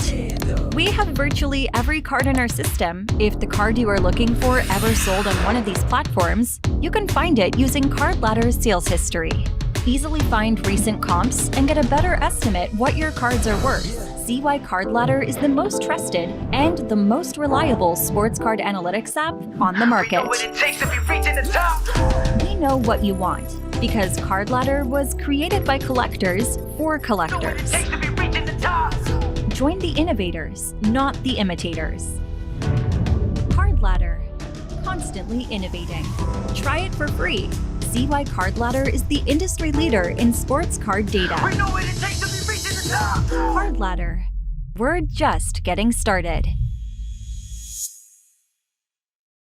F: We have virtually every card in our system. If the card you are looking for ever sold on one of these platforms, you can find it using Card Ladder's sales history. Easily find recent comps and get a better estimate what your cards are worth. CY Card Ladder is the most trusted and the most reliable sports card analytics app on the market. We know what you want, because Card Ladder was created by collectors for collectors. Join the innovators, not the imitators. Card Ladder, constantly innovating. Try it for free. CY Card Ladder is the industry leader in sports card data. Card Ladder, we're just getting started.